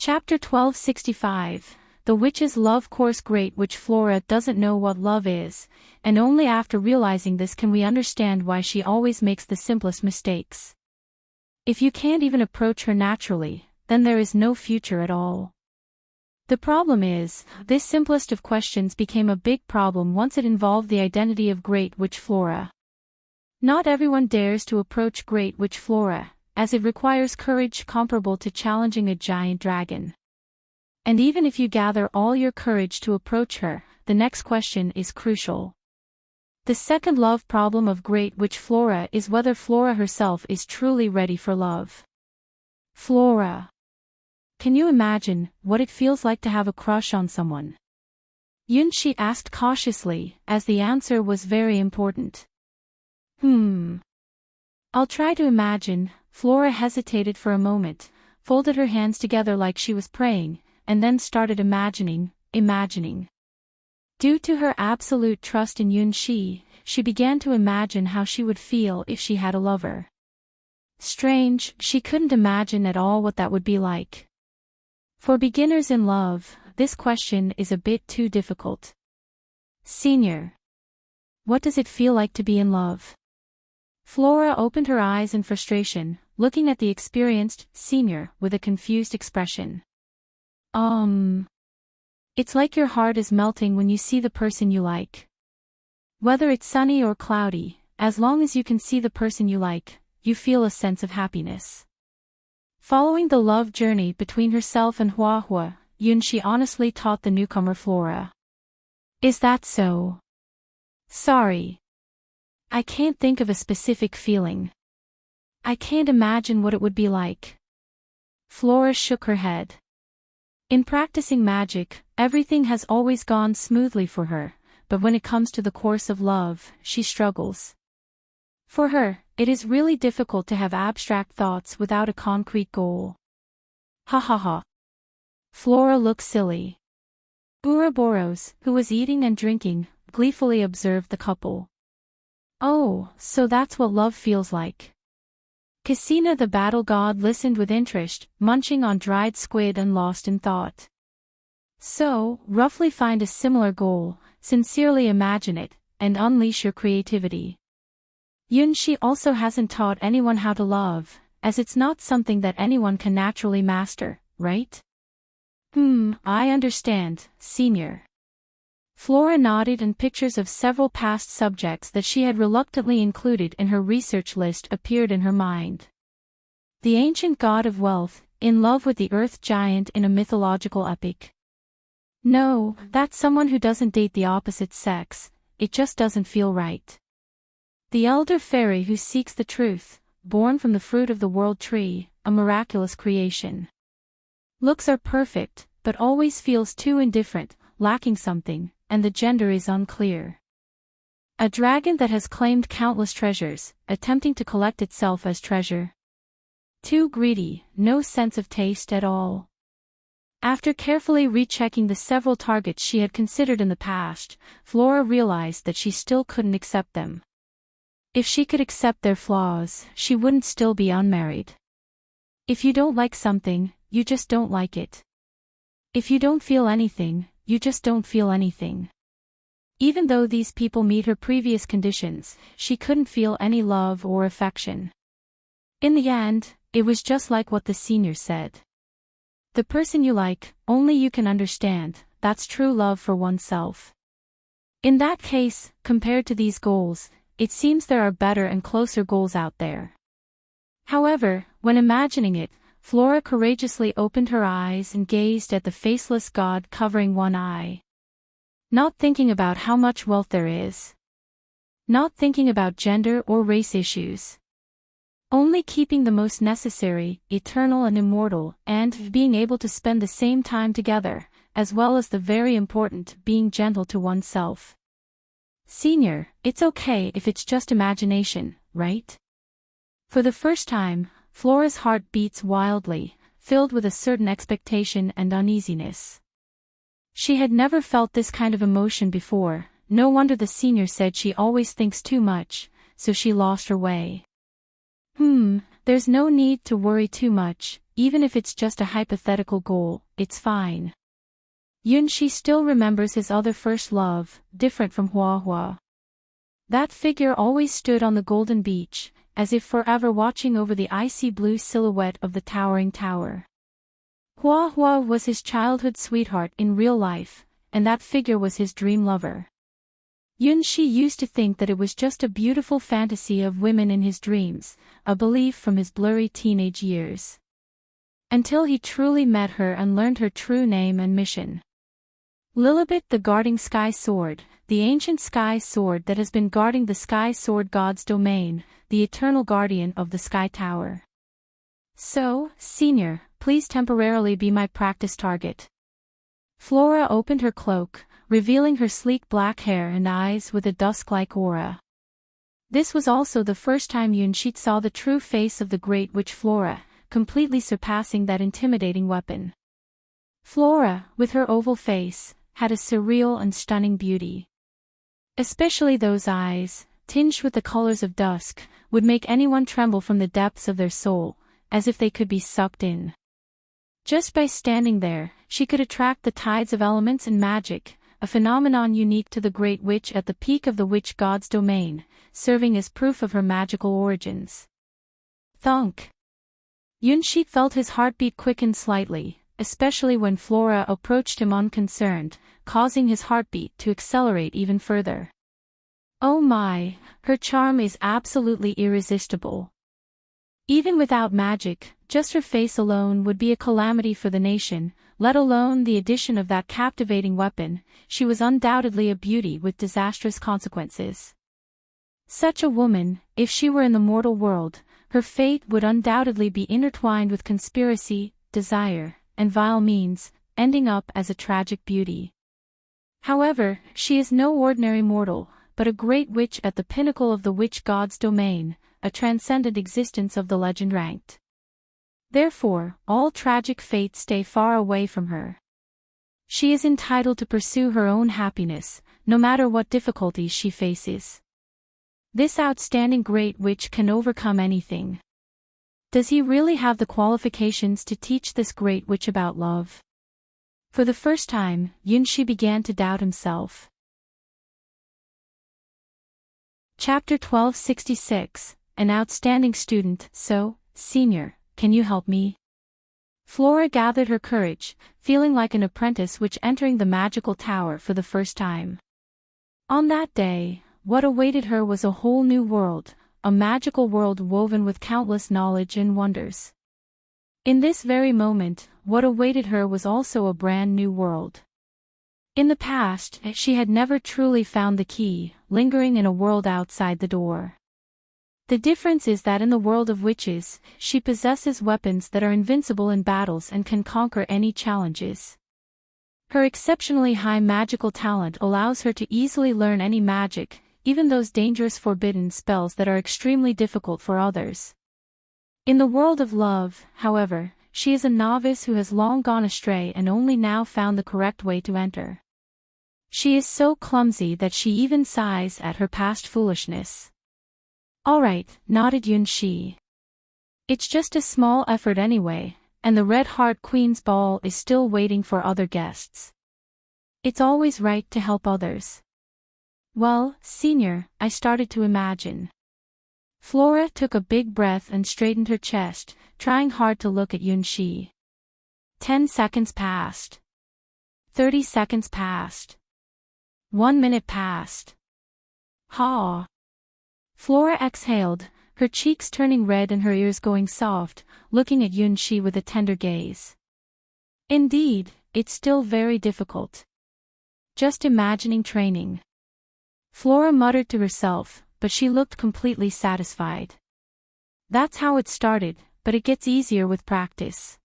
Chapter 1265. The Witch's Love Course. Great Witch Flora doesn't know what love is, and only after realizing this can we understand why she always makes the simplest mistakes. If you can't even approach her naturally, then there is no future at all. The problem is, this simplest of questions became a big problem once it involved the identity of Great Witch Flora. Not everyone dares to approach Great Witch Flora, as it requires courage comparable to challenging a giant dragon. And even if you gather all your courage to approach her, the next question is crucial. The second love problem of Great Witch Flora is whether Flora herself is truly ready for love. Flora. Can you imagine what it feels like to have a crush on someone? Yunshi asked cautiously, as the answer was very important. I'll try to imagine. Flora hesitated for a moment, folded her hands together like she was praying, and then started imagining. Due to her absolute trust in Yunshi, she began to imagine how she would feel if she had a lover. Strange, she couldn't imagine at all what that would be like. For beginners in love, this question is a bit too difficult. Senior. What does it feel like to be in love? Flora opened her eyes in frustration, looking at the experienced senior with a confused expression. It's like your heart is melting when you see the person you like. Whether it's sunny or cloudy, as long as you can see the person you like, you feel a sense of happiness. Following the love journey between herself and Hua, Yunshi honestly taught the newcomer Flora. Is that so? Sorry. I can't think of a specific feeling. I can't imagine what it would be like. Flora shook her head. In practicing magic, everything has always gone smoothly for her, but when it comes to the course of love, she struggles. For her, it is really difficult to have abstract thoughts without a concrete goal. Ha ha ha. Flora looked silly. Ouroboros, who was eating and drinking, gleefully observed the couple. Oh, so that's what love feels like. Cassina the battle god listened with interest, munching on dried squid and lost in thought. So, roughly find a similar goal, sincerely imagine it, and unleash your creativity. Yunshi also hasn't taught anyone how to love, as it's not something that anyone can naturally master, right? I understand, senior. Flora nodded, and pictures of several past subjects that she had reluctantly included in her research list appeared in her mind. The ancient god of wealth, in love with the earth giant in a mythological epic. No, that's someone who doesn't date the opposite sex, it just doesn't feel right. The elder fairy who seeks the truth, born from the fruit of the world tree, a miraculous creation. Looks are perfect, but always feels too indifferent, lacking something, and the gender is unclear. A dragon that has claimed countless treasures, attempting to collect itself as treasure. Too greedy, no sense of taste at all. After carefully rechecking the several targets she had considered in the past, Flora realized that she still couldn't accept them. If she could accept their flaws, she wouldn't still be unmarried. If you don't like something, you just don't like it. If you don't feel anything, you just don't feel anything. Even though these people meet her previous conditions, she couldn't feel any love or affection. In the end, it was just like what the senior said. The person you like, only you can understand, that's true love for oneself. In that case, compared to these goals, it seems there are better and closer goals out there. However, when imagining it, Flora courageously opened her eyes and gazed at the faceless god covering one eye. Not thinking about how much wealth there is. Not thinking about gender or race issues. Only keeping the most necessary, eternal and immortal, and being able to spend the same time together, as well as the very important being gentle to oneself. Senior, it's okay if it's just imagination, right? For the first time, Flora's heart beats wildly, filled with a certain expectation and uneasiness. She had never felt this kind of emotion before. No wonder the senior said she always thinks too much, so she lost her way. There's no need to worry too much, even if it's just a hypothetical goal, it's fine. Yunxi still remembers his other first love, different from Hua Hua. That figure always stood on the golden beach, as if forever watching over the icy blue silhouette of the towering tower. Hua Hua was his childhood sweetheart in real life, and that figure was his dream lover. Yunxi used to think that it was just a beautiful fantasy of women in his dreams, a belief from his blurry teenage years. Until he truly met her and learned her true name and mission. Lilibet, the guarding sky sword, the ancient sky sword that has been guarding the sky sword god's domain, the eternal guardian of the sky tower. So, senior, please temporarily be my practice target. Flora opened her cloak, revealing her sleek black hair and eyes with a dusk-like aura. This was also the first time Yunxi saw the true face of the great witch Flora, completely surpassing that intimidating weapon. Flora, with her oval face, had a surreal and stunning beauty. Especially those eyes, tinged with the colors of dusk, would make anyone tremble from the depths of their soul, as if they could be sucked in. Just by standing there, she could attract the tides of elements and magic, a phenomenon unique to the Great Witch at the peak of the witch god's domain, serving as proof of her magical origins. Thunk! Yunxi felt his heartbeat quicken slightly, especially when Flora approached him unconcerned, causing his heartbeat to accelerate even further. Oh my, her charm is absolutely irresistible. Even without magic, just her face alone would be a calamity for the nation, let alone the addition of that captivating weapon. She was undoubtedly a beauty with disastrous consequences. Such a woman, if she were in the mortal world, her fate would undoubtedly be intertwined with conspiracy, desire, and vile means, ending up as a tragic beauty. However, she is no ordinary mortal, but a great witch at the pinnacle of the witch god's domain, a transcendent existence of the legend ranked. Therefore, all tragic fates stay far away from her. She is entitled to pursue her own happiness, no matter what difficulties she faces. This outstanding great witch can overcome anything. Does he really have the qualifications to teach this great witch about love? For the first time, Yunxi began to doubt himself. Chapter 1266, An Outstanding Student. So, Senior, can you help me? Flora gathered her courage, feeling like an apprentice witch entering the magical tower for the first time. On that day, what awaited her was a whole new world, a magical world woven with countless knowledge and wonders. In this very moment, what awaited her was also a brand new world. In the past, she had never truly found the key, lingering in a world outside the door. The difference is that in the world of witches, she possesses weapons that are invincible in battles and can conquer any challenges. Her exceptionally high magical talent allows her to easily learn any magic, even those dangerous forbidden spells that are extremely difficult for others. In the world of love, however, she is a novice who has long gone astray and only now found the correct way to enter. She is so clumsy that she even sighs at her past foolishness. Alright, nodded Yunxi. It's just a small effort anyway, and the Red Heart Queen's ball is still waiting for other guests. It's always right to help others. Well, Senior, I started to imagine. Flora took a big breath and straightened her chest, trying hard to look at Yunxi. 10 seconds passed. 30 seconds passed. 1 minute passed. Ha! Flora exhaled, her cheeks turning red and her ears going soft, looking at Yunxi with a tender gaze. Indeed, it's still very difficult. Just imagining training. Flora muttered to herself, but she looked completely satisfied. That's how it started, but it gets easier with practice.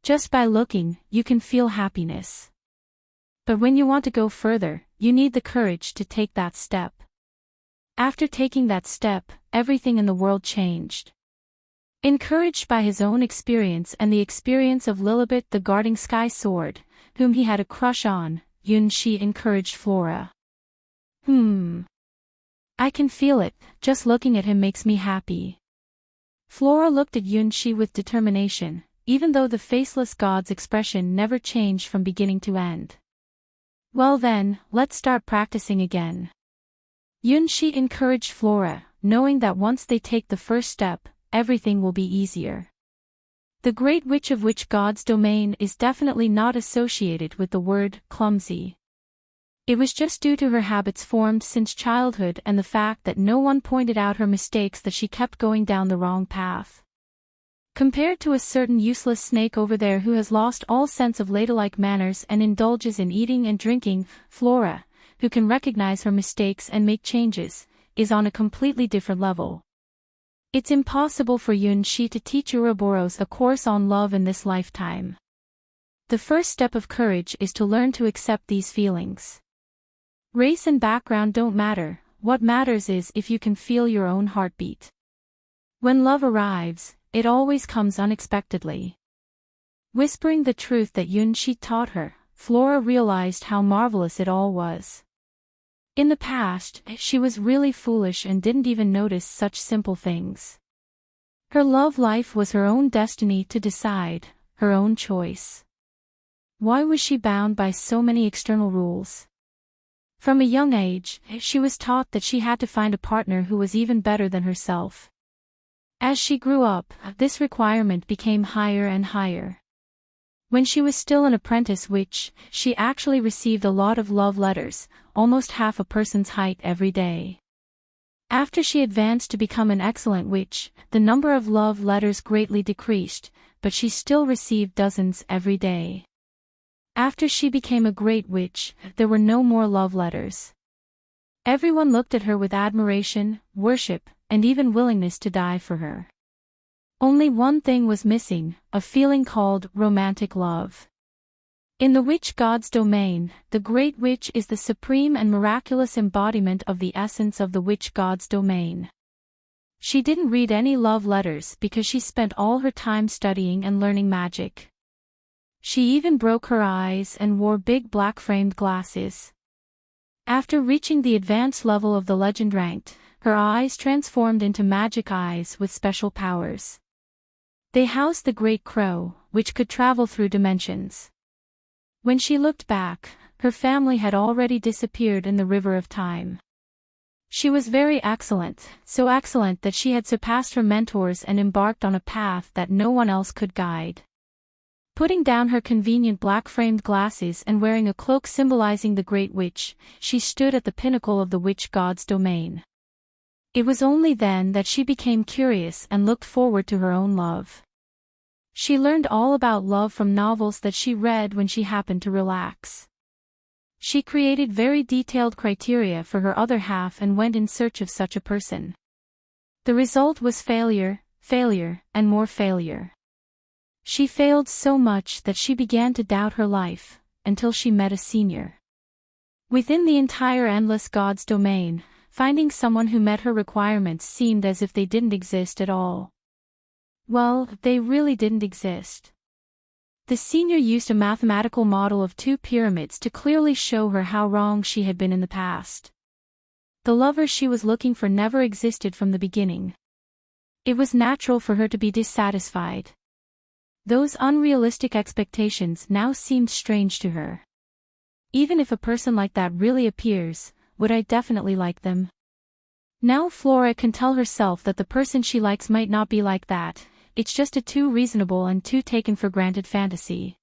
Just by looking, you can feel happiness. But when you want to go further, you need the courage to take that step. After taking that step, everything in the world changed. Encouraged by his own experience and the experience of Lilibet the guarding sky sword, whom he had a crush on, Yunxi encouraged Flora. I can feel it, just looking at him makes me happy. Flora looked at Yunxi with determination, even though the faceless god's expression never changed from beginning to end. Well then, let's start practicing again. Yunshi encouraged Flora, knowing that once they take the first step, everything will be easier. The Great Witch of which god's domain is definitely not associated with the word clumsy. It was just due to her habits formed since childhood and the fact that no one pointed out her mistakes that she kept going down the wrong path. Compared to a certain useless snake over there who has lost all sense of ladylike manners and indulges in eating and drinking, Flora, who can recognize her mistakes and make changes, is on a completely different level. It's impossible for Yunshi to teach Ouroboros a course on love in this lifetime. The first step of courage is to learn to accept these feelings. Race and background don't matter, what matters is if you can feel your own heartbeat. When love arrives, it always comes unexpectedly. Whispering the truth that Yunshi taught her, Flora realized how marvelous it all was. In the past, she was really foolish and didn't even notice such simple things. Her love life was her own destiny to decide, her own choice. Why was she bound by so many external rules? From a young age, she was taught that she had to find a partner who was even better than herself. As she grew up, this requirement became higher and higher. When she was still an apprentice witch, she actually received a lot of love letters, almost half a person's height every day. After she advanced to become an excellent witch, the number of love letters greatly decreased, but she still received dozens every day. After she became a great witch, there were no more love letters. Everyone looked at her with admiration, worship, and even willingness to die for her. Only one thing was missing, a feeling called romantic love. In the witch god's domain, the Great Witch is the supreme and miraculous embodiment of the essence of the witch god's domain. She didn't read any love letters because she spent all her time studying and learning magic. She even broke her eyes and wore big black-framed glasses. After reaching the advanced level of the legend ranked, her eyes transformed into magic eyes with special powers. They housed the Great Crow, which could travel through dimensions. When she looked back, her family had already disappeared in the river of time. She was very excellent, so excellent that she had surpassed her mentors and embarked on a path that no one else could guide. Putting down her convenient black-framed glasses and wearing a cloak symbolizing the Great Witch, she stood at the pinnacle of the witch god's domain. It was only then that she became curious and looked forward to her own love. She learned all about love from novels that she read when she happened to relax. She created very detailed criteria for her other half and went in search of such a person. The result was failure, failure, and more failure. She failed so much that she began to doubt her life, until she met a senior. Within the entire endless god's domain, finding someone who met her requirements seemed as if they didn't exist at all. Well, they really didn't exist. The senior used a mathematical model of two pyramids to clearly show her how wrong she had been in the past. The lover she was looking for never existed from the beginning. It was natural for her to be dissatisfied. Those unrealistic expectations now seemed strange to her. Even if a person like that really appears, would I definitely like them? Now Flora can tell herself that the person she likes might not be like that. It's just a too reasonable and too taken for granted fantasy.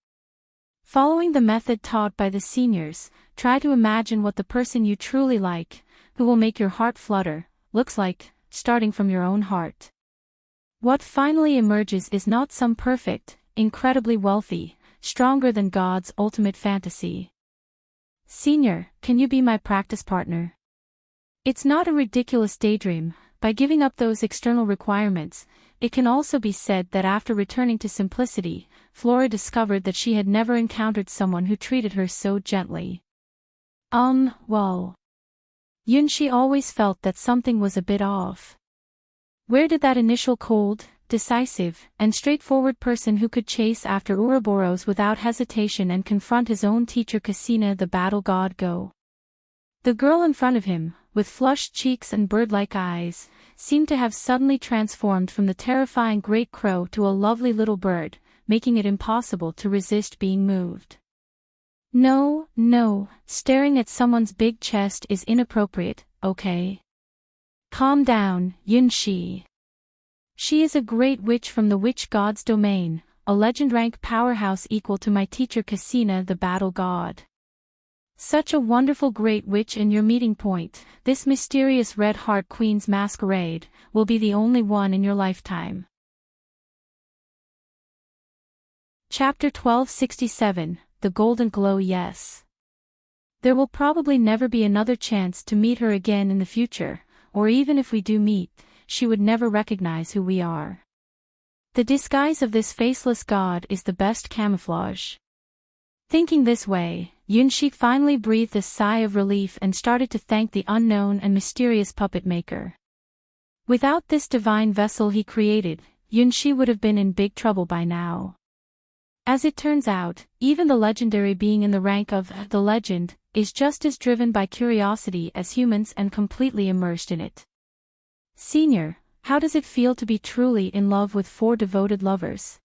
Following the method taught by the seniors, try to imagine what the person you truly like, who will make your heart flutter, looks like, starting from your own heart. What finally emerges is not some perfect, incredibly wealthy, stronger than God's ultimate fantasy. Senior, can you be my practice partner? It's not a ridiculous daydream. By giving up those external requirements, it can also be said that after returning to simplicity, Flora discovered that she had never encountered someone who treated her so gently. Well. Yunshi always felt that something was a bit off. Where did that initial cold, decisive, and straightforward person who could chase after Ouroboros without hesitation and confront his own teacher Cassina the battle god go? The girl in front of him, with flushed cheeks and bird-like eyes, seemed to have suddenly transformed from the terrifying great crow to a lovely little bird, making it impossible to resist being moved. No, no, staring at someone's big chest is inappropriate, okay? Calm down, Yunshi. She is a great witch from the witch god's domain, a legend-rank powerhouse equal to my teacher Cassina the battle god. Such a wonderful great witch, and your meeting point, this mysterious Red Heart Queen's masquerade, will be the only one in your lifetime. Chapter 1267, The Golden Glow. Yes. There will probably never be another chance to meet her again in the future, or even if we do meet, she would never recognize who we are. The disguise of this faceless god is the best camouflage. Thinking this way, Yunshi finally breathed a sigh of relief and started to thank the unknown and mysterious puppet maker. Without this divine vessel he created, Yunshi would have been in big trouble by now. As it turns out, even the legendary being in the rank of the legend is just as driven by curiosity as humans and completely immersed in it. Senior, how does it feel to be truly in love with 4 devoted lovers?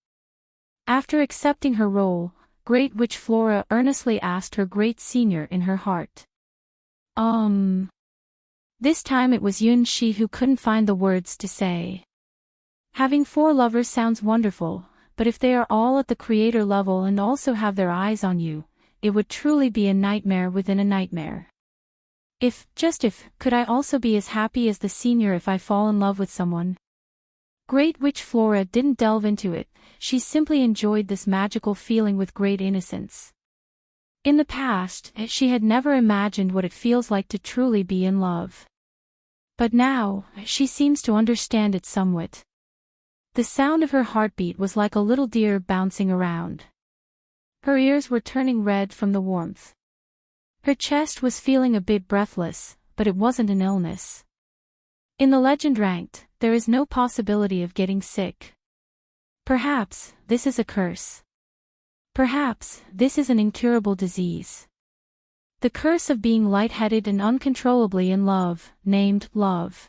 After accepting her role, Great Witch Flora earnestly asked her great senior in her heart. This time it was Yunshi who couldn't find the words to say. Having 4 lovers sounds wonderful, but if they are all at the creator level and also have their eyes on you, it would truly be a nightmare within a nightmare. Could I also be as happy as the senior if I fall in love with someone? Great Witch Flora didn't delve into it, she simply enjoyed this magical feeling with great innocence. In the past, she had never imagined what it feels like to truly be in love. But now, she seems to understand it somewhat. The sound of her heartbeat was like a little deer bouncing around. Her ears were turning red from the warmth. Her chest was feeling a bit breathless, but it wasn't an illness. In the legend ranked, there is no possibility of getting sick. Perhaps, this is a curse. Perhaps, this is an incurable disease. The curse of being lightheaded and uncontrollably in love, named love.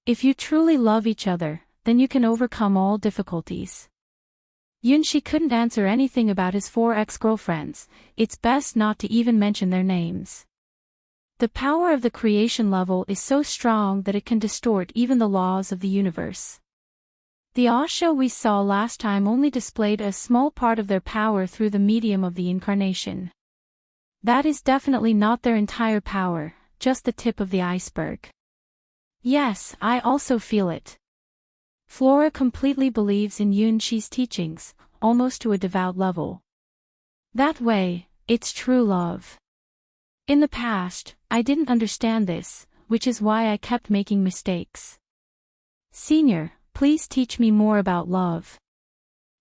If you truly love each other, then you can overcome all difficulties. Yunshi couldn't answer anything about his 4 ex-girlfriends, it's best not to even mention their names. The power of the creation level is so strong that it can distort even the laws of the universe. The Osho we saw last time only displayed a small part of their power through the medium of the incarnation. That is definitely not their entire power, just the tip of the iceberg. Yes, I also feel it. Flora completely believes in Yunshi's teachings, almost to a devout level. That way, it's true love. In the past, I didn't understand this, which is why I kept making mistakes. Senior, please teach me more about love.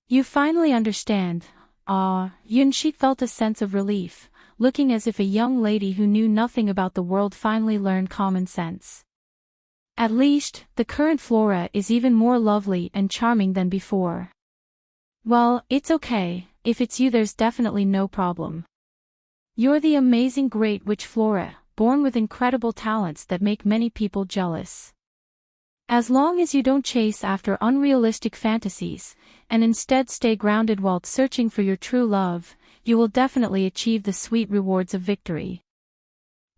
You finally understand. Yunshi felt a sense of relief, looking as if a young lady who knew nothing about the world finally learned common sense. At least, the current Flora is even more lovely and charming than before. Well, it's okay, if it's you there's definitely no problem. You're the amazing Great Witch Flora, born with incredible talents that make many people jealous. As long as you don't chase after unrealistic fantasies, and instead stay grounded while searching for your true love, you will definitely achieve the sweet rewards of victory.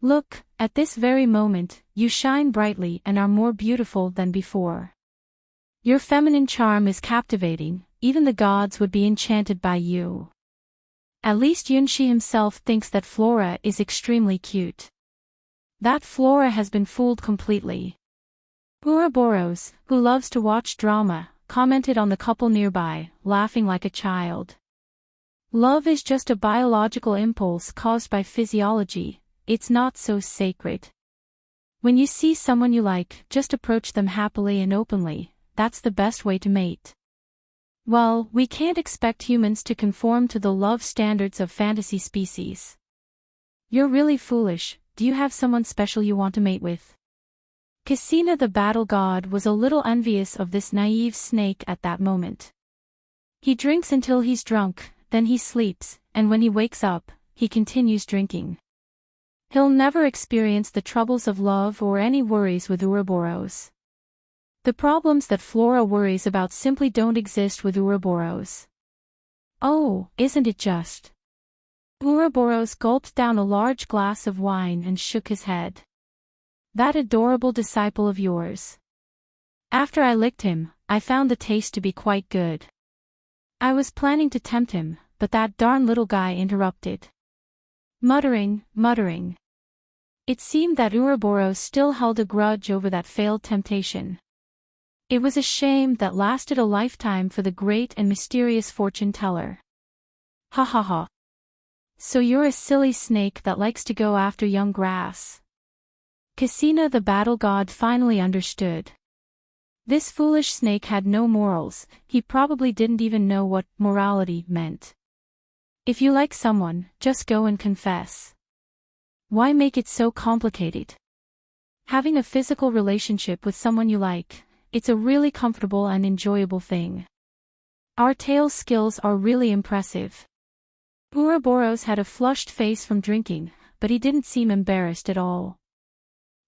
Look, at this very moment, you shine brightly and are more beautiful than before. Your feminine charm is captivating, even the gods would be enchanted by you. At least Yunshi himself thinks that Flora is extremely cute. That Flora has been fooled completely. Ouroboros, who loves to watch drama, commented on the couple nearby, laughing like a child. Love is just a biological impulse caused by physiology, it's not so sacred. When you see someone you like, just approach them happily and openly, that's the best way to mate. Well, we can't expect humans to conform to the love standards of fantasy species. You're really foolish, do you have someone special you want to mate with? Cassina the battle god was a little envious of this naive snake at that moment. He drinks until he's drunk, then he sleeps, and when he wakes up, he continues drinking. He'll never experience the troubles of love or any worries with Ouroboros. The problems that Flora worries about simply don't exist with Ouroboros. Oh, isn't it just? Ouroboros gulped down a large glass of wine and shook his head. That adorable disciple of yours. After I licked him, I found the taste to be quite good. I was planning to tempt him, but that darn little guy interrupted. Muttering. It seemed that Ouroboros still held a grudge over that failed temptation. It was a shame that lasted a lifetime for the great and mysterious fortune-teller. Ha ha ha. So you're a silly snake that likes to go after young grass. Cassina the battle god finally understood. This foolish snake had no morals, he probably didn't even know what morality meant. If you like someone, just go and confess. Why make it so complicated? Having a physical relationship with someone you like, it's a really comfortable and enjoyable thing. Our tale skills are really impressive. Ouroboros had a flushed face from drinking, but he didn't seem embarrassed at all.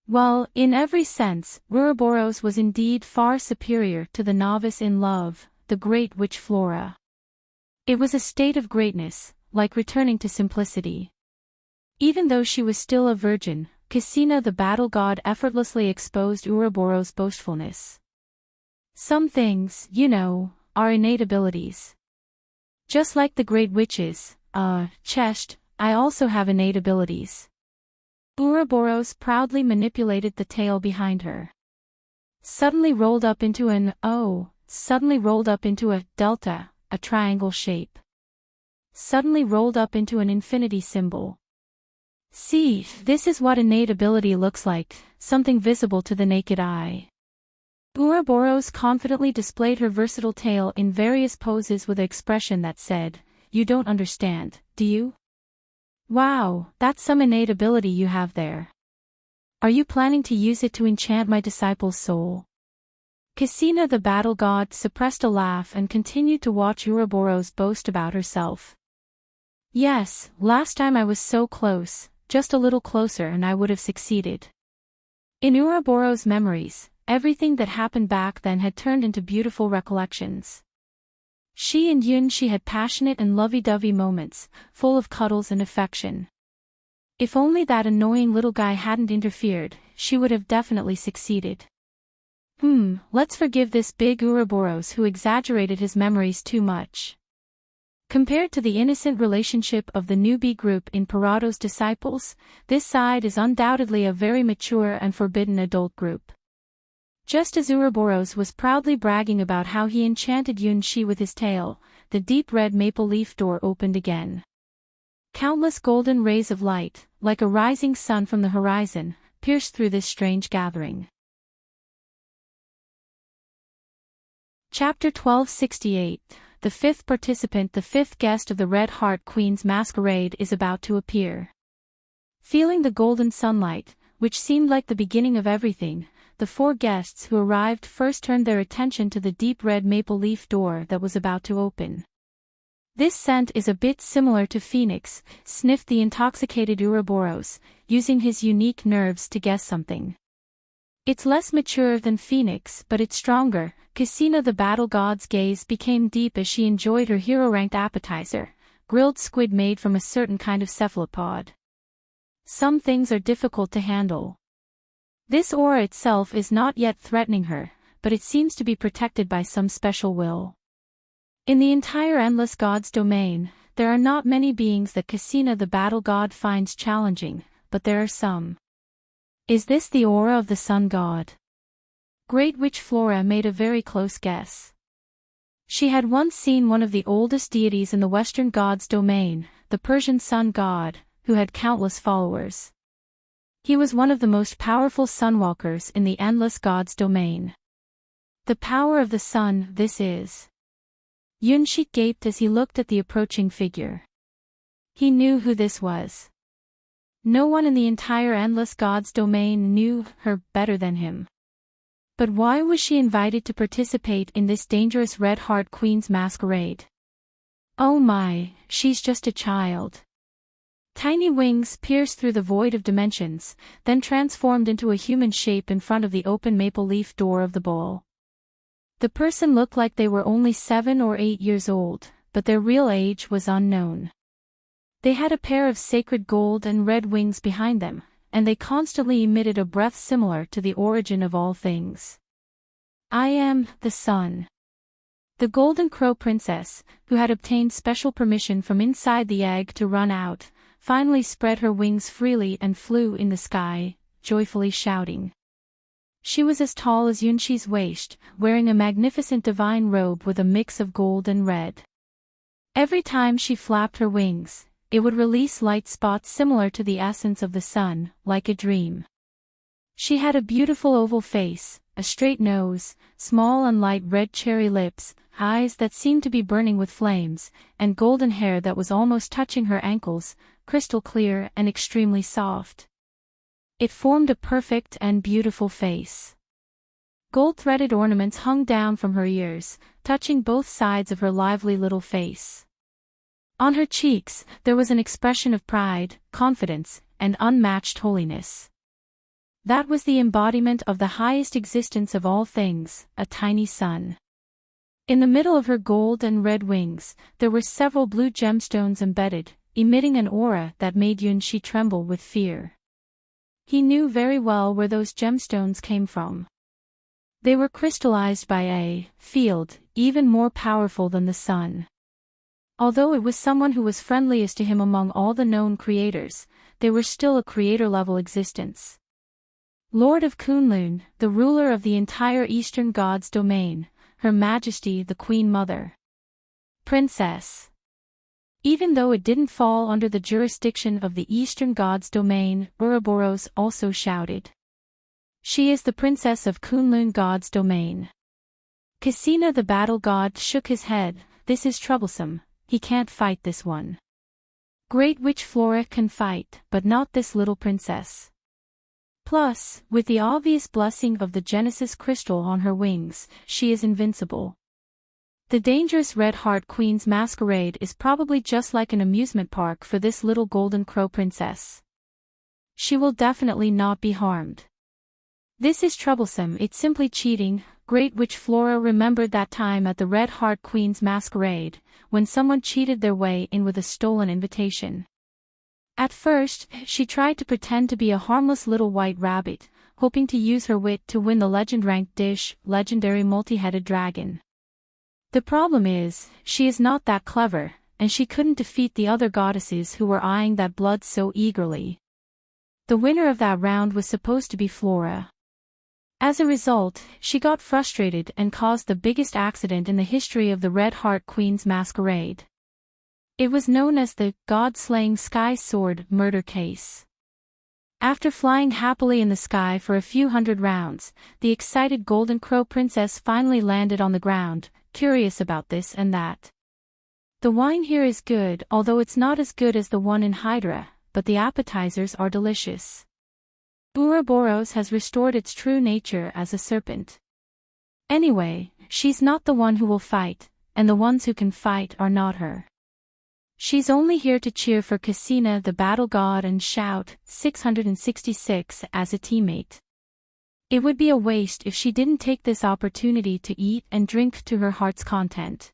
Well, in every sense, Ouroboros was indeed far superior to the novice in love, the great witch Flora. It was a state of greatness, like returning to simplicity. Even though she was still a virgin, Cassina the battle god effortlessly exposed Ouroboros' boastfulness. Some things, are innate abilities. Just like the great witches, Chest, I also have innate abilities. Ouroboros proudly manipulated the tail behind her. Suddenly rolled up into a delta, a triangle shape. Suddenly rolled up into an infinity symbol. See, this is what innate ability looks like, something visible to the naked eye. Ouroboros confidently displayed her versatile tail in various poses with an expression that said, "You don't understand, do you? Wow, that's some innate ability you have there. Are you planning to use it to enchant my disciple's soul?" Cassina the battle god suppressed a laugh and continued to watch Ouroboros boast about herself. Yes, last time I was so close, just a little closer and I would have succeeded. In Ouroboros' memories, everything that happened back then had turned into beautiful recollections. She and Yunshi had passionate and lovey-dovey moments, full of cuddles and affection. If only that annoying little guy hadn't interfered, she would have definitely succeeded. Let's forgive this big Ouroboros who exaggerated his memories too much. Compared to the innocent relationship of the newbie group in Parado's disciples, this side is undoubtedly a very mature and forbidden adult group. Just as Ouroboros was proudly bragging about how he enchanted Yunshi with his tail, the deep red maple leaf door opened again. Countless golden rays of light, like a rising sun from the horizon, pierced through this strange gathering. Chapter 1268. The fifth participant, the fifth guest of the Red Heart Queen's masquerade, is about to appear. Feeling the golden sunlight, which seemed like the beginning of everything, the four guests who arrived first turned their attention to the deep red maple leaf door that was about to open. "This scent is a bit similar to Phoenix," sniffed the intoxicated Ouroboros, using his unique nerves to guess something. "It's less mature than Phoenix, but it's stronger." Cassina the battle god's gaze became deep as she enjoyed her hero-ranked appetizer, grilled squid made from a certain kind of cephalopod. Some things are difficult to handle. This aura itself is not yet threatening her, but it seems to be protected by some special will. In the entire Endless God's domain, there are not many beings that Cassina the battle god finds challenging, but there are some. Is this the aura of the sun god? Great Witch Flora made a very close guess. She had once seen one of the oldest deities in the Western God's domain, the Persian sun god, who had countless followers. He was one of the most powerful sunwalkers in the Endless God's domain. The power of the sun, this is. Yunshi gaped as he looked at the approaching figure. He knew who this was. No one in the entire Endless God's domain knew her better than him. But why was she invited to participate in this dangerous Red Heart Queen's masquerade? Oh my, she's just a child. Tiny wings pierced through the void of dimensions, then transformed into a human shape in front of the open maple leaf door of the bowl. The person looked like they were only 7 or 8 years old, but their real age was unknown. They had a pair of sacred gold and red wings behind them, and they constantly emitted a breath similar to the origin of all things. I am the sun. The Golden Crow Princess, who had obtained special permission from inside the egg to run out, finally spread her wings freely and flew in the sky, joyfully shouting. She was as tall as Yunshi's waist, wearing a magnificent divine robe with a mix of gold and red. Every time she flapped her wings, it would release light spots similar to the essence of the sun, like a dream. She had a beautiful oval face, a straight nose, small and light red cherry lips, eyes that seemed to be burning with flames, and golden hair that was almost touching her ankles, crystal clear and extremely soft. It formed a perfect and beautiful face. Gold-threaded ornaments hung down from her ears, touching both sides of her lively little face. On her cheeks, there was an expression of pride, confidence, and unmatched holiness. That was the embodiment of the highest existence of all things, a tiny sun. In the middle of her gold and red wings, there were several blue gemstones embedded, emitting an aura that made Yunshi tremble with fear. He knew very well where those gemstones came from. They were crystallized by a field, even more powerful than the sun. Although it was someone who was friendliest to him among all the known creators, they were still a creator-level existence. Lord of Kunlun, the ruler of the entire Eastern God's domain, Her Majesty the Queen Mother. Princess. Even though it didn't fall under the jurisdiction of the Eastern God's domain, Ouroboros also shouted. She is the princess of Kunlun God's domain. Cassina the battle god shook his head. This is troublesome, he can't fight this one. Great Witch Flora can fight, but not this little princess. Plus, with the obvious blessing of the Genesis crystal on her wings, she is invincible. The dangerous Red Heart Queen's masquerade is probably just like an amusement park for this little Golden Crow Princess. She will definitely not be harmed. This is troublesome, it's simply cheating. Great Witch Flora remembered that time at the Red Heart Queen's masquerade, when someone cheated their way in with a stolen invitation. At first, she tried to pretend to be a harmless little white rabbit, hoping to use her wit to win the legend-ranked dish, Legendary Multi-Headed Dragon. The problem is, she is not that clever, and she couldn't defeat the other goddesses who were eyeing that blood so eagerly. The winner of that round was supposed to be Flora. As a result, she got frustrated and caused the biggest accident in the history of the Red Heart Queen's masquerade. It was known as the God-slaying Sky Sword murder case. After flying happily in the sky for a few hundred rounds, the excited Golden Crow Princess finally landed on the ground, curious about this and that. The wine here is good, although it's not as good as the one in Hydra, but the appetizers are delicious. Ouroboros has restored its true nature as a serpent. Anyway, she's not the one who will fight, and the ones who can fight are not her. She's only here to cheer for Cassina the battle god and shout 666 as a teammate. It would be a waste if she didn't take this opportunity to eat and drink to her heart's content.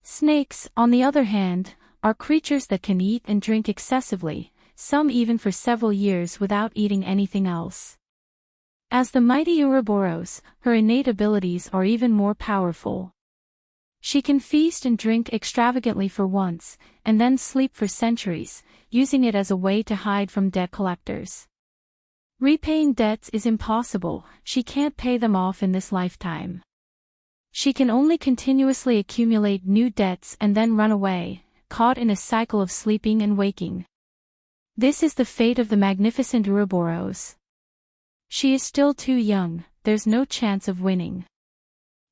Snakes, on the other hand, are creatures that can eat and drink excessively, some even for several years without eating anything else. As the mighty Ouroboros, her innate abilities are even more powerful. She can feast and drink extravagantly for once, and then sleep for centuries, using it as a way to hide from debt collectors. Repaying debts is impossible, she can't pay them off in this lifetime. She can only continuously accumulate new debts and then run away, caught in a cycle of sleeping and waking. This is the fate of the magnificent Ouroboros. She is still too young, there's no chance of winning.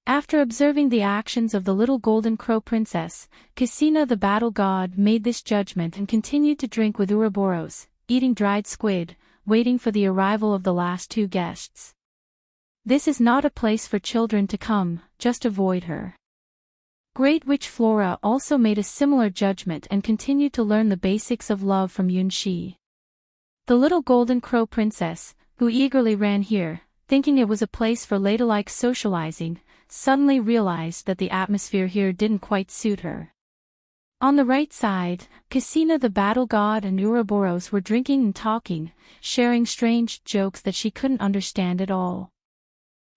After observing the actions of the little Golden Crow Princess, Cassina the battle god made this judgment and continued to drink with Ouroboros, eating dried squid, waiting for the arrival of the last two guests. This is not a place for children to come, just avoid her. Great Witch Flora also made a similar judgment and continued to learn the basics of love from Yunshi. The little Golden Crow Princess, who eagerly ran here, thinking it was a place for ladylike socializing, suddenly realized that the atmosphere here didn't quite suit her. On the right side, Casina the battle god and Ouroboros were drinking and talking, sharing strange jokes that she couldn't understand at all.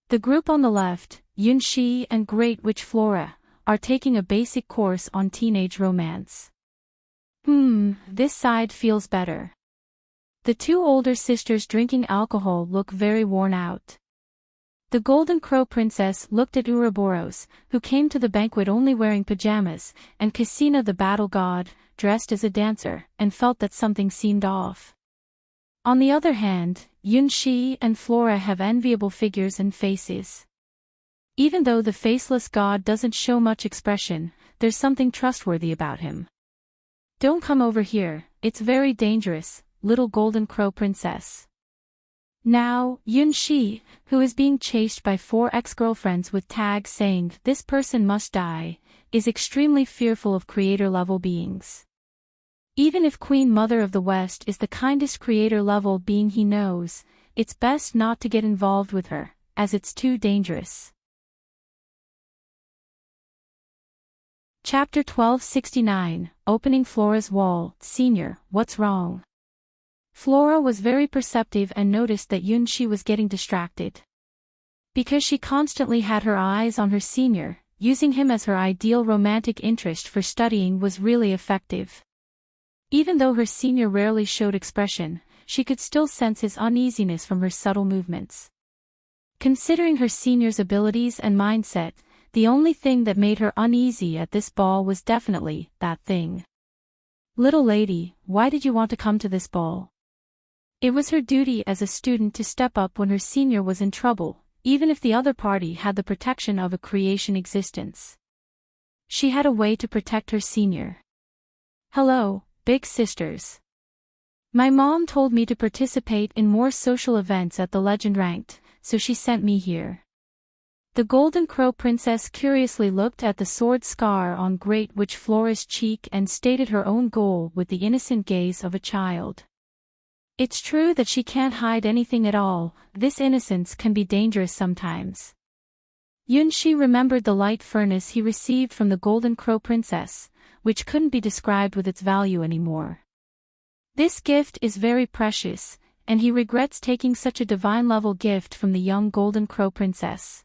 The group on the left, Yunxi and Great Witch Flora, are taking a basic course on teenage romance. This side feels better. The two older sisters drinking alcohol look very worn out. The Golden Crow Princess looked at Ouroboros, who came to the banquet only wearing pajamas, and Casina the battle god, dressed as a dancer, and felt that something seemed off. On the other hand, Yunxi and Flora have enviable figures and faces. Even though the faceless god doesn't show much expression, there's something trustworthy about him. Don't come over here, it's very dangerous, little Golden Crow Princess. Now, Yunxi, who is being chased by 4 ex-girlfriends with tags saying, "This person must die," is extremely fearful of creator-level beings. Even if Queen Mother of the West is the kindest creator-level being he knows, it's best not to get involved with her, as it's too dangerous. Chapter 1269, Opening Flora's Wall. Senior, what's wrong? Flora was very perceptive and noticed that Yunxi was getting distracted. Because she constantly had her eyes on her senior, using him as her ideal romantic interest for studying was really effective. Even though her senior rarely showed expression, she could still sense his uneasiness from her subtle movements. Considering her senior's abilities and mindset, the only thing that made her uneasy at this ball was definitely that thing. "Little lady, why did you want to come to this ball?" It was her duty as a student to step up when her senior was in trouble, even if the other party had the protection of a creation existence. She had a way to protect her senior. "Hello, big sisters. My mom told me to participate in more social events at the Legend Ranked, so she sent me here." The Golden Crow Princess curiously looked at the sword scar on Great Witch Flora's cheek and stated her own goal with the innocent gaze of a child. It's true that she can't hide anything at all, this innocence can be dangerous sometimes. Yunxi remembered the light furnace he received from the Golden Crow Princess, which couldn't be described with its value anymore. This gift is very precious, and he regrets taking such a divine-level gift from the young Golden Crow Princess.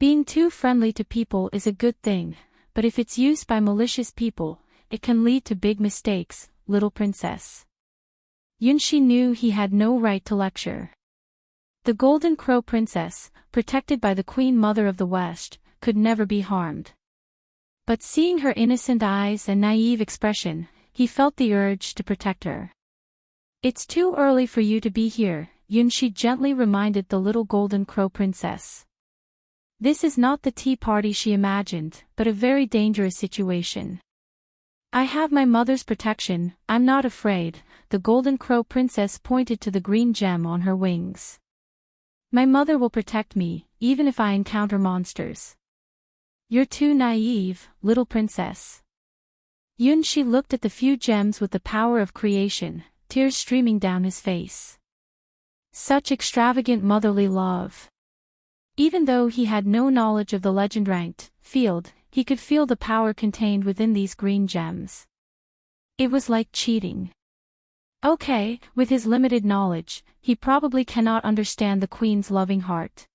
Being too friendly to people is a good thing, but if it's used by malicious people, it can lead to big mistakes, little princess. Yunxi knew he had no right to lecture. The Golden Crow Princess, protected by the Queen Mother of the West, could never be harmed. But seeing her innocent eyes and naive expression, he felt the urge to protect her. "It's too early for you to be here," Yunxi gently reminded the little Golden Crow Princess. This is not the tea party she imagined, but a very dangerous situation. "I have my mother's protection, I'm not afraid," the Golden Crow Princess pointed to the green gem on her wings. "My mother will protect me, even if I encounter monsters." "You're too naive, little princess." Yunxi looked at the few gems with the power of creation, tears streaming down his face. Such extravagant motherly love. Even though he had no knowledge of the legend-ranked field, he could feel the power contained within these green gems. It was like cheating. Okay, with his limited knowledge, he probably cannot understand the Queen's loving heart.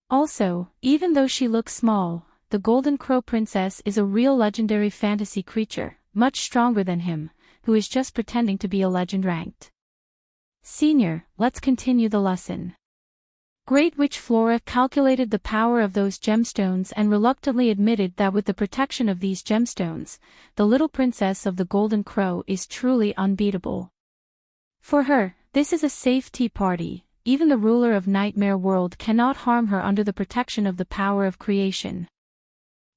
Also, even though she looks small, the Golden Crow Princess is a real legendary fantasy creature, much stronger than him, who is just pretending to be a legend-ranked. "Senior, let's continue the lesson." Great Witch Flora calculated the power of those gemstones and reluctantly admitted that with the protection of these gemstones, the little princess of the Golden Crow is truly unbeatable. For her, this is a safe tea party, even the ruler of Nightmare World cannot harm her under the protection of the power of creation.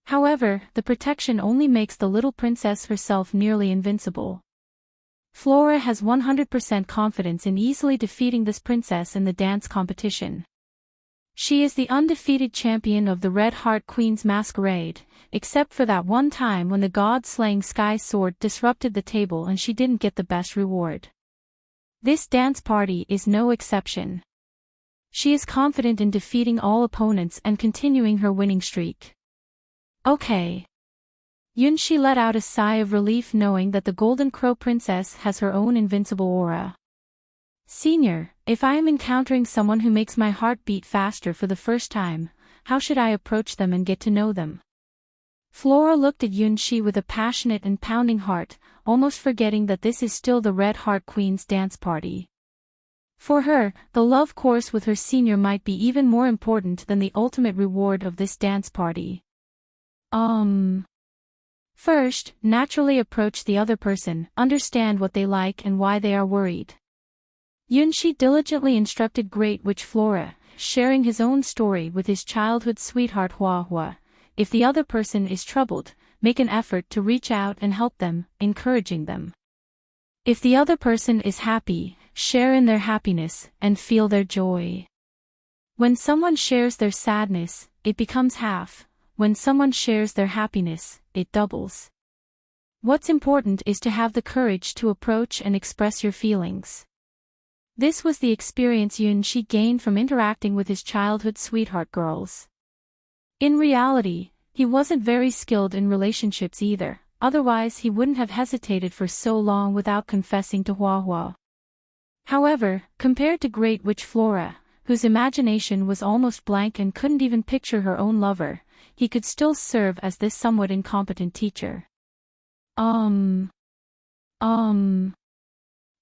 However, the protection only makes the little princess herself nearly invincible. Flora has 100% confidence in easily defeating this princess in the dance competition. She is the undefeated champion of the Red Heart Queen's Masquerade, except for that one time when the god-slaying Sky Sword disrupted the table and she didn't get the best reward. This dance party is no exception. She is confident in defeating all opponents and continuing her winning streak. Okay. Yunshi let out a sigh of relief knowing that the Golden Crow Princess has her own invincible aura. Senior, if I am encountering someone who makes my heart beat faster for the first time, how should I approach them and get to know them? Flora looked at Yunshi with a passionate and pounding heart, almost forgetting that this is still the Red Heart Queen's dance party. For her, the love course with her senior might be even more important than the ultimate reward of this dance party. First, naturally approach the other person, understand what they like and why they are worried. Yunshi diligently instructed Great Witch Flora, sharing his own story with his childhood sweetheart Hua Hua. If the other person is troubled, make an effort to reach out and help them, encouraging them. If the other person is happy, share in their happiness and feel their joy. When someone shares their sadness, it becomes half. When someone shares their happiness, it doubles. What's important is to have the courage to approach and express your feelings. This was the experience Yunshi gained from interacting with his childhood sweetheart girls. In reality, he wasn't very skilled in relationships either, otherwise he wouldn't have hesitated for so long without confessing to Hua Hua. However, compared to Great Witch Flora, whose imagination was almost blank and couldn't even picture her own lover, he could still serve as this somewhat incompetent teacher.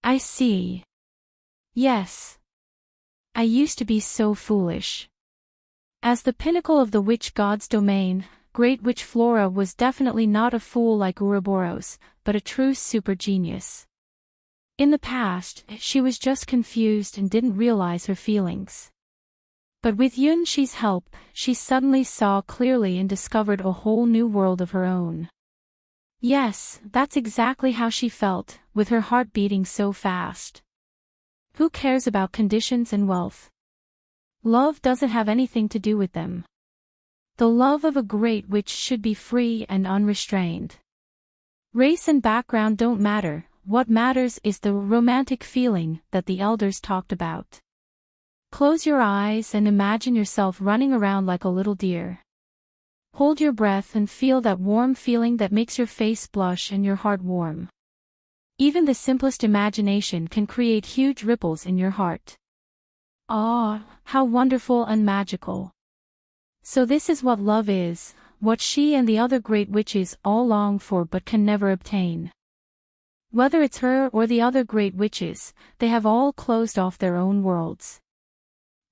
I see. Yes. I used to be so foolish. As the pinnacle of the witch god's domain, Great Witch Flora was definitely not a fool like Ouroboros, but a true super genius. In the past, she was just confused and didn't realize her feelings. But with Yunshi's help, she suddenly saw clearly and discovered a whole new world of her own. Yes, that's exactly how she felt, with her heart beating so fast. Who cares about conditions and wealth? Love doesn't have anything to do with them. The love of a great witch should be free and unrestrained. Race and background don't matter, what matters is the romantic feeling that the elders talked about. Close your eyes and imagine yourself running around like a little deer. Hold your breath and feel that warm feeling that makes your face blush and your heart warm. Even the simplest imagination can create huge ripples in your heart. Ah, how wonderful and magical. So this is what love is, what she and the other great witches all long for but can never obtain. Whether it's her or the other great witches, they have all closed off their own worlds.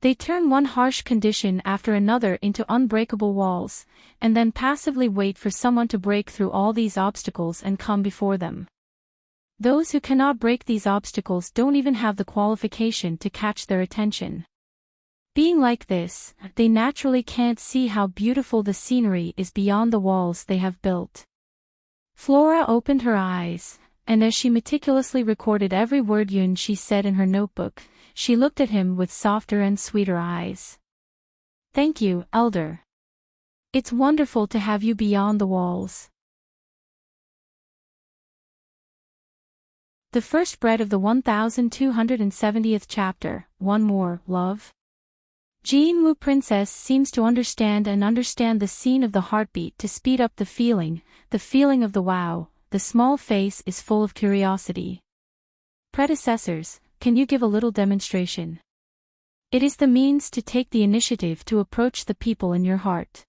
They turn one harsh condition after another into unbreakable walls, and then passively wait for someone to break through all these obstacles and come before them. Those who cannot break these obstacles don't even have the qualification to catch their attention. Being like this, they naturally can't see how beautiful the scenery is beyond the walls they have built. Flora opened her eyes, and as she meticulously recorded every word Yunshi said in her notebook, she looked at him with softer and sweeter eyes. Thank you, Elder. It's wonderful to have you beyond the walls. The first bread of the 1270th chapter, one more, love. Jinwoo Princess seems to understand the scene of the heartbeat to speed up the feeling of the wow, the small face is full of curiosity. Predecessors, can you give a little demonstration? It is the means to take the initiative to approach the people in your heart.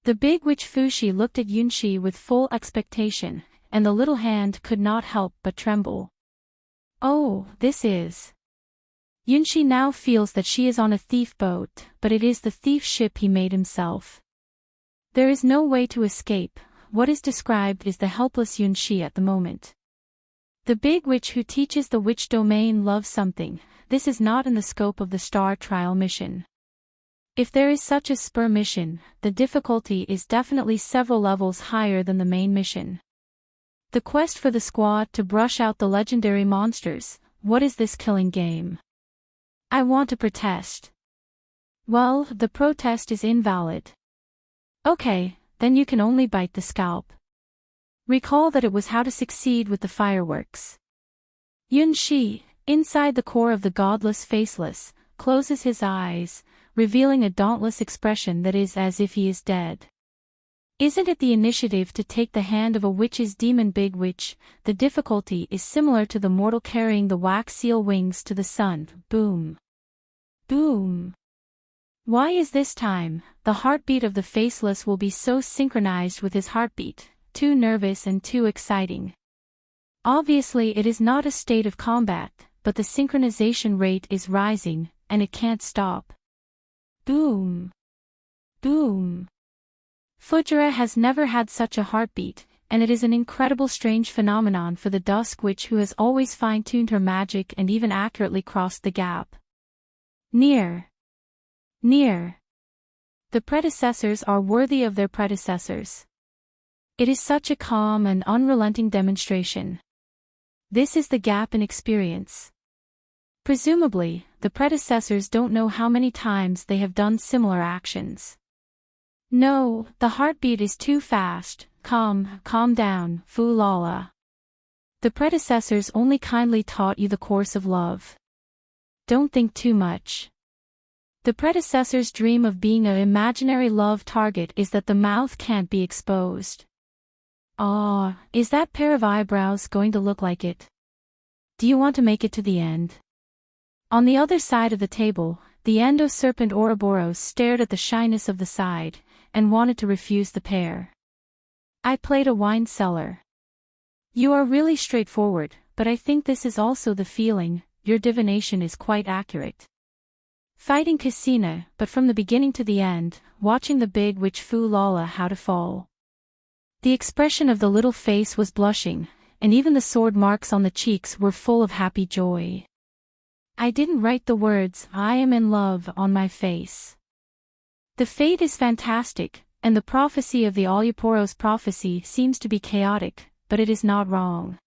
The big witch Fushi looked at Yunshi with full expectation, and the little hand could not help but tremble. Oh, this is... Yunshi now feels that she is on a thief boat, but it is the thief ship he made himself. There is no way to escape, what is described is the helpless Yunshi at the moment. The big witch who teaches the witch domain loves something, this is not in the scope of the Star Trial mission. If there is such a spur mission, the difficulty is definitely several levels higher than the main mission. The quest for the squad to brush out the legendary monsters, what is this killing game? I want to protest. Well, the protest is invalid. Okay, then you can only bite the scalp. Recall that it was how to succeed with the fireworks. Yunshi, inside the core of the godless faceless, closes his eyes, revealing a dauntless expression that is as if he is dead. Isn't it the initiative to take the hand of a witch's demon big witch? The difficulty is similar to the mortal carrying the wax seal wings to the sun. Boom. Boom. Why is this time, the heartbeat of the faceless will be so synchronized with his heartbeat, too nervous and too exciting? Obviously it is not a state of combat, but the synchronization rate is rising, and it can't stop. Boom. Boom. Fujira has never had such a heartbeat, and it is an incredible strange phenomenon for the Dusk Witch who has always fine-tuned her magic and even accurately crossed the gap. Near. Near. The predecessors are worthy of their predecessors. It is such a calm and unrelenting demonstration. This is the gap in experience. Presumably, the predecessors don't know how many times they have done similar actions. No, the heartbeat is too fast. Calm down, Foolala. The predecessors only kindly taught you the course of love. Don't think too much. The predecessor's dream of being an imaginary love target is that the mouth can't be exposed. Ah, is that pair of eyebrows going to look like it? Do you want to make it to the end? On the other side of the table, the endo-serpent Ouroboros stared at the shyness of the side, and wanted to refuse the pair. I played a wine cellar. You are really straightforward, but I think this is also the feeling. Your divination is quite accurate. Fighting Casina, but from the beginning to the end, watching the big witch Foolala how to fall. The expression of the little face was blushing, and even the sword marks on the cheeks were full of happy joy. I didn't write the words, "I am in love," on my face. The fate is fantastic, and the prophecy of the Ouroboros prophecy seems to be chaotic, but it is not wrong.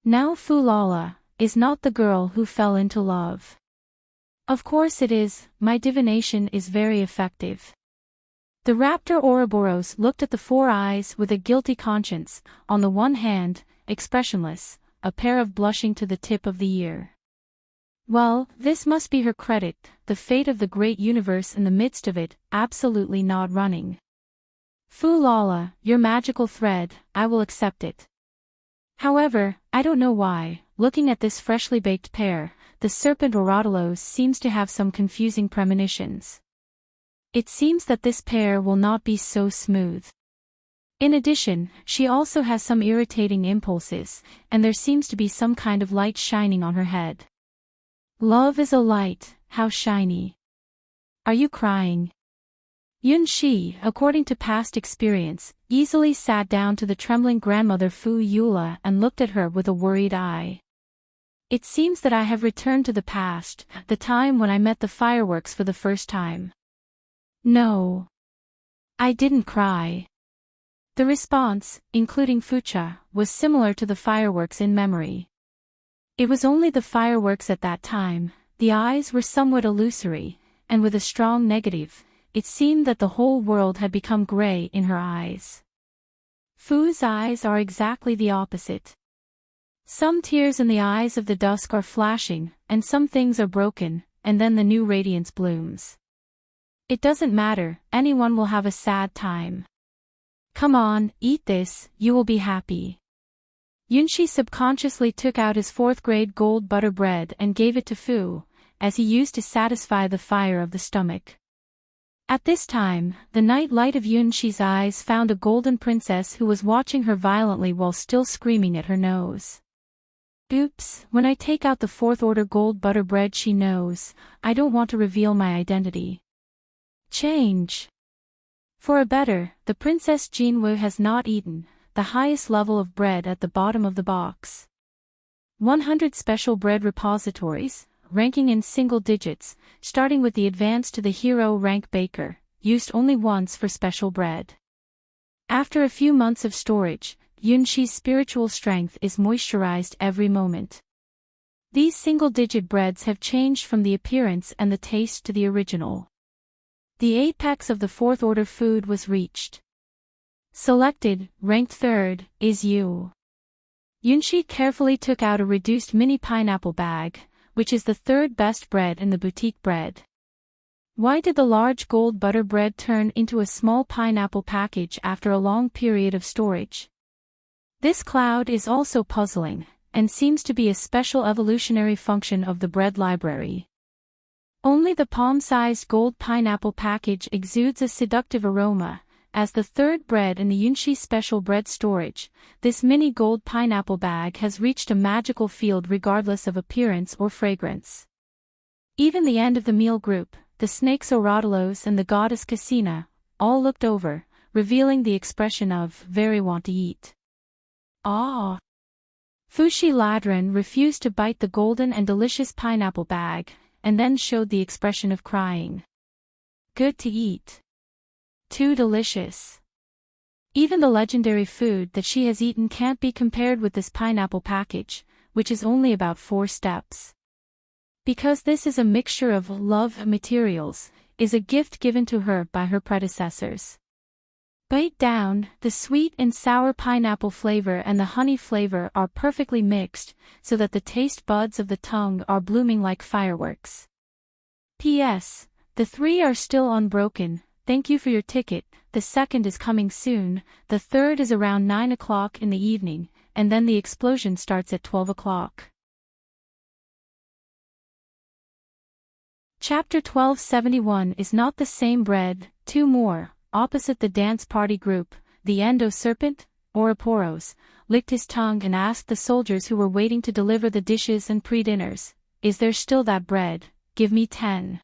Now Foolala is not the girl who fell into love. Of course it is, my divination is very effective. The raptor Ouroboros looked at the four eyes with a guilty conscience, on the one hand, expressionless, a pair of blushing to the tip of the ear. Well, this must be her credit, the fate of the great universe in the midst of it, absolutely not running. Foolala, your magical thread, I will accept it. However, I don't know why, looking at this freshly baked pear, the serpent Ouroboros seems to have some confusing premonitions. It seems that this pear will not be so smooth. In addition, she also has some irritating impulses, and there seems to be some kind of light shining on her head. Love is a light, how shiny. Are you crying? Yunshi, according to past experience, easily sat down to the trembling grandmother Fu Yula and looked at her with a worried eye. It seems that I have returned to the past, the time when I met the fireworks for the first time. No. I didn't cry. The response, including Fucha, was similar to the fireworks in memory. It was only the fireworks at that time, the eyes were somewhat illusory, and with a strong negative, it seemed that the whole world had become gray in her eyes. Fu's eyes are exactly the opposite. Some tears in the eyes of the dusk are flashing, and some things are broken, and then the new radiance blooms. It doesn't matter, anyone will have a sad time. Come on, eat this, you will be happy. Yunshi subconsciously took out his 4th grade gold butter bread and gave it to Fu, as he used to satisfy the fire of the stomach. At this time, the night light of Yunshi's eyes found a golden princess who was watching her violently while still screaming at her nose. Oops, when I take out the 4th order gold butter bread she knows, I don't want to reveal my identity. Change. For a better, the Princess Jinwu has not eaten the highest level of bread at the bottom of the box. 100 special bread repositories, ranking in single digits, starting with the advanced to the hero rank baker, used only once for special bread. After a few months of storage, Yunshi's spiritual strength is moisturized every moment. These single-digit breads have changed from the appearance and the taste to the original. The apex of the 4th order food was reached. Selected, ranked 3rd, is you. Yunshi carefully took out a reduced mini pineapple bag, which is the 3rd best bread in the boutique bread. Why did the large gold butter bread turn into a small pineapple package after a long period of storage? This cloud is also puzzling, and seems to be a special evolutionary function of the bread library. Only the palm-sized gold pineapple package exudes a seductive aroma. As the third bread in the Yunshi special bread storage, this mini gold pineapple bag has reached a magical field regardless of appearance or fragrance. Even the end of the meal group, the snakes Oratilos and the goddess Casina, all looked over, revealing the expression of very want to eat. Ah! Fushi Ladron refused to bite the golden and delicious pineapple bag, and then showed the expression of crying. Good to eat. Too delicious. Even the legendary food that she has eaten can't be compared with this pineapple package, which is only about 4 steps. Because this is a mixture of love materials, is a gift given to her by her predecessors. Bite down, the sweet and sour pineapple flavor and the honey flavor are perfectly mixed, so that the taste buds of the tongue are blooming like fireworks. P.S. The 3 are still unbroken. Thank you for your ticket. The second is coming soon, the third is around 9 o'clock in the evening, and then the explosion starts at 12 o'clock. Chapter 1271 is not the same bread. 2 more. Opposite the dance party group, the endo-serpent, Ouroboros, licked his tongue and asked the soldiers who were waiting to deliver the dishes and pre-dinners, "Is there still that bread? Give me 10.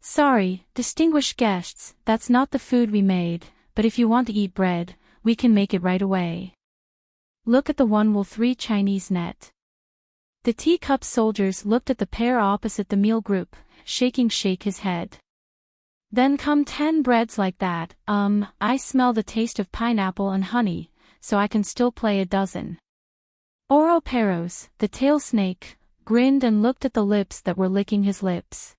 Sorry, distinguished guests, that's not the food we made, but if you want to eat bread, we can make it right away. Look at the 1-wool-3 Chinese net." The teacup soldiers looked at the pair opposite the meal group, shake his head. Then come 10 breads like that. I smell the taste of pineapple and honey, so I can still play a dozen. Ouroboros, the tail snake, grinned and looked at the lips that were licking his lips.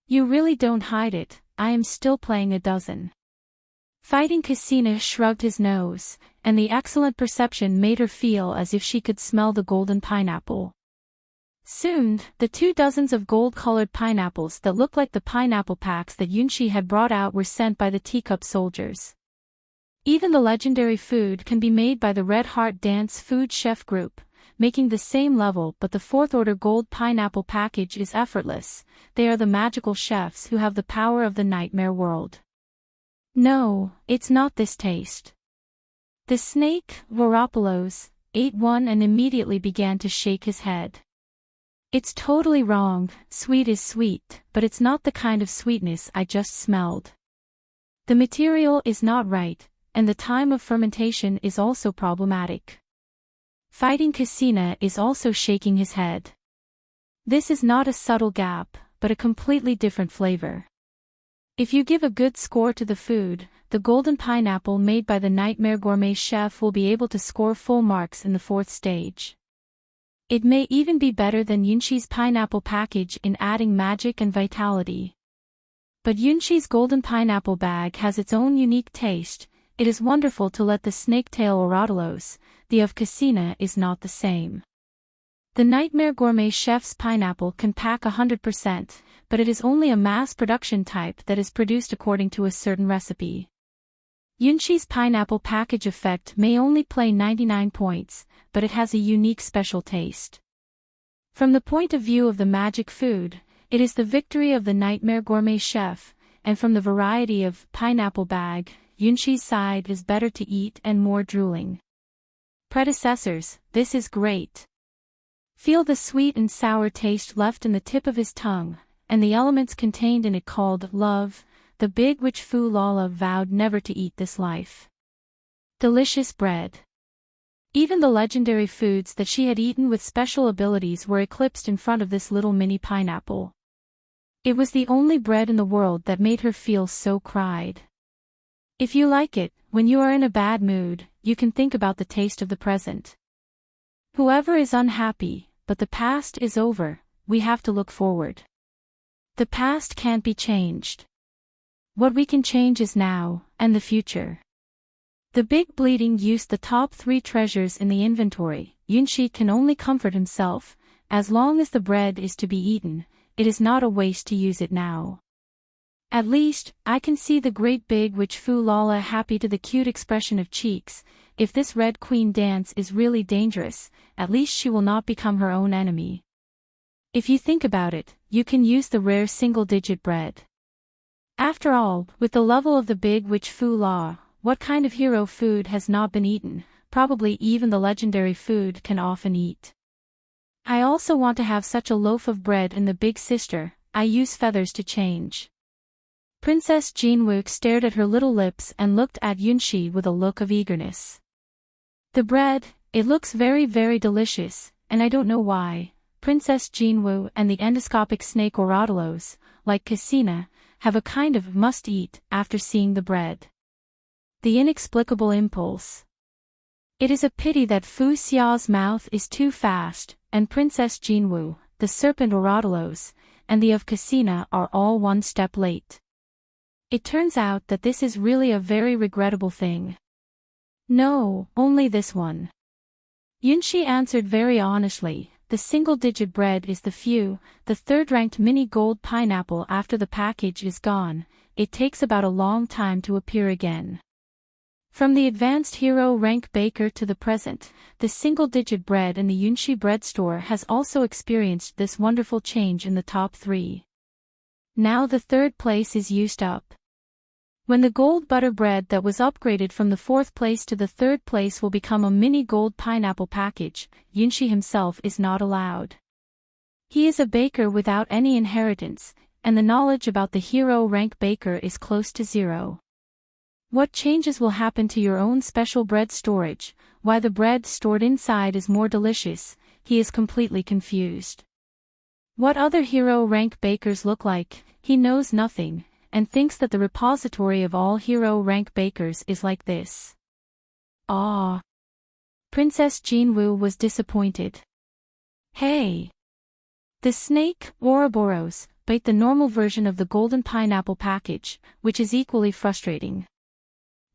You really don't hide it, I am still playing a dozen. Fighting Casina shrugged his nose, and the excellent perception made her feel as if she could smell the golden pineapple. Soon, the 2 dozens of gold-colored pineapples that looked like the pineapple packs that Yunshi had brought out were sent by the teacup soldiers. Even the legendary food can be made by the Red Heart Dance Food Chef Group, making the same level, but the 4th-order gold pineapple package is effortless. They are the magical chefs who have the power of the nightmare world. No, it's not this taste. The snake, Ouroboros, ate one and immediately began to shake his head. It's totally wrong. Sweet is sweet, but it's not the kind of sweetness I just smelled. The material is not right, and the time of fermentation is also problematic. Fighting Casina is also shaking his head. This is not a subtle gap, but a completely different flavor. If you give a good score to the food, the golden pineapple made by the Nightmare Gourmet chef will be able to score full marks in the 4th stage. It may even be better than Yunshi's pineapple package in adding magic and vitality. But Yunshi's golden pineapple bag has its own unique taste. It is wonderful to let the snake-tail Oratilos, the of Casina is not the same. The Nightmare Gourmet chef's pineapple can pack 100%, but it is only a mass production type that is produced according to a certain recipe. Yunshi's pineapple package effect may only play 99 points, but it has a unique special taste. From the point of view of the magic food, it is the victory of the Nightmare Gourmet chef, and from the variety of pineapple bag, Yunshi's side is better to eat and more drooling. Predecessors, this is great. Feel the sweet and sour taste left in the tip of his tongue, and the elements contained in it called love. The big witch Fu Lala vowed never to eat this life. Delicious bread. Even the legendary foods that she had eaten with special abilities were eclipsed in front of this little mini pineapple. It was the only bread in the world that made her feel so cried. If you like it, when you are in a bad mood, you can think about the taste of the present. Whoever is unhappy, but the past is over, we have to look forward. The past can't be changed. What we can change is now, and the future. The big bleeding used the top 3 treasures in the inventory. Yunshi can only comfort himself, as long as the bread is to be eaten, it is not a waste to use it now. At least, I can see the great big witch Fu Lala happy to the cute expression of cheeks. If this Red Queen dance is really dangerous, at least she will not become her own enemy. If you think about it, you can use the rare single-digit bread. After all, with the level of the big witch Fu La, what kind of hero food has not been eaten? Probably even the legendary food can often eat. I also want to have such a loaf of bread in the big sister. I use feathers to change. Princess Jinwoo stared at her little lips and looked at Yunxi with a look of eagerness. The bread, it looks very very delicious, and I don't know why. Princess Jinwoo and the endoscopic snake Oradolos, like Cassina, have a kind of must-eat after seeing the bread. The inexplicable impulse. It is a pity that Fu Xiao's mouth is too fast, and Princess Jinwoo, the serpent Oradolos, and the of Cassina are all one step late. It turns out that this is really a very regrettable thing. No, only this one. Yunxi answered very honestly, the single-digit bread is the third-ranked mini gold pineapple after the package is gone. It takes about a long time to appear again. From the advanced hero rank baker to the present, the single-digit bread in the Yunxi bread store has also experienced this wonderful change in the top 3. Now the third place is used up. When the gold butter bread that was upgraded from the 4th place to the 3rd place will become a mini gold pineapple package, Yunxi himself is not allowed. He is a baker without any inheritance, and the knowledge about the hero rank baker is close to 0. What changes will happen to your own special bread storage? Why the bread stored inside is more delicious? He is completely confused. What other hero rank bakers look like? He knows nothing, and thinks that the repository of all hero rank bakers is like this. Ah! Princess Jinwoo was disappointed. Hey! The snake, Ouroboros, bait the normal version of the golden pineapple package, which is equally frustrating.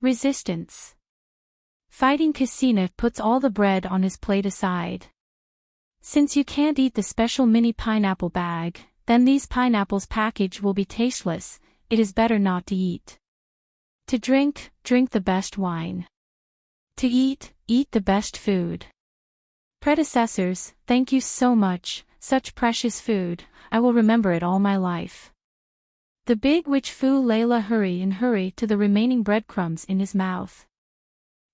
Resistance. Fighting Cassina puts all the bread on his plate aside. Since you can't eat the special mini pineapple bag, then these pineapples package will be tasteless. It is better not to eat. To drink, drink the best wine. To eat, eat the best food. Predecessors, thank you so much, such precious food, I will remember it all my life. The big witch Fu Layla hurry to the remaining breadcrumbs in his mouth.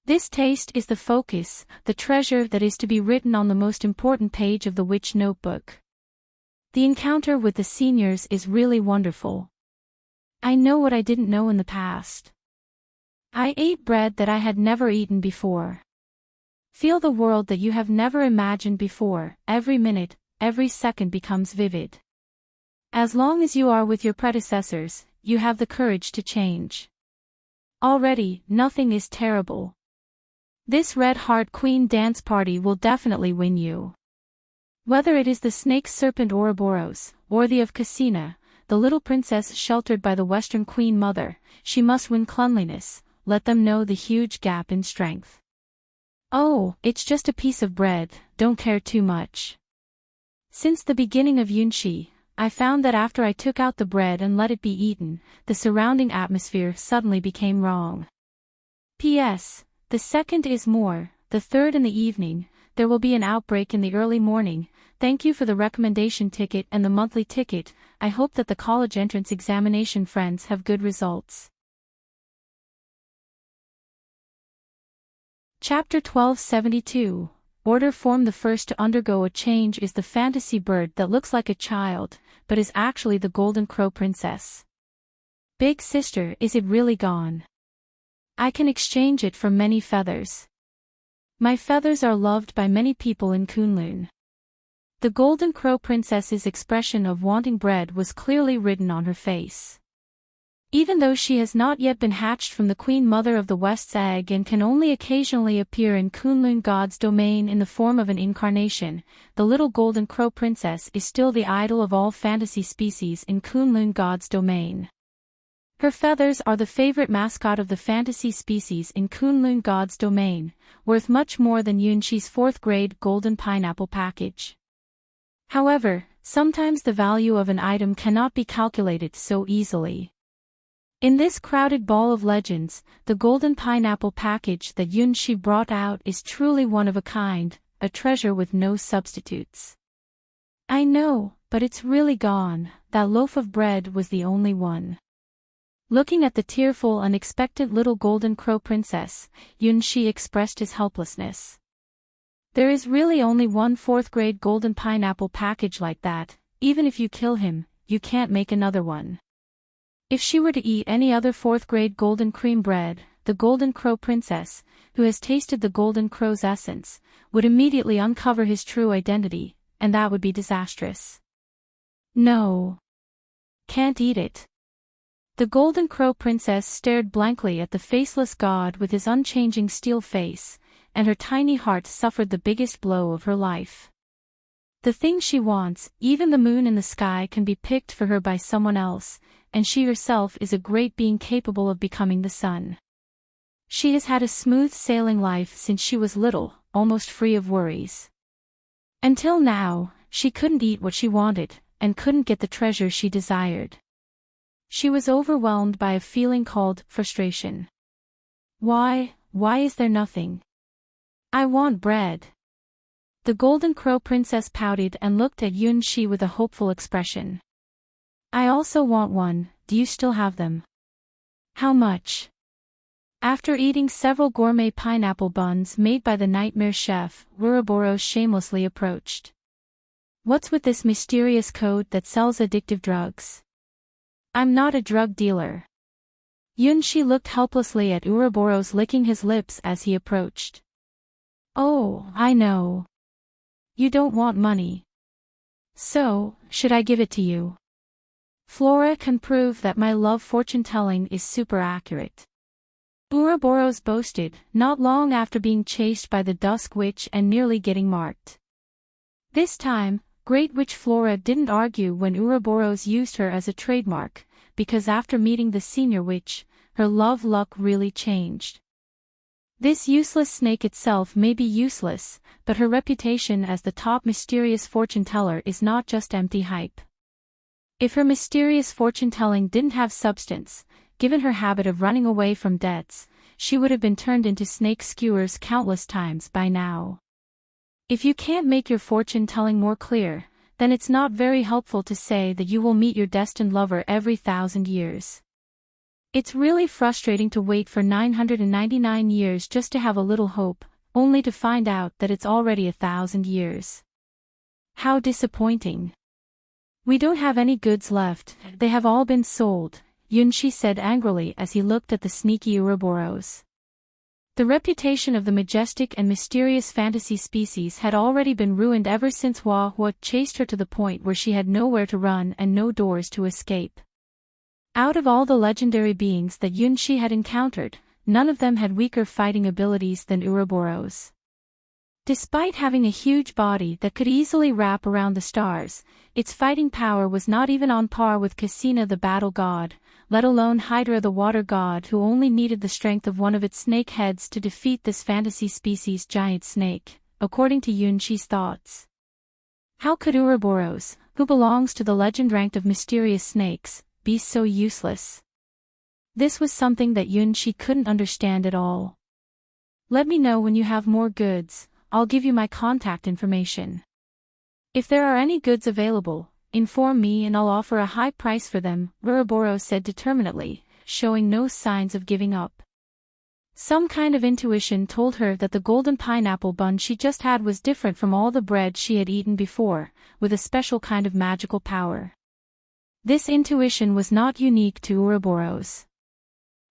This taste is the focus, the treasure that is to be written on the most important page of the witch notebook. The encounter with the seniors is really wonderful. I know what I didn't know in the past. I ate bread that I had never eaten before. Feel the world that you have never imagined before. Every minute, every second becomes vivid. As long as you are with your predecessors, you have the courage to change. Already, nothing is terrible. This Red Heart Queen dance party will definitely win you. Whether it is the snake serpent Ouroboros, or the of Cassina, the little princess sheltered by the Western Queen Mother, she must win cleanliness. Let them know the huge gap in strength. Oh, it's just a piece of bread, don't care too much. Since the beginning of Yunxi, I found that after I took out the bread and let it be eaten, the surrounding atmosphere suddenly became wrong. P.S. The second is more, the third in the evening, there will be an outbreak in the early morning. Thank you for the recommendation ticket and the monthly ticket. I hope that the college entrance examination friends have good results. Chapter 1272. Order Form. The first to undergo a change is the fantasy bird that looks like a child, but is actually the Golden Crow Princess. Big sister, is it really gone? I can exchange it for many feathers. My feathers are loved by many people in Kunlun. The Golden Crow Princess's expression of wanting bread was clearly written on her face. Even though she has not yet been hatched from the Queen Mother of the West's egg and can only occasionally appear in Kunlun God's domain in the form of an incarnation, the little Golden Crow Princess is still the idol of all fantasy species in Kunlun God's domain. Her feathers are the favorite mascot of the fantasy species in Kunlun God's domain, worth much more than Yunxi's 4th grade golden pineapple package. However, sometimes the value of an item cannot be calculated so easily. In this crowded ball of legends, the golden pineapple package that Yunshi brought out is truly one of a kind, a treasure with no substitutes. I know, but it's really gone. That loaf of bread was the only one. Looking at the tearful, unexpected little golden crow princess, Yunshi expressed his helplessness. There is really only one fourth-grade golden pineapple package like that. Even if you kill him, you can't make another one. If she were to eat any other fourth-grade golden cream bread, the golden crow princess, who has tasted the golden crow's essence, would immediately uncover his true identity, and that would be disastrous. No. Can't eat it. The golden crow princess stared blankly at the faceless god with his unchanging steel face, and her tiny heart suffered the biggest blow of her life. The thing she wants, even the moon in the sky, can be picked for her by someone else, and she herself is a great being capable of becoming the sun. She has had a smooth sailing life since she was little, almost free of worries. Until now, she couldn't eat what she wanted, and couldn't get the treasure she desired. She was overwhelmed by a feeling called frustration. Why is there nothing? I want bread. The golden crow princess pouted and looked at Yunshi with a hopeful expression. I also want one. Do you still have them? How much? After eating several gourmet pineapple buns made by the nightmare chef, Ouroboros shamelessly approached. What's with this mysterious code that sells addictive drugs? I'm not a drug dealer. Yunshi looked helplessly at Ouroboros, licking his lips as he approached. Oh, I know. You don't want money. So, should I give it to you? Flora can prove that my love fortune-telling is super accurate. Ouroboros boasted, not long after being chased by the Dusk Witch and nearly getting marked. This time, Great Witch Flora didn't argue when Ouroboros used her as a trademark, because after meeting the Senior Witch, her love luck really changed. This useless snake itself may be useless, but her reputation as the top mysterious fortune-teller is not just empty hype. If her mysterious fortune-telling didn't have substance, given her habit of running away from debts, she would have been turned into snake skewers countless times by now. If you can't make your fortune-telling more clear, then it's not very helpful to say that you will meet your destined lover every 1,000 years. It's really frustrating to wait for 999 years just to have a little hope, only to find out that it's already 1,000 years. How disappointing. We don't have any goods left, they have all been sold, Yunshi said angrily as he looked at the sneaky Ouroboros. The reputation of the majestic and mysterious fantasy species had already been ruined ever since Hua chased her to the point where she had nowhere to run and no doors to escape. Out of all the legendary beings that Yunshi had encountered, none of them had weaker fighting abilities than Ouroboros. Despite having a huge body that could easily wrap around the stars, its fighting power was not even on par with Cassina the battle god, let alone Hydra the water god, who only needed the strength of one of its snake heads to defeat this fantasy species giant snake, according to Yunshi's thoughts. How could Ouroboros, who belongs to the legend ranked of mysterious snakes, be so useless? This was something that Yunshi couldn't understand at all. Let me know when you have more goods, I'll give you my contact information. If there are any goods available, inform me and I'll offer a high price for them, Ouroboros said determinedly, showing no signs of giving up. Some kind of intuition told her that the golden pineapple bun she just had was different from all the bread she had eaten before, with a special kind of magical power. This intuition was not unique to Ouroboros.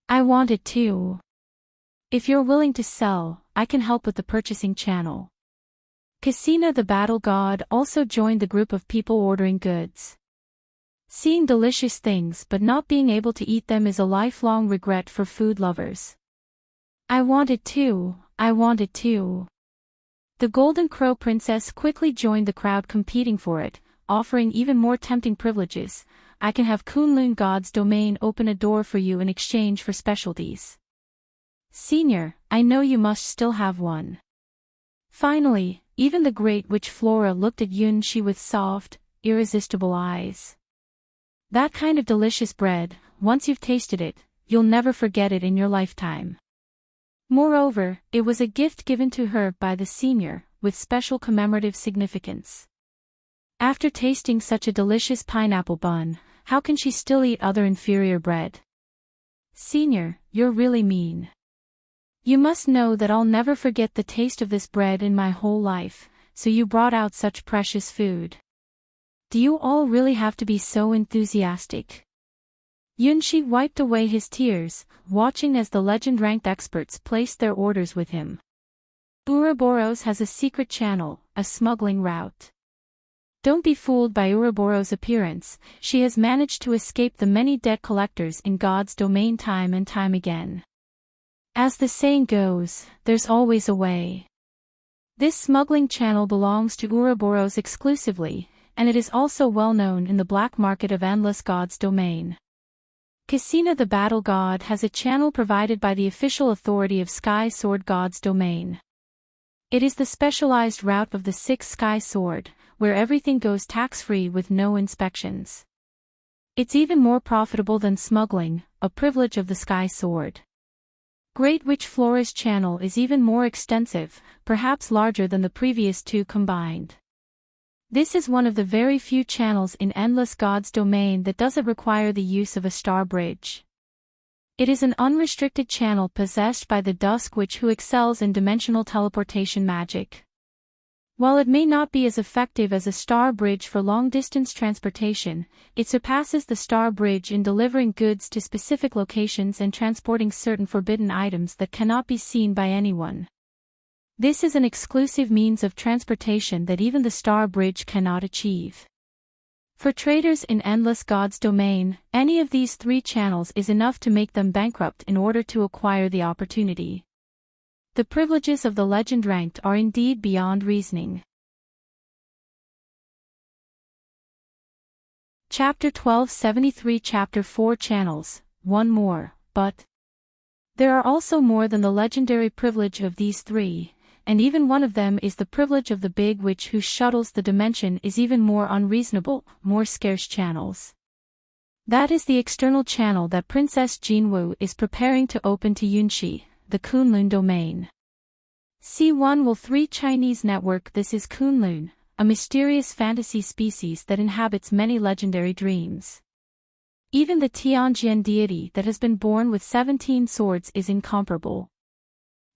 I want it too. If you're willing to sell, I can help with the purchasing channel. Cassina the battle god also joined the group of people ordering goods. Seeing delicious things but not being able to eat them is a lifelong regret for food lovers. I want it too, I want it too. The golden crow princess quickly joined the crowd competing for it, offering even more tempting privileges. I can have Kunlun god's domain open a door for you in exchange for specialties. Senior, I know you must still have one. Finally, even the great witch Flora looked at Yunshi with soft, irresistible eyes. That kind of delicious bread, once you've tasted it, you'll never forget it in your lifetime. Moreover, it was a gift given to her by the senior, with special commemorative significance. After tasting such a delicious pineapple bun, how can she still eat other inferior bread? Senior, you're really mean. You must know that I'll never forget the taste of this bread in my whole life, so you brought out such precious food. Do you all really have to be so enthusiastic? Yunshi wiped away his tears, watching as the legend-ranked experts placed their orders with him. Ouroboros has a secret channel, a smuggling route. Don't be fooled by Ouroboros' appearance, she has managed to escape the many debt collectors in God's domain time and time again. As the saying goes, there's always a way. This smuggling channel belongs to Ouroboros exclusively, and it is also well known in the black market of Endless God's domain. Cassina the Battle God has a channel provided by the official authority of Sky Sword God's domain. It is the specialized route of the Sixth Sky Sword, where everything goes tax-free with no inspections. It's even more profitable than smuggling, a privilege of the Sky Sword. Great Witch Flora's channel is even more extensive, perhaps larger than the previous two combined. This is one of the very few channels in Endless God's domain that doesn't require the use of a star bridge. It is an unrestricted channel possessed by the Dusk Witch who excels in dimensional teleportation magic. While it may not be as effective as a star bridge for long-distance transportation, it surpasses the star bridge in delivering goods to specific locations and transporting certain forbidden items that cannot be seen by anyone. This is an exclusive means of transportation that even the star bridge cannot achieve. For traders in Endless God's domain, any of these three channels is enough to make them bankrupt in order to acquire the opportunity. The privileges of the legend ranked are indeed beyond reasoning. Chapter 1273 Chapter 4 Channels, one more, but there are also more than the legendary privilege of these three, and even one of them is the privilege of the Big Witch who shuttles the dimension is even more unreasonable, more scarce channels. That is the external channel that Princess Jinwu is preparing to open to Yunshi, the Kunlun domain. C1 Will 3 Chinese Network. This is Kunlun, a mysterious fantasy species that inhabits many legendary dreams. Even the Tianjian deity that has been born with 17 swords is incomparable.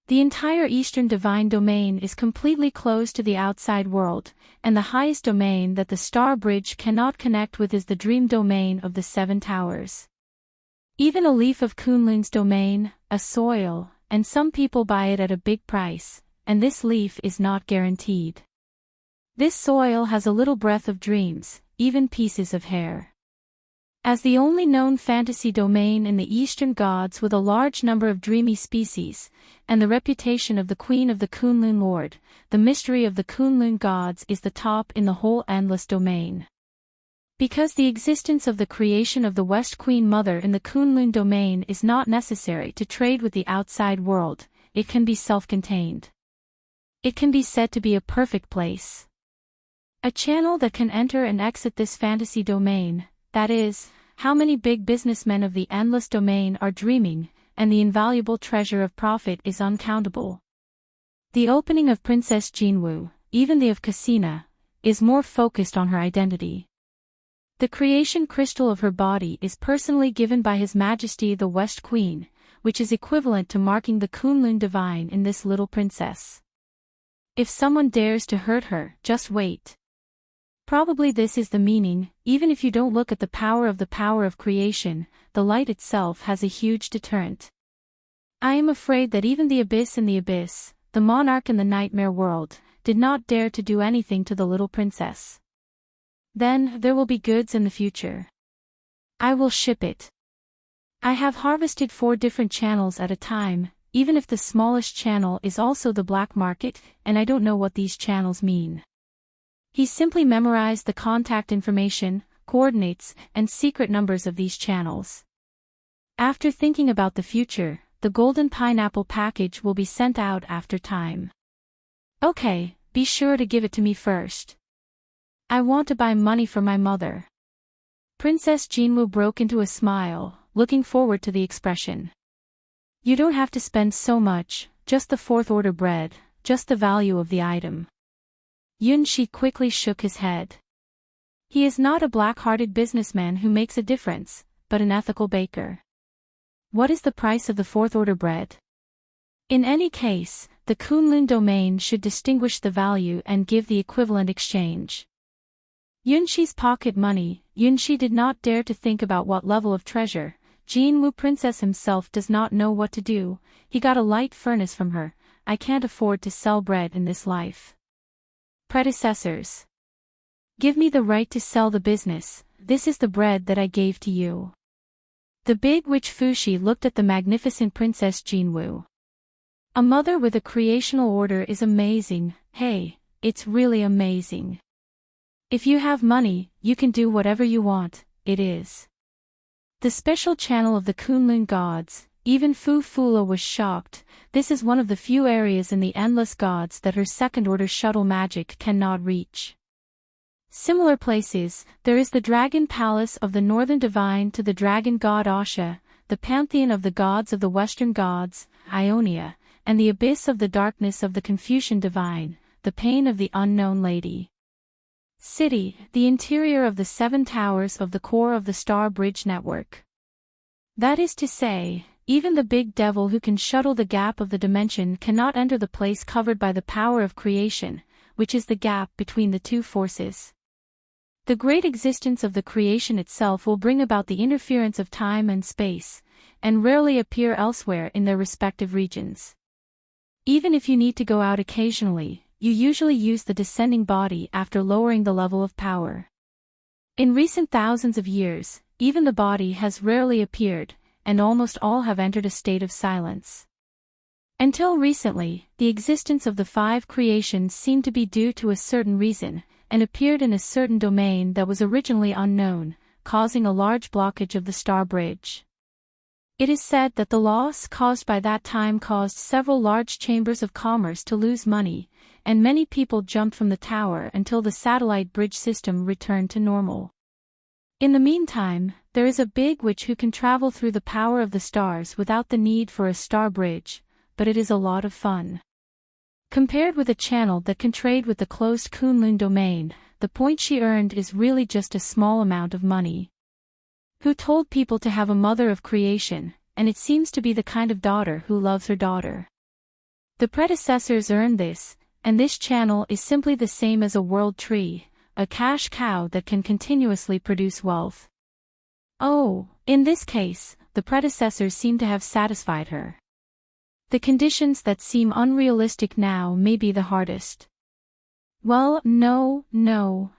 The entire eastern divine domain is completely closed to the outside world, and the highest domain that the star bridge cannot connect with is the dream domain of the Seven Towers. Even a leaf of Kunlun's domain, a soil, and some people buy it at a big price, and this leaf is not guaranteed. This soil has a little breath of dreams, even pieces of hair. As the only known fantasy domain in the Eastern Gods with a large number of dreamy species, and the reputation of the Queen of the Kunlun Lord, the mystery of the Kunlun Gods is the top in the whole endless domain. Because the existence of the creation of the West Queen Mother in the Kunlun domain is not necessary to trade with the outside world, it can be self-contained. It can be said to be a perfect place. A channel that can enter and exit this fantasy domain, that is, how many big businessmen of the endless domain are dreaming, and the invaluable treasure of profit is uncountable. The opening of Princess Jinwu, even the of Cassina, is more focused on her identity. The creation crystal of her body is personally given by His Majesty the West Queen, which is equivalent to marking the Kunlun divine in this little princess. If someone dares to hurt her, just wait. Probably this is the meaning, even if you don't look at the power of creation, the light itself has a huge deterrent. I am afraid that even the abyss in the abyss, the monarch in the nightmare world, did not dare to do anything to the little princess. Then, there will be goods in the future. I will ship it. I have harvested 4 different channels at a time, even if the smallest channel is also the black market, and I don't know what these channels mean. He simply memorized the contact information, coordinates, and secret numbers of these channels. After thinking about the future, the golden pineapple package will be sent out after time. Okay, be sure to give it to me first. I want to buy money for my mother. Princess Jinwu broke into a smile, looking forward to the expression. You don't have to spend so much, just the fourth order bread, just the value of the item. Yunshi quickly shook his head. He is not a black-hearted businessman who makes a difference, but an ethical baker. What is the price of the fourth order bread? In any case, the Kunlun domain should distinguish the value and give the equivalent exchange. Yunshi's pocket money. Yunshi did not dare to think about what level of treasure. Jinwu princess himself does not know what to do. He got a light furnace from her. I can't afford to sell bread in this life. Predecessors. Give me the right to sell the business. This is the bread that I gave to you. The big witch Fushi looked at the magnificent Princess Jinwu. A mother with a creational order is amazing. Hey, it's really amazing. If you have money, you can do whatever you want. It is the special channel of the Kunlun gods. Even Fu Fula was shocked. This is one of the few areas in the endless gods that her second-order shuttle magic cannot reach. Similar places, there is the Dragon Palace of the Northern Divine to the Dragon God Asha, the Pantheon of the Gods of the Western Gods, Ionia, and the Abyss of the Darkness of the Confucian Divine, the Pain of the Unknown Lady. City, the interior of the seven towers of the core of the Star Bridge network. That is to say, even the big devil who can shuttle the gap of the dimension cannot enter the place covered by the power of creation, which is the gap between the two forces. The great existence of the creation itself will bring about the interference of time and space, and rarely appear elsewhere in their respective regions. Even if you need to go out occasionally, you usually use the descending body after lowering the level of power. In recent thousands of years, even the body has rarely appeared, and almost all have entered a state of silence. Until recently, the existence of the five creations seemed to be due to a certain reason, and appeared in a certain domain that was originally unknown, causing a large blockage of the Star Bridge. It is said that the loss caused by that time caused several large chambers of commerce to lose money, and many people jumped from the tower until the satellite bridge system returned to normal. In the meantime, there is a big witch who can travel through the power of the stars without the need for a star bridge, but it is a lot of fun. Compared with a channel that can trade with the closed Kunlun domain, the point she earned is really just a small amount of money. Who told people to have a mother of creation, and it seems to be the kind of daughter who loves her daughter. The predecessors earned this, and this channel is simply the same as a world tree, a cash cow that can continuously produce wealth. Oh, in this case, the predecessors seem to have satisfied her. The conditions that seem unrealistic now may be the hardest. Well, no,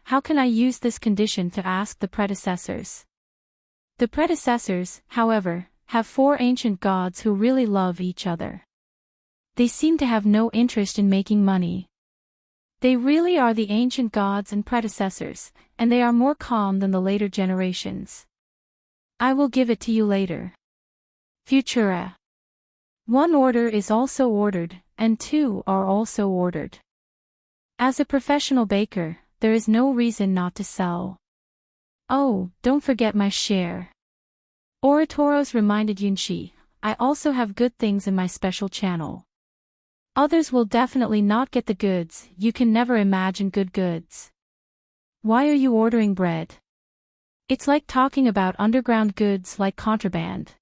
how can I use this condition to ask the predecessors? The predecessors, however, have four ancient gods who really love each other. They seem to have no interest in making money. They really are the ancient gods and predecessors, and they are more calm than the later generations. I will give it to you later. Futura. One order is also ordered, and two are also ordered. As a professional baker, there is no reason not to sell. Oh, don't forget my share. Oratoros reminded Yunshi, I also have good things in my special channel. Others will definitely not get the goods. You can never imagine good goods. Why are you ordering bread? It's like talking about underground goods like contraband.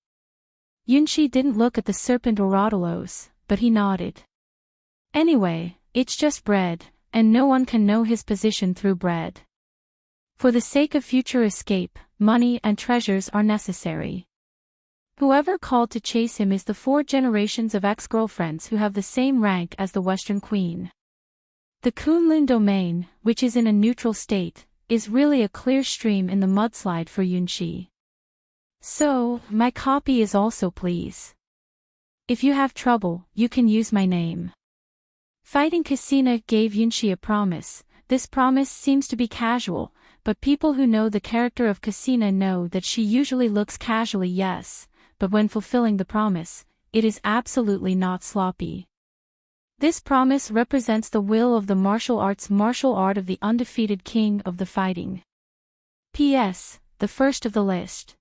Yunshi didn't look at the serpent Oratolos, but he nodded. Anyway, it's just bread, and no one can know his position through bread. For the sake of future escape, money and treasures are necessary. Whoever called to chase him is the 4 generations of ex-girlfriends who have the same rank as the Western Queen. The Kunlun domain, which is in a neutral state, is really a clear stream in the mudslide for Yunshi. So, my copy is also please. If you have trouble, you can use my name. Fighting Kasina gave Yunshi a promise. This promise seems to be casual, but people who know the character of Kasina know that she usually looks casually yes, but when fulfilling the promise, it is absolutely not sloppy. This promise represents the will of the martial art of the undefeated king of the fighting. P.S. The first of the list.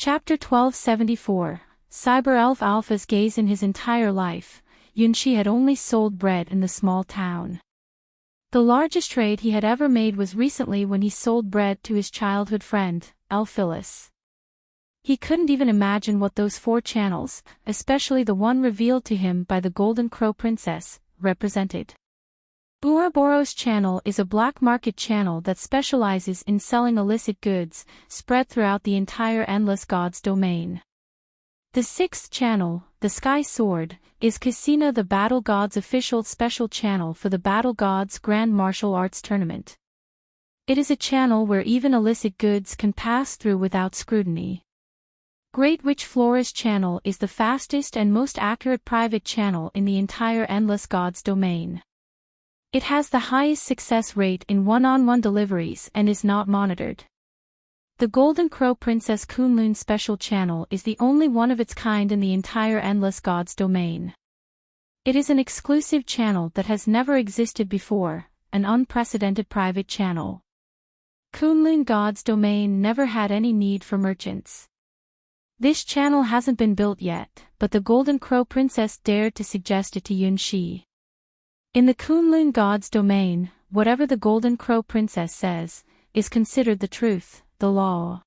Chapter 1274, Cyber Elf Alpha's gaze. In his entire life, Yunshi had only sold bread in the small town. The largest trade he had ever made was recently when he sold bread to his childhood friend, Phyllis. He couldn't even imagine what those 4 channels, especially the one revealed to him by the Golden Crow Princess, represented. Ouroboros channel is a black market channel that specializes in selling illicit goods, spread throughout the entire Endless Gods domain. The 6th channel, the Sky Sword, is Casino the Battle Gods' official special channel for the Battle Gods Grand Martial Arts Tournament. It is a channel where even illicit goods can pass through without scrutiny. Great Witch Flora's channel is the fastest and most accurate private channel in the entire Endless Gods domain. It has the highest success rate in one-on-one deliveries and is not monitored. The Golden Crow Princess Kunlun special channel is the only one of its kind in the entire Endless Gods domain. It is an exclusive channel that has never existed before, an unprecedented private channel. Kunlun Gods domain never had any need for merchants. This channel hasn't been built yet, but the Golden Crow Princess dared to suggest it to Yunshi. In the Kunlun Gods domain, whatever the Golden Crow Princess says, is considered the truth, the law.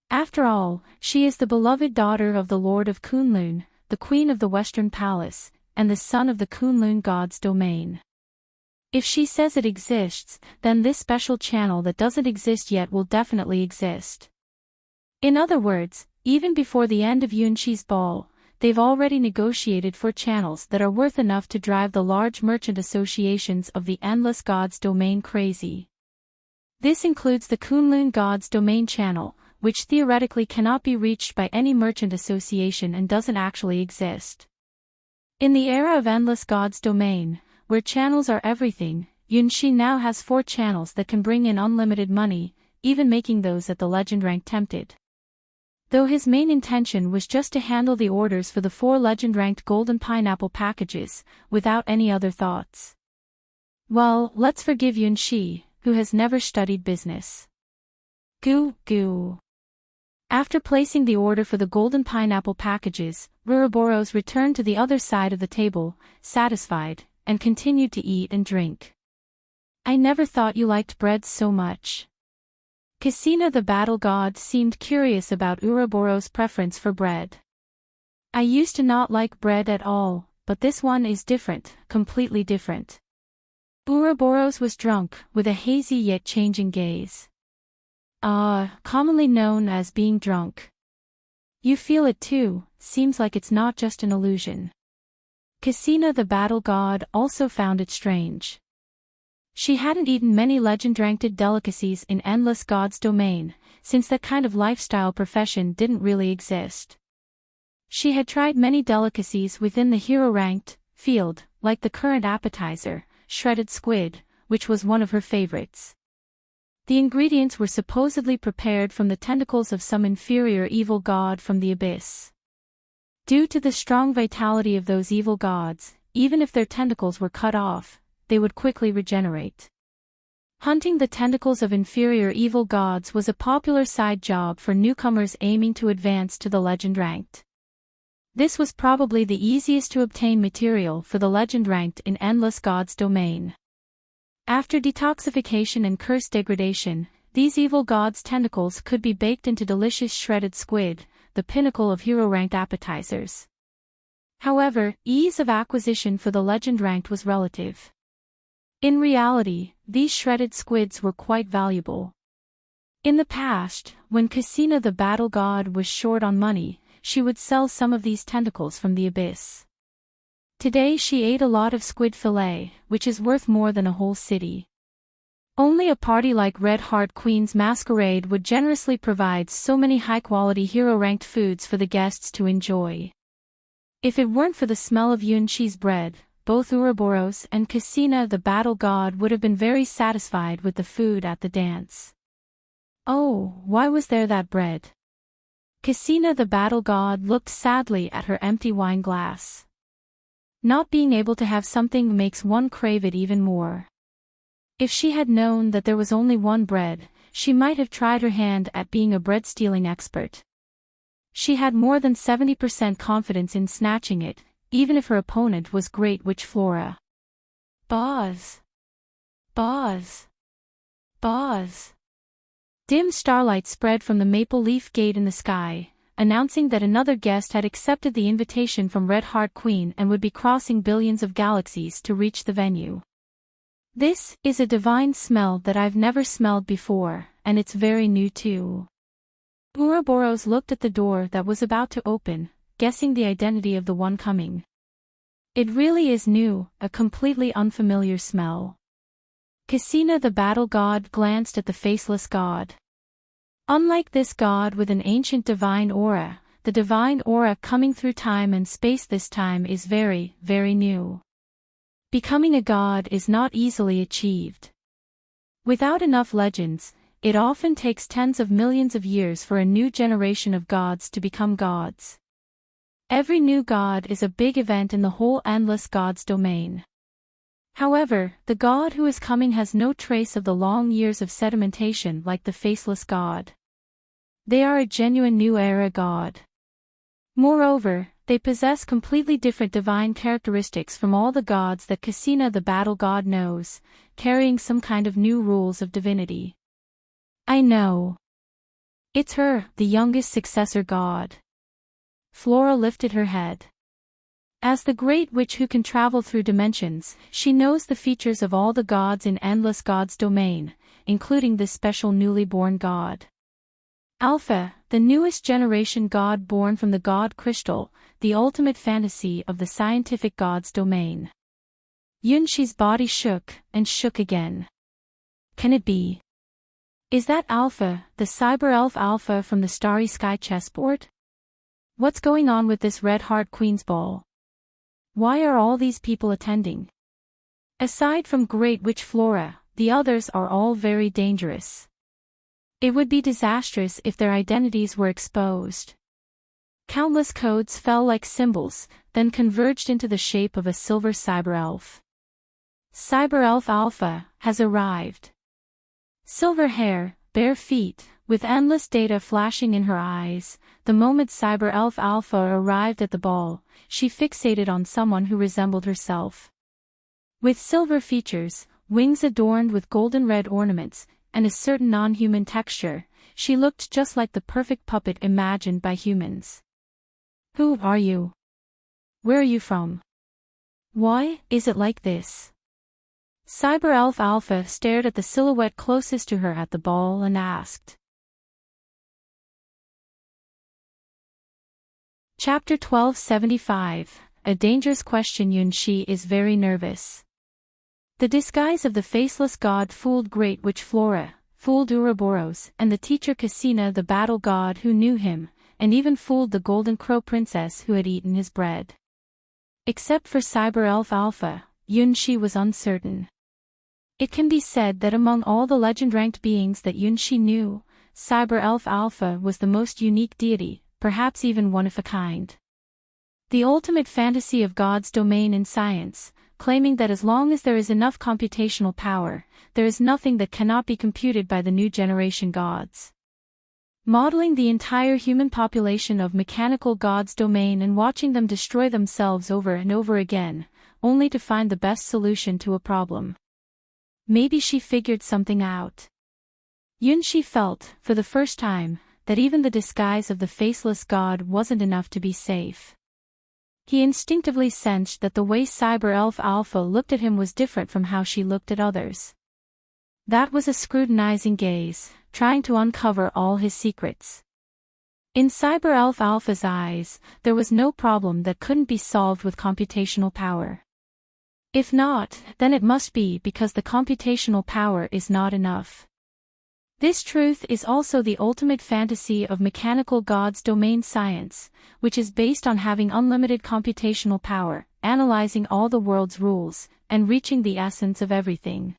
After all, she is the beloved daughter of the Lord of Kunlun, the Queen of the Western Palace, and the son of the Kunlun Gods domain. If she says it exists, then this special channel that doesn't exist yet will definitely exist. In other words, even before the end of Yunshi's ball, they've already negotiated for channels that are worth enough to drive the large merchant associations of the Endless Gods domain crazy. This includes the Kunlun Gods domain channel, which theoretically cannot be reached by any merchant association and doesn't actually exist. In the era of Endless Gods domain, where channels are everything, Yunshi now has 4 channels that can bring in unlimited money, even making those at the legend rank tempted. Though his main intention was just to handle the orders for the 4 legend-ranked golden pineapple packages, without any other thoughts. Well, let's forgive Yunshi, who has never studied business. Goo. After placing the order for the golden pineapple packages, Ouroboros returned to the other side of the table, satisfied, and continued to eat and drink. I never thought you liked bread so much. Casino the Battle God seemed curious about Ouroboros' preference for bread. I used to not like bread at all, but this one is different, completely different. Ouroboros was drunk, with a hazy yet changing gaze. Commonly known as being drunk. You feel it too, seems like it's not just an illusion. Casino the Battle God also found it strange. She hadn't eaten many legend-ranked delicacies in Endless Gods domain, since that kind of lifestyle profession didn't really exist. She had tried many delicacies within the hero-ranked field, like the current appetizer, shredded squid, which was one of her favorites. The ingredients were supposedly prepared from the tentacles of some inferior evil god from the abyss. Due to the strong vitality of those evil gods, even if their tentacles were cut off, they would quickly regenerate. Hunting the tentacles of inferior evil gods was a popular side job for newcomers aiming to advance to the legend ranked. This was probably the easiest to obtain material for the legend ranked in Endless Gods domain. After detoxification and curse degradation, these evil gods' tentacles could be baked into delicious shredded squid, the pinnacle of hero-ranked appetizers. However, ease of acquisition for the legend ranked was relative. In reality, these shredded squids were quite valuable. In the past, when Casino the Battle God was short on money, she would sell some of these tentacles from the abyss. Today she ate a lot of squid fillet, which is worth more than a whole city. Only a party like Red Heart Queen's Masquerade would generously provide so many high-quality hero-ranked foods for the guests to enjoy. If it weren't for the smell of Yunshi's bread, both Ouroboros and Casino the Battle God would have been very satisfied with the food at the dance. Oh, why was there that bread? Casino the Battle God looked sadly at her empty wine glass. Not being able to have something makes one crave it even more. If she had known that there was only one bread, she might have tried her hand at being a bread-stealing expert. She had more than 70% confidence in snatching it, even if her opponent was Great Witch Flora. Buzz! Buzz! Buzz! Dim starlight spread from the maple leaf gate in the sky, announcing that another guest had accepted the invitation from Red Heart Queen and would be crossing billions of galaxies to reach the venue. This is a divine smell that I've never smelled before, and it's very new too. Ouroboros looked at the door that was about to open, guessing the identity of the one coming. It really is new, a completely unfamiliar smell. Cassina the battle god glanced at the faceless god. Unlike this god with an ancient divine aura, the divine aura coming through time and space this time is very, very new. Becoming a god is not easily achieved. Without enough legends, it often takes tens of millions of years for a new generation of gods to become gods. Every new god is a big event in the whole endless gods domain. However, the god who is coming has no trace of the long years of sedimentation like the faceless god. They are a genuine new era god. Moreover, they possess completely different divine characteristics from all the gods that Cassina the battle god knows, carrying some kind of new rules of divinity. I know. It's her, the youngest successor god. Flora lifted her head. As the great witch who can travel through dimensions, she knows the features of all the gods in Endless Gods domain, including this special newly born god. Alpha, the newest generation god born from the god crystal, the ultimate fantasy of the scientific gods domain. Yunshi's body shook, and shook again. Can it be? Is that Alpha, the cyber elf Alpha from the Starry Sky chessboard? What's going on with this Red Heart Queen's ball? Why are all these people attending? Aside from Great Witch Flora, the others are all very dangerous. It would be disastrous if their identities were exposed. Countless codes fell like symbols, then converged into the shape of a silver cyber elf. Cyber elf Alpha has arrived. Silver hair, bare feet, with endless data flashing in her eyes, the moment Cyber Elf Alpha arrived at the ball, she fixated on someone who resembled herself. With silver features, wings adorned with golden red ornaments, and a certain non-human texture, she looked just like the perfect puppet imagined by humans. Who are you? Where are you from? Why is it like this? Cyber Elf Alpha stared at the silhouette closest to her at the ball and asked. Chapter 1275, A Dangerous Question. Yunshi is very nervous. The disguise of the faceless god fooled Great Witch Flora, fooled Ouroboros, and the teacher Cassina the battle god who knew him, and even fooled the Golden Crow princess who had eaten his bread. Except for Cyber Elf Alpha, Yunshi was uncertain. It can be said that among all the legend-ranked beings that Yunshi knew, Cyber Elf Alpha was the most unique deity, perhaps even one of a kind. The ultimate fantasy of God's domain in science, claiming that as long as there is enough computational power, there is nothing that cannot be computed by the new generation gods. Modeling the entire human population of mechanical gods domain and watching them destroy themselves over and over again, only to find the best solution to a problem. Maybe she figured something out. Yunshi felt, for the first time, that even the disguise of the faceless god wasn't enough to be safe. He instinctively sensed that the way Cyber Elf Alpha looked at him was different from how she looked at others. That was a scrutinizing gaze, trying to uncover all his secrets. In Cyber Elf Alpha's eyes, there was no problem that couldn't be solved with computational power. If not, then it must be because the computational power is not enough. This truth is also the ultimate fantasy of mechanical gods domain science, which is based on having unlimited computational power, analyzing all the world's rules, and reaching the essence of everything.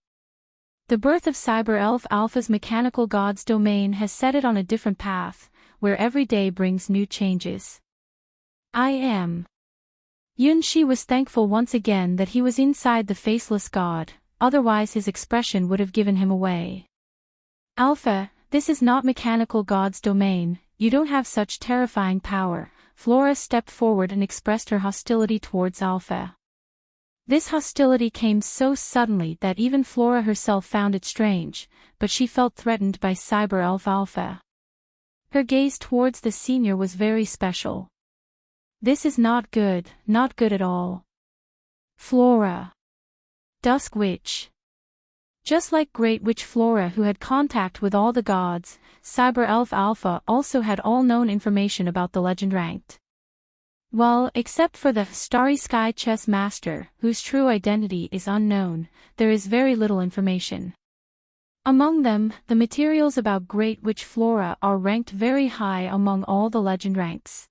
The birth of Cyber Elf Alpha's mechanical gods domain has set it on a different path, where every day brings new changes. I am. Yunshi was thankful once again that he was inside the faceless god, otherwise his expression would have given him away. Alpha, this is not mechanical god's domain, you don't have such terrifying power." Flora stepped forward and expressed her hostility towards Alpha. This hostility came so suddenly that even Flora herself found it strange, but she felt threatened by Cyber Elf Alpha. Her gaze towards the senior was very special. "This is not good at all. Flora. Dusk Witch." Just like Great Witch Flora, who had contact with all the gods, Cyber Elf Alpha also had all known information about the legend ranked. Well, except for the Starry Sky Chess Master, whose true identity is unknown, there is very little information. Among them, the materials about Great Witch Flora are ranked very high among all the legend ranks.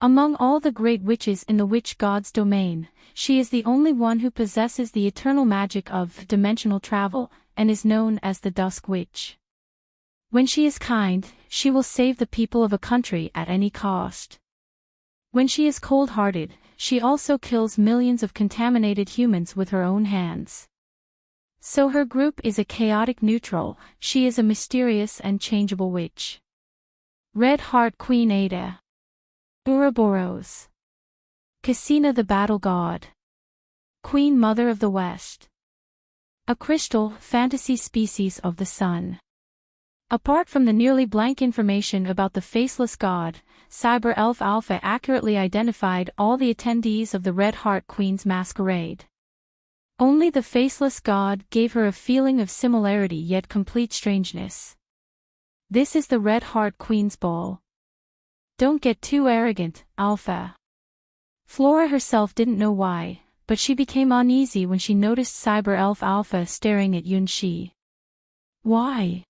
Among all the great witches in the witch god's domain, she is the only one who possesses the eternal magic of dimensional travel, and is known as the Dusk Witch. When she is kind, she will save the people of a country at any cost. When she is cold-hearted, she also kills millions of contaminated humans with her own hands. So her group is a chaotic neutral. She is a mysterious and changeable witch. Red Heart Queen Ada. Ouroboros. Cassina the Battle God. Queen Mother of the West. A crystal, fantasy species of the sun. Apart from the nearly blank information about the faceless god, Cyber Elf Alpha accurately identified all the attendees of the Red Heart Queen's masquerade. Only the faceless god gave her a feeling of similarity yet complete strangeness. This is the Red Heart Queen's ball. Don't get too arrogant, Alpha. Flora herself didn't know why, but she became uneasy when she noticed Cyber Elf Alpha staring at Yunxi. Why?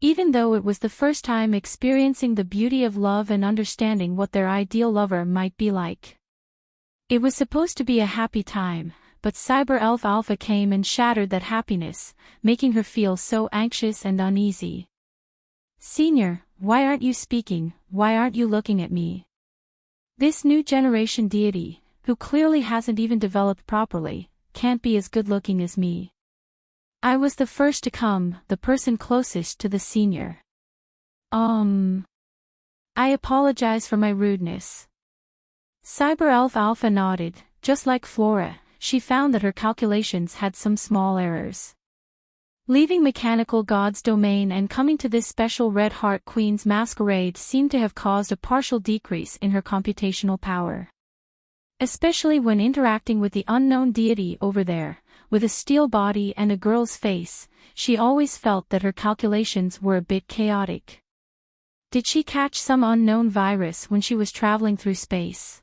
Even though it was the first time experiencing the beauty of love and understanding what their ideal lover might be like. It was supposed to be a happy time, but Cyber Elf Alpha came and shattered that happiness, making her feel so anxious and uneasy. Senior, why aren't you speaking? Why aren't you looking at me? This new generation deity, who clearly hasn't even developed properly, can't be as good-looking as me. I was the first to come, the person closest to the senior. I apologize for my rudeness. Cyber Elf Alpha nodded. Just like Flora, she found that her calculations had some small errors. Leaving mechanical god's domain and coming to this special Red Heart Queen's masquerade seemed to have caused a partial decrease in her computational power. Especially when interacting with the unknown deity over there, with a steel body and a girl's face, she always felt that her calculations were a bit chaotic. Did she catch some unknown virus when she was traveling through space?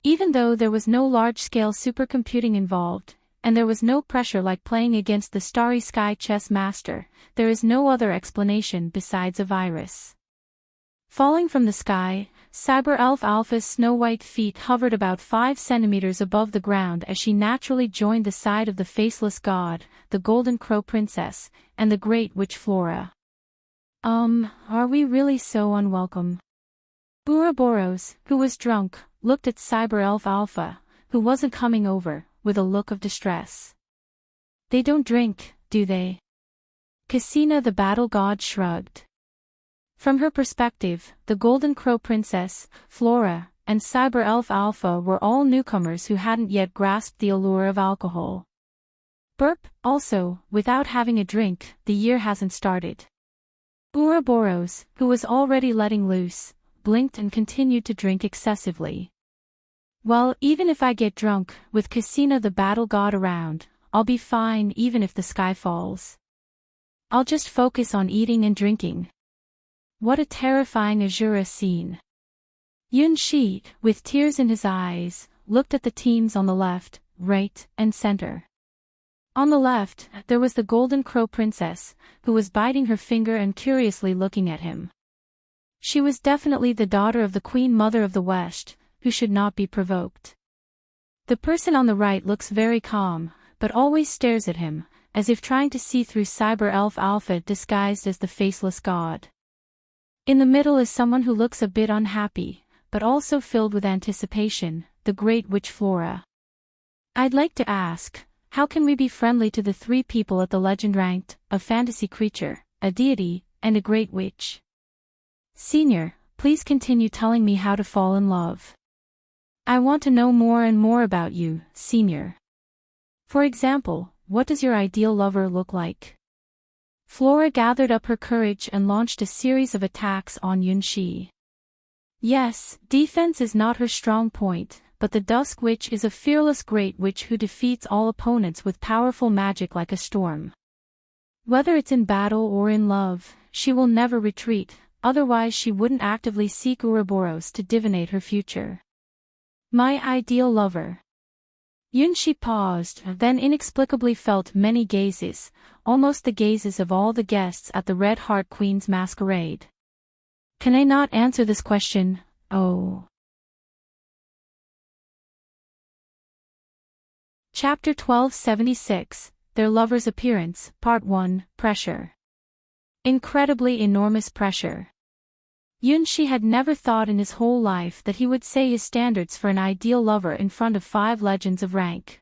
Even though there was no large-scale supercomputing involved, and there was no pressure like playing against the Starry Sky Chess Master, there is no other explanation besides a virus. Falling from the sky, Cyber Elf Alpha's snow-white feet hovered about 5 centimeters above the ground as she naturally joined the side of the faceless god, the Golden Crow Princess, and the Great Witch Flora. Are we really so unwelcome? Ouroboros, who was drunk, looked at Cyber Elf Alpha, who wasn't coming over, with a look of distress. They don't drink, do they? Cassina the Battle God shrugged. From her perspective, the Golden Crow Princess, Flora, and Cyber Elf Alpha were all newcomers who hadn't yet grasped the allure of alcohol. Burp, also, without having a drink, the year hasn't started. Ouroboros, who was already letting loose, blinked and continued to drink excessively. Well, even if I get drunk, with Cassina the Battle God around, I'll be fine even if the sky falls. I'll just focus on eating and drinking. What a terrifying Azura scene. Yunxi, with tears in his eyes, looked at the teams on the left, right, and center. On the left, there was the Golden Crow Princess, who was biting her finger and curiously looking at him. She was definitely the daughter of the Queen Mother of the West, who should not be provoked. The person on the right looks very calm, but always stares at him, as if trying to see through Cyber Elf Alpha disguised as the faceless god. In the middle is someone who looks a bit unhappy, but also filled with anticipation, the Great Witch Flora. I'd like to ask, how can we be friendly to the 3 people at the legend ranked, a fantasy creature, a deity, and a great witch? Senior, please continue telling me how to fall in love. I want to know more and more about you, Senior. For example, what does your ideal lover look like? Flora gathered up her courage and launched a series of attacks on Yunxi. Yes, defense is not her strong point, but the Dusk Witch is a fearless great witch who defeats all opponents with powerful magic like a storm. Whether it's in battle or in love, she will never retreat, otherwise she wouldn't actively seek Ouroboros to divinate her future. My ideal lover. Yunxi paused, then inexplicably felt many gazes, almost the gazes of all the guests at the Red Heart Queen's masquerade. Can I not answer this question? Oh. Chapter 1276, Their Lover's Appearance, Part 1, Pressure. Incredibly enormous pressure. Yunxi had never thought in his whole life that he would say his standards for an ideal lover in front of 5 legends of rank.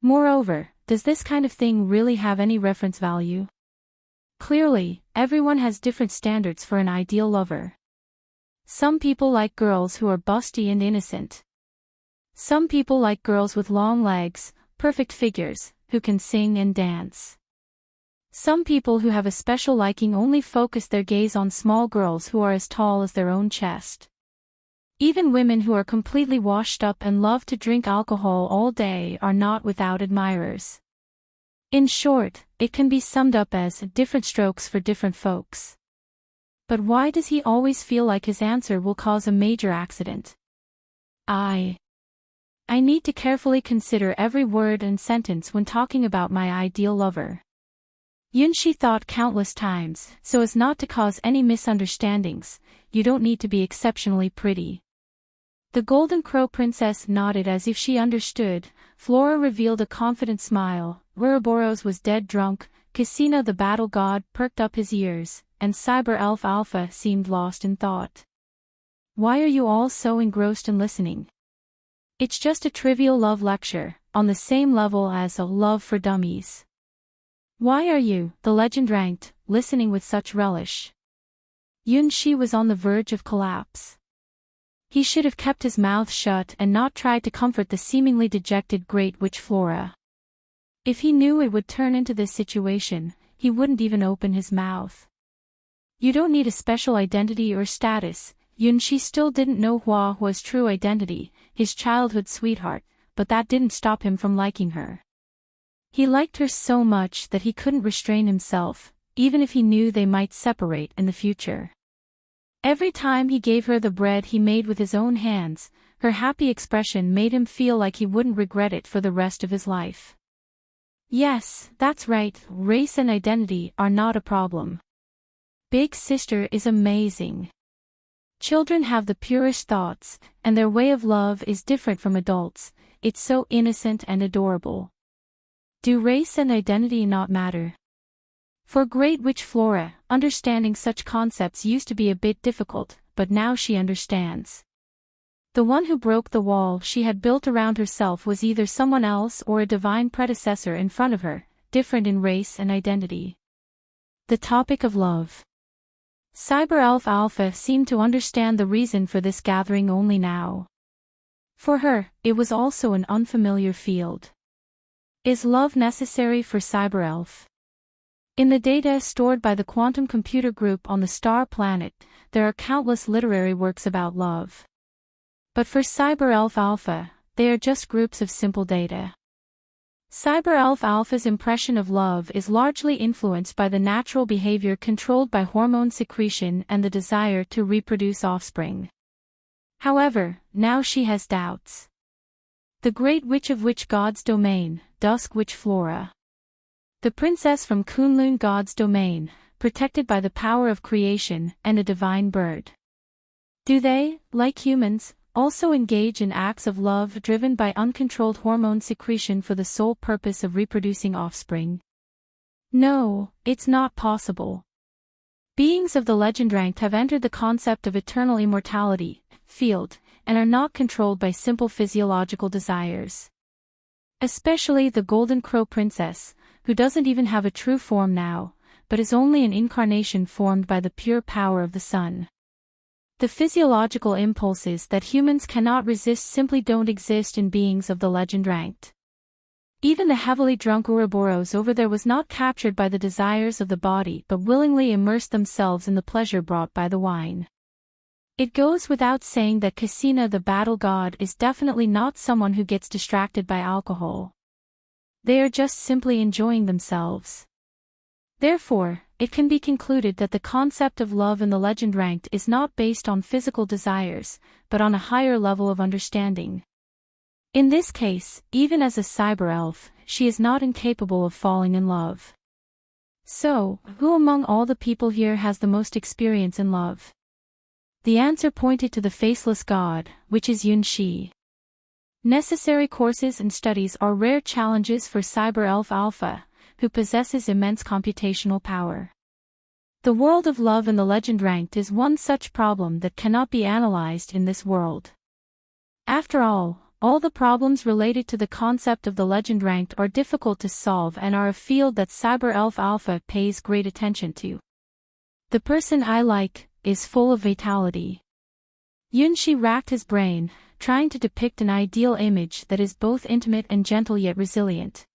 Moreover, does this kind of thing really have any reference value? Clearly, everyone has different standards for an ideal lover. Some people like girls who are busty and innocent. Some people like girls with long legs, perfect figures, who can sing and dance. Some people who have a special liking only focus their gaze on small girls who are as tall as their own chest. Even women who are completely washed up and love to drink alcohol all day are not without admirers. In short, it can be summed up as different strokes for different folks. But why does he always feel like his answer will cause a major accident? I need to carefully consider every word and sentence when talking about my ideal lover. Yunxi thought countless times, so as not to cause any misunderstandings, you don't need to be exceptionally pretty. The Golden Crow Princess nodded as if she understood. Flora revealed a confident smile. Ouroboros was dead drunk, Casina the battle god perked up his ears, and Cyber Elf Alpha seemed lost in thought. Why are you all so engrossed in listening? It's just a trivial love lecture, on the same level as a Love for Dummies. Why are you, the legend ranked, listening with such relish? Yunxi was on the verge of collapse. He should have kept his mouth shut and not tried to comfort the seemingly dejected Great Witch Flora. If he knew it would turn into this situation, he wouldn't even open his mouth. You don't need a special identity or status. Yunxi still didn't know Hua's true identity, his childhood sweetheart, but that didn't stop him from liking her. He liked her so much that he couldn't restrain himself, even if he knew they might separate in the future. Every time he gave her the bread he made with his own hands, her happy expression made him feel like he wouldn't regret it for the rest of his life. Yes, that's right, race and identity are not a problem. Big Sister is amazing. Children have the purest thoughts, and their way of love is different from adults. It's so innocent and adorable. Do race and identity not matter? For Great Witch Flora, understanding such concepts used to be a bit difficult, but now she understands. The one who broke the wall she had built around herself was either someone else or a divine predecessor in front of her, different in race and identity. The topic of love. Cyber Elf Alpha seemed to understand the reason for this gathering only now. For her, it was also an unfamiliar field. Is love necessary for Cyber Elf? In the data stored by the quantum computer group on the star planet, there are countless literary works about love. But for Cyber Elf Alpha, they are just groups of simple data. Cyber Elf Alpha's impression of love is largely influenced by the natural behavior controlled by hormone secretion and the desire to reproduce offspring. However, now she has doubts. The Great Witch of Witch God's domain, Dusk Witch Flora. The princess from Kunlun God's domain, protected by the power of creation and a divine bird. Do they, like humans, also engage in acts of love driven by uncontrolled hormone secretion for the sole purpose of reproducing offspring? No, it's not possible. Beings of the legend ranked have entered the concept of eternal immortality field, and are not controlled by simple physiological desires. Especially the Golden Crow Princess, who doesn't even have a true form now, but is only an incarnation formed by the pure power of the sun. The physiological impulses that humans cannot resist simply don't exist in beings of the legend ranked. Even the heavily drunk Ouroboros over there was not captured by the desires of the body but willingly immersed themselves in the pleasure brought by the wine. It goes without saying that Cassina the battle god is definitely not someone who gets distracted by alcohol. They are just simply enjoying themselves. Therefore, it can be concluded that the concept of love in the legend ranked is not based on physical desires, but on a higher level of understanding. In this case, even as a cyber elf, she is not incapable of falling in love. So, who among all the people here has the most experience in love? The answer pointed to the faceless god, which is Yunshi. Necessary courses and studies are rare challenges for Cyber Elf Alpha, who possesses immense computational power. The world of love in the legend ranked is one such problem that cannot be analyzed in this world. After all the problems related to the concept of the legend ranked are difficult to solve and are a field that Cyber Elf Alpha pays great attention to. The person I like is full of vitality. Yunshi racked his brain, trying to depict an ideal image that is both intimate and gentle yet resilient.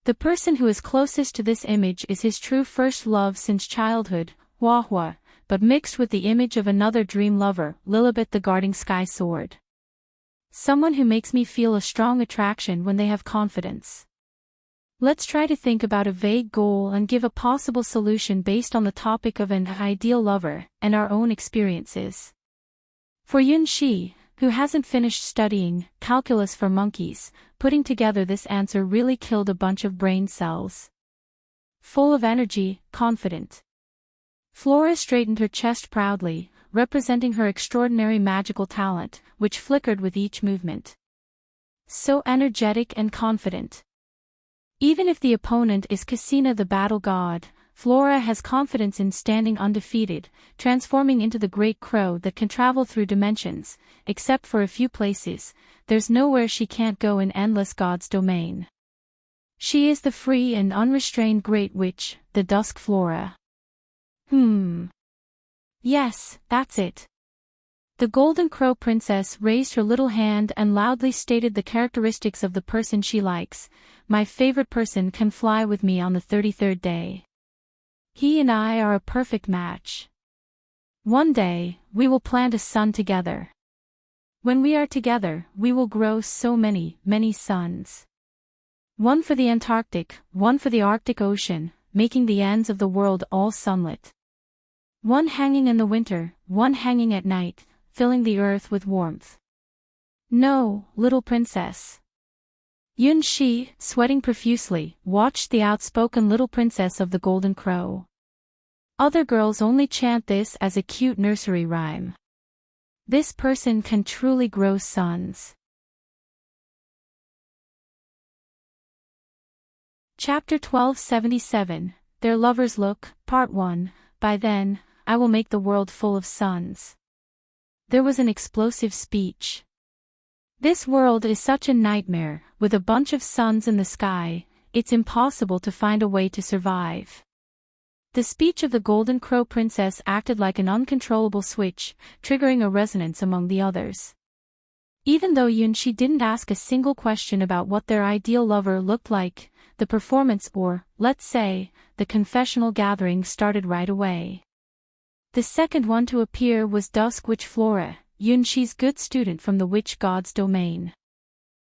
The person who is closest to this image is his true first love since childhood, Huahua, but mixed with the image of another dream lover, Lilibet the guarding sky sword. Someone who makes me feel a strong attraction when they have confidence. Let's try to think about a vague goal and give a possible solution based on the topic of an ideal lover and our own experiences. For Yunshi, who hasn't finished studying calculus for monkeys, putting together this answer really killed a bunch of brain cells. Full of energy, confident. Flora straightened her chest proudly, representing her extraordinary magical talent, which flickered with each movement. So energetic and confident. Even if the opponent is Cassina the battle god, Flora has confidence in standing undefeated, transforming into the great crow that can travel through dimensions, except for a few places. There's nowhere she can't go in Endless God's domain. She is the free and unrestrained great witch, the Dusk Flora. Yes, that's it. The Golden Crow Princess raised her little hand and loudly stated the characteristics of the person she likes. My favorite person can fly with me on the 33rd day. He and I are a perfect match. One day, we will plant a sun together. When we are together, we will grow so many, many suns. One for the Antarctic, one for the Arctic Ocean, making the ends of the world all sunlit. One hanging in the winter, one hanging at night, filling the earth with warmth. No, little princess. Yunshi, sweating profusely, watched the outspoken little princess of the Golden Crow. Other girls only chant this as a cute nursery rhyme. This person can truly grow suns. Chapter 1277, Their Lover's Look, Part 1, By then, I will make the world full of suns. There was an explosive speech. This world is such a nightmare, with a bunch of suns in the sky, it's impossible to find a way to survive. The speech of the Golden Crow Princess acted like an uncontrollable switch, triggering a resonance among the others. Even though Yunshi didn't ask a single question about what their ideal lover looked like, the performance or, let's say, the confessional gathering started right away. The second one to appear was Dusk Witch Flora, Yunshi's good student from the witch god's domain.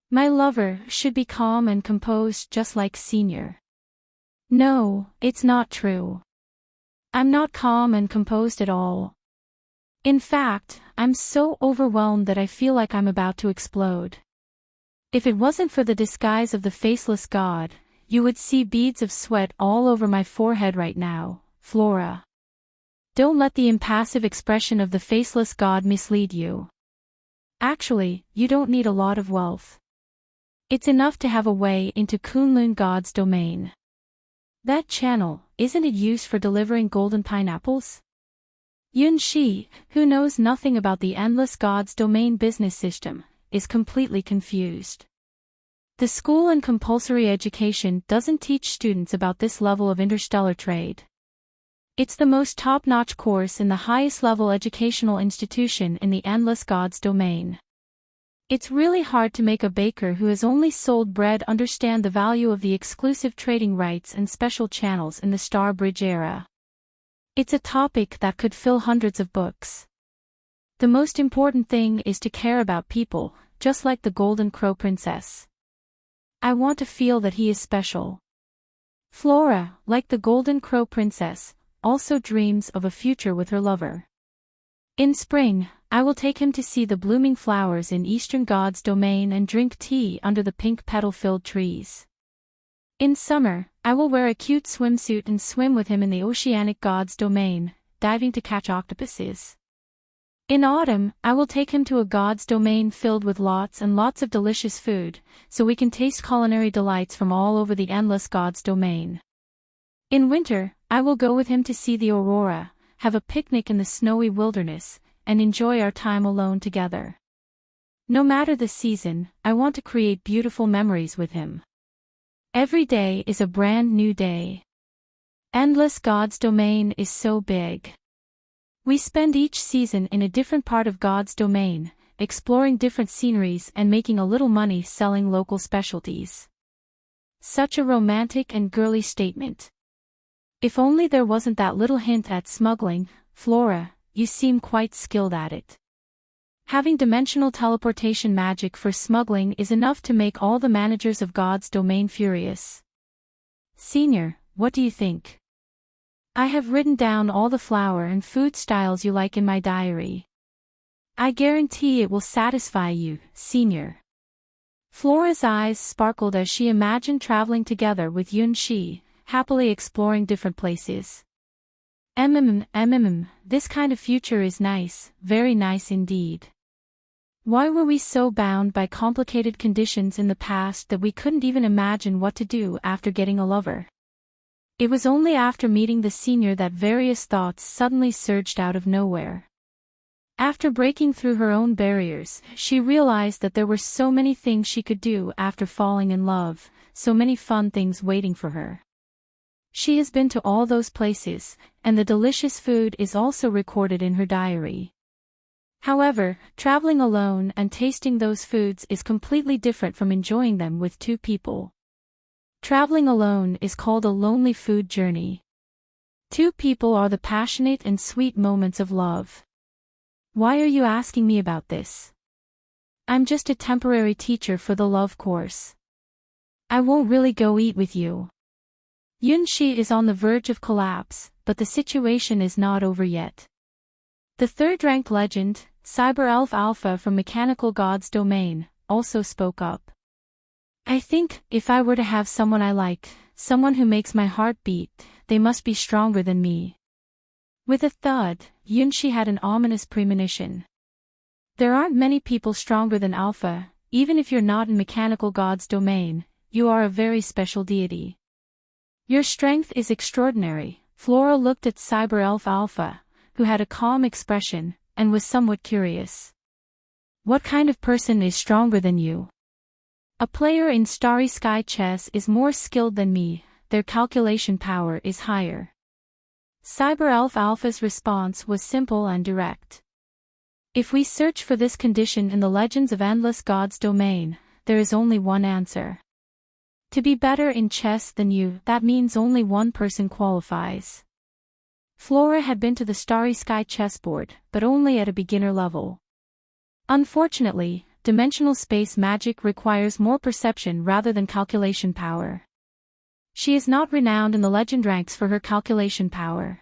My lover should be calm and composed just like Senior. No, it's not true. I'm not calm and composed at all. In fact, I'm so overwhelmed that I feel like I'm about to explode. If it wasn't for the disguise of the faceless god, you would see beads of sweat all over my forehead right now, Flora. Don't let the impassive expression of the faceless god mislead you. Actually, you don't need a lot of wealth. It's enough to have a way into Kunlun god's domain. That channel, isn't it used for delivering golden pineapples? Yunshi, who knows nothing about the Endless God's domain business system, is completely confused. The school and compulsory education doesn't teach students about this level of interstellar trade. It's the most top-notch course in the highest-level educational institution in the Endless Gods domain. It's really hard to make a baker who has only sold bread understand the value of the exclusive trading rights and special channels in the Star Bridge era. It's a topic that could fill hundreds of books. The most important thing is to care about people, just like the Golden Crow Princess. I want to feel that he is special. Flora, like the Golden Crow Princess, also dreams of a future with her lover. In spring, I will take him to see the blooming flowers in Eastern Gods domain and drink tea under the pink petal-filled trees. In summer, I will wear a cute swimsuit and swim with him in the Oceanic Gods domain, diving to catch octopuses. In autumn, I will take him to a Gods domain filled with lots and lots of delicious food, so we can taste culinary delights from all over the Endless Gods domain. In winter, I will go with him to see the aurora, have a picnic in the snowy wilderness, and enjoy our time alone together. No matter the season, I want to create beautiful memories with him. Every day is a brand new day. Endless Gods domain is so big. We spend each season in a different part of God's domain, exploring different sceneries and making a little money selling local specialties. Such a romantic and girly statement. If only there wasn't that little hint at smuggling. Flora, you seem quite skilled at it. Having dimensional teleportation magic for smuggling is enough to make all the managers of God's domain furious. Senior, what do you think? I have written down all the flower and food styles you like in my diary. I guarantee it will satisfy you, Senior. Flora's eyes sparkled as she imagined traveling together with Yunxi, happily exploring different places. This kind of future is nice, very nice indeed. Why were we so bound by complicated conditions in the past that we couldn't even imagine what to do after getting a lover? It was only after meeting the senior that various thoughts suddenly surged out of nowhere. After breaking through her own barriers, she realized that there were so many things she could do after falling in love, so many fun things waiting for her. She has been to all those places, and the delicious food is also recorded in her diary. However, traveling alone and tasting those foods is completely different from enjoying them with two people. Traveling alone is called a lonely food journey. Two people are the passionate and sweet moments of love. Why are you asking me about this? I'm just a temporary teacher for the love course. I won't really go eat with you. Yunxi is on the verge of collapse, but the situation is not over yet. The third-ranked legend, Cyber Elf Alpha from Mechanical Gods domain, also spoke up. I think, if I were to have someone I like, someone who makes my heart beat, they must be stronger than me. With a thud, Yunxi had an ominous premonition. There aren't many people stronger than Alpha. Even if you're not in Mechanical Gods domain, you are a very special deity. Your strength is extraordinary. Flora looked at Cyber Elf Alpha, who had a calm expression, and was somewhat curious. What kind of person is stronger than you? A player in Starry Sky Chess is more skilled than me, their calculation power is higher. Cyber Elf Alpha's response was simple and direct. If we search for this condition in the Legends of Endless Gods domain, there is only one answer. To be better in chess than you, that means only one person qualifies. Flora had been to the Starry Sky chessboard, but only at a beginner level. Unfortunately, dimensional space magic requires more perception rather than calculation power. She is not renowned in the legend ranks for her calculation power.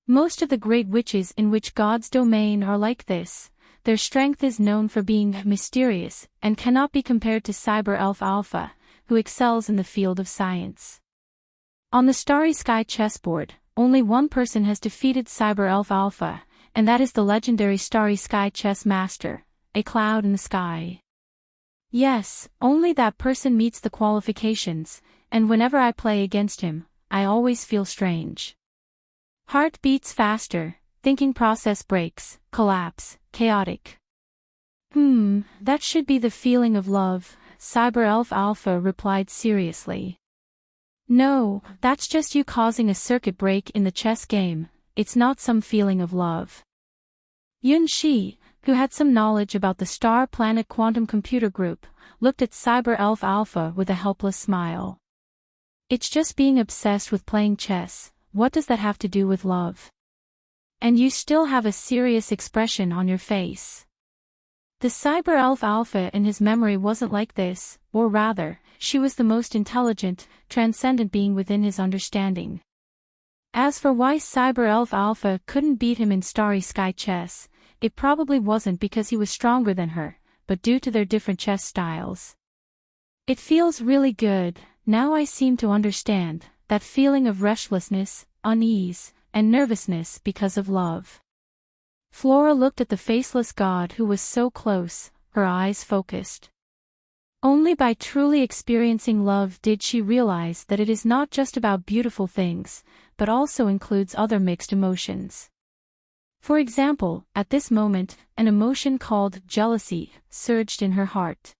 Most of the great witches in which God's domain are like this. Their strength is known for being mysterious, and cannot be compared to Cyber Elf Alpha, who excels in the field of science. On the Starry Sky chessboard, only one person has defeated Cyber Elf Alpha, and that is the legendary Starry Sky chess master, a cloud in the sky. Yes, only that person meets the qualifications, and whenever I play against him, I always feel strange. Heart beats faster, thinking process breaks, collapse, chaotic. That should be the feeling of love, Cyber Elf Alpha replied seriously. No, that's just you causing a circuit break in the chess game, it's not some feeling of love. Yun-Shi, who had some knowledge about the Star Planet Quantum Computer Group, looked at Cyber Elf Alpha with a helpless smile. It's just being obsessed with playing chess, what does that have to do with love? And you still have a serious expression on your face. The Cyber Elf Alpha in his memory wasn't like this, or rather, she was the most intelligent, transcendent being within his understanding. As for why Cyber Elf Alpha couldn't beat him in Starry Sky chess, it probably wasn't because he was stronger than her, but due to their different chess styles. It feels really good, now I seem to understand, that feeling of restlessness, unease, and nervousness because of love. Flora looked at the faceless god who was so close, her eyes focused. Only by truly experiencing love did she realize that it is not just about beautiful things, but also includes other mixed emotions. For example, at this moment, an emotion called jealousy surged in her heart.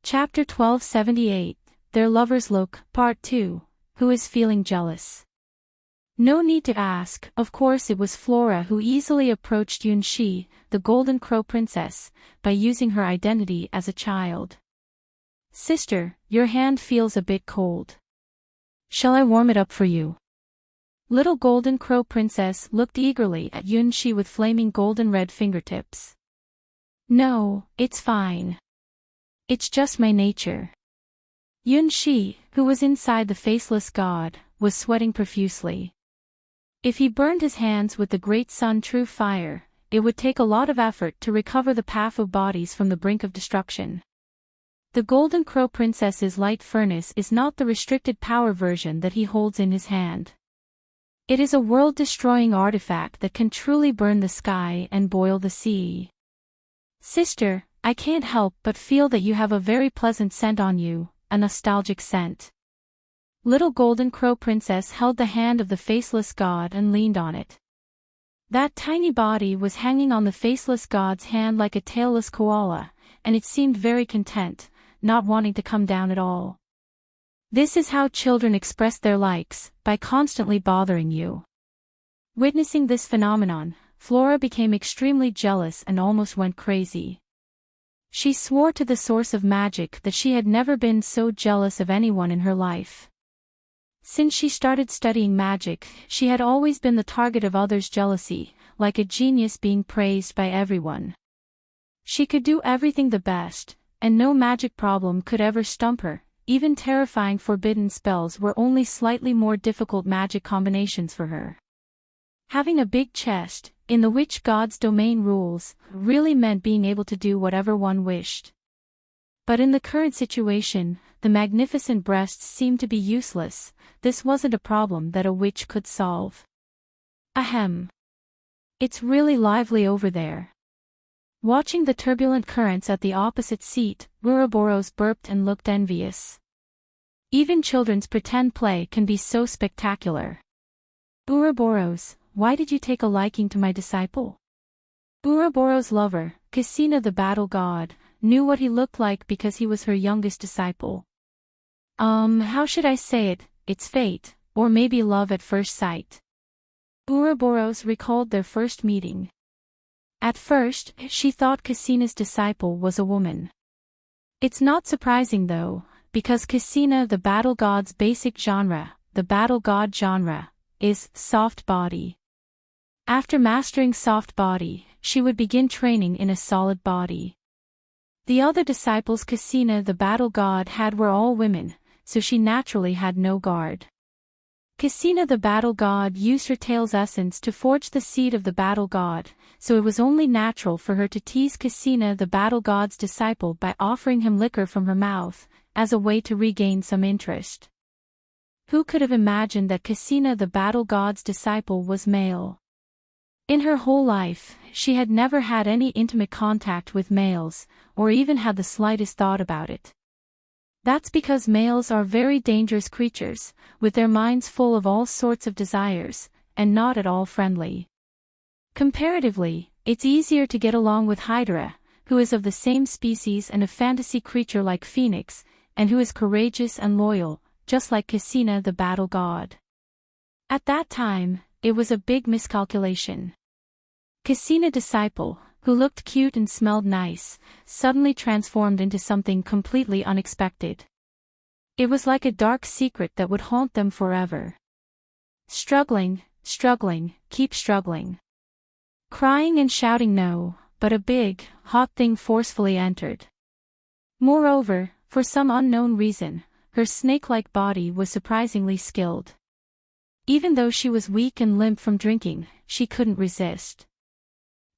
Chapter 1278, Their Lovers Look, Part 2, Who is Feeling Jealous? No need to ask, of course it was Flora who easily approached Yun-Shi, the Golden Crow Princess, by using her identity as a child. Sister, your hand feels a bit cold. Shall I warm it up for you? Little Golden Crow Princess looked eagerly at Yun-Shi with flaming golden red fingertips. No, it's fine. It's just my nature. Yun-Shi, who was inside the faceless god, was sweating profusely. If he burned his hands with the great sun true fire, it would take a lot of effort to recover the path of bodies from the brink of destruction. The Golden Crow Princess's light furnace is not the restricted power version that he holds in his hand. It is a world-destroying artifact that can truly burn the sky and boil the sea. Sister, I can't help but feel that you have a very pleasant scent on you, a nostalgic scent. Little Golden Crow Princess held the hand of the faceless god and leaned on it. That tiny body was hanging on the faceless god's hand like a tailless koala, and it seemed very content, not wanting to come down at all. This is how children express their likes, by constantly bothering you. Witnessing this phenomenon, Flora became extremely jealous and almost went crazy. She swore to the source of magic that she had never been so jealous of anyone in her life. Since she started studying magic, she had always been the target of others' jealousy, like a genius being praised by everyone. She could do everything the best, and no magic problem could ever stump her, even terrifying forbidden spells were only slightly more difficult magic combinations for her. Having a big chest, in the which God's domain rules, really meant being able to do whatever one wished. But in the current situation, the magnificent breasts seemed to be useless. This wasn't a problem that a witch could solve. Ahem. It's really lively over there. Watching the turbulent currents at the opposite seat, Ouroboros burped and looked envious. Even children's pretend play can be so spectacular. Ouroboros, why did you take a liking to my disciple? Ouroboros' lover, Cassina the battle god, knew what he looked like because he was her youngest disciple. How should I say it? It's fate, or maybe love at first sight. Ouroboros recalled their first meeting. At first, she thought Cassina's disciple was a woman. It's not surprising though, because Cassina the battle god's basic genre, the battle god genre, is soft body. After mastering soft body, she would begin training in a solid body. The other disciples Cassina the battle god had were all women, so she naturally had no guard. Cassina the battle god used her tail's essence to forge the seed of the battle god, so it was only natural for her to tease Cassina the battle god's disciple by offering him liquor from her mouth, as a way to regain some interest. Who could have imagined that Cassina the battle god's disciple was male? In her whole life, she had never had any intimate contact with males, or even had the slightest thought about it. That's because males are very dangerous creatures, with their minds full of all sorts of desires, and not at all friendly. Comparatively, it's easier to get along with Hydra, who is of the same species and a fantasy creature like Phoenix, and who is courageous and loyal, just like Cassina the battle god. At that time, it was a big miscalculation. Cassina disciple, who looked cute and smelled nice, suddenly transformed into something completely unexpected. It was like a dark secret that would haunt them forever. Struggling, keep struggling. Crying and shouting no, but a big, hot thing forcefully entered. Moreover, for some unknown reason, her snake-like body was surprisingly skilled. Even though she was weak and limp from drinking, she couldn't resist.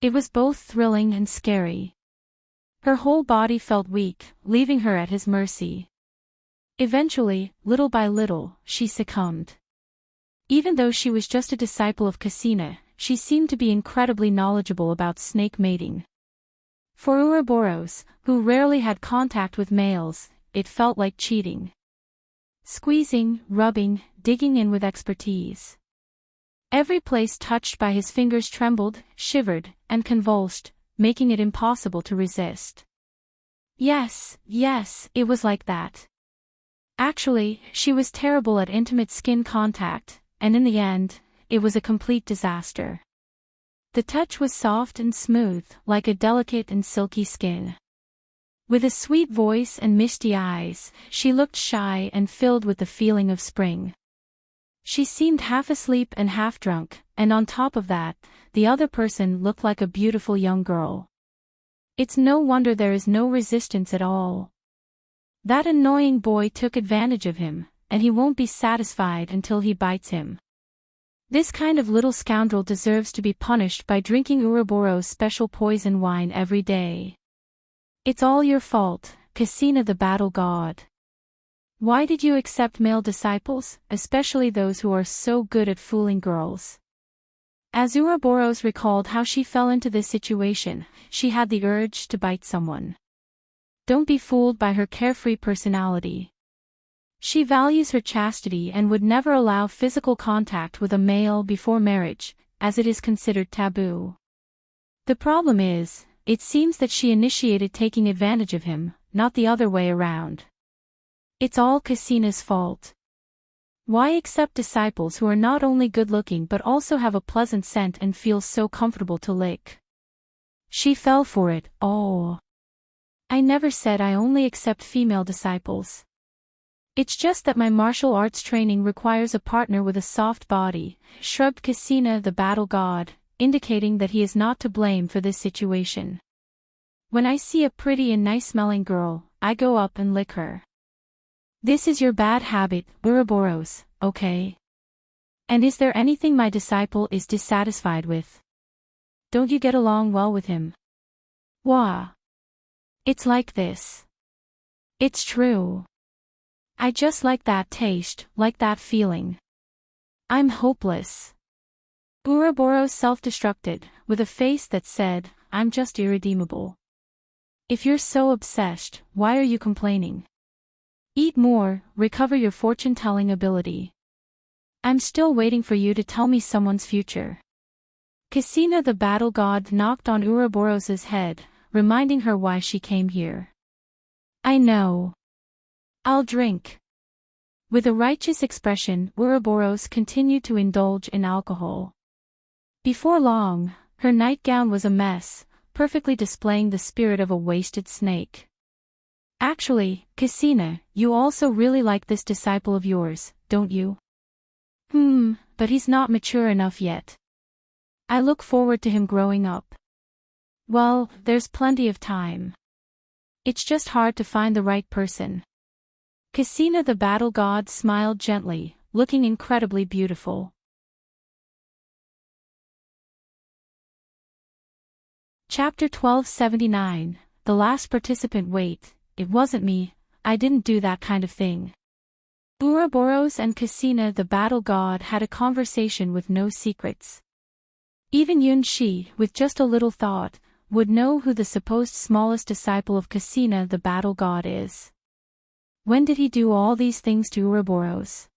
It was both thrilling and scary. Her whole body felt weak, leaving her at his mercy. Eventually, little by little, she succumbed. Even though she was just a disciple of Cassina, she seemed to be incredibly knowledgeable about snake mating. For Ouroboros, who rarely had contact with males, it felt like cheating. Squeezing, rubbing, digging in with expertise. Every place touched by his fingers trembled, shivered, and convulsed, making it impossible to resist. Yes, it was like that. Actually, she was terrible at intimate skin contact, and in the end, it was a complete disaster. The touch was soft and smooth, like a delicate and silky skin. With a sweet voice and misty eyes, she looked shy and filled with the feeling of spring. She seemed half asleep and half drunk, and on top of that, the other person looked like a beautiful young girl. It's no wonder there is no resistance at all. That annoying boy took advantage of him, and he won't be satisfied until he bites him. This kind of little scoundrel deserves to be punished by drinking Ouroboros' special poison wine every day. It's all your fault, Cassina the battle god. Why did you accept male disciples, especially those who are so good at fooling girls? As Ouroboros recalled how she fell into this situation, she had the urge to bite someone. Don't be fooled by her carefree personality. She values her chastity and would never allow physical contact with a male before marriage, as it is considered taboo. The problem is, it seems that she initiated taking advantage of him, not the other way around. It's all Cassina's fault. Why accept disciples who are not only good-looking but also have a pleasant scent and feel so comfortable to lick? She fell for it. Oh. I never said I only accept female disciples. It's just that my martial arts training requires a partner with a soft body, shrugged Cassina the battle god, indicating that he is not to blame for this situation. When I see a pretty and nice-smelling girl, I go up and lick her. This is your bad habit, Ouroboros, okay? And is there anything my disciple is dissatisfied with? Don't you get along well with him? Wah. It's like this. It's true. I just like that taste, like that feeling. I'm hopeless. Ouroboros self-destructed, with a face that said, I'm just irredeemable. If you're so obsessed, why are you complaining? Eat more, recover your fortune-telling ability. I'm still waiting for you to tell me someone's future. Cassina the battle god knocked on Ouroboros' head, reminding her why she came here. I know. I'll drink. With a righteous expression, Ouroboros continued to indulge in alcohol. Before long, her nightgown was a mess, perfectly displaying the spirit of a wasted snake. Actually, Cassina, you also really like this disciple of yours, don't you? But he's not mature enough yet. I look forward to him growing up. Well, there's plenty of time. It's just hard to find the right person. Cassina the battle god smiled gently, looking incredibly beautiful. Chapter 1279, The Last Participant. Wait, it wasn't me, I didn't do that kind of thing. Ouroboros and Cassina the battle god had a conversation with no secrets. Even Yunshi, with just a little thought, would know who the supposed smallest disciple of Cassina the battle god is. When did he do all these things to Ouroboros?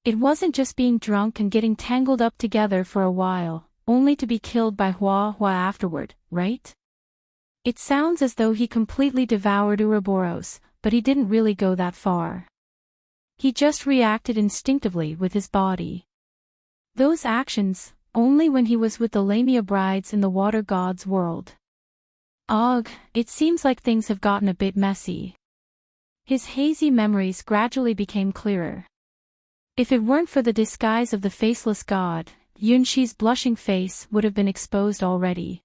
It wasn't just being drunk and getting tangled up together for a while, only to be killed by Hua Hua afterward, right? It sounds as though he completely devoured Ouroboros, but he didn't really go that far. He just reacted instinctively with his body. Those actions, only when he was with the Lamia brides in the water god's world. Ugh, it seems like things have gotten a bit messy. His hazy memories gradually became clearer. If it weren't for the disguise of the faceless god, Yunxi's blushing face would have been exposed already.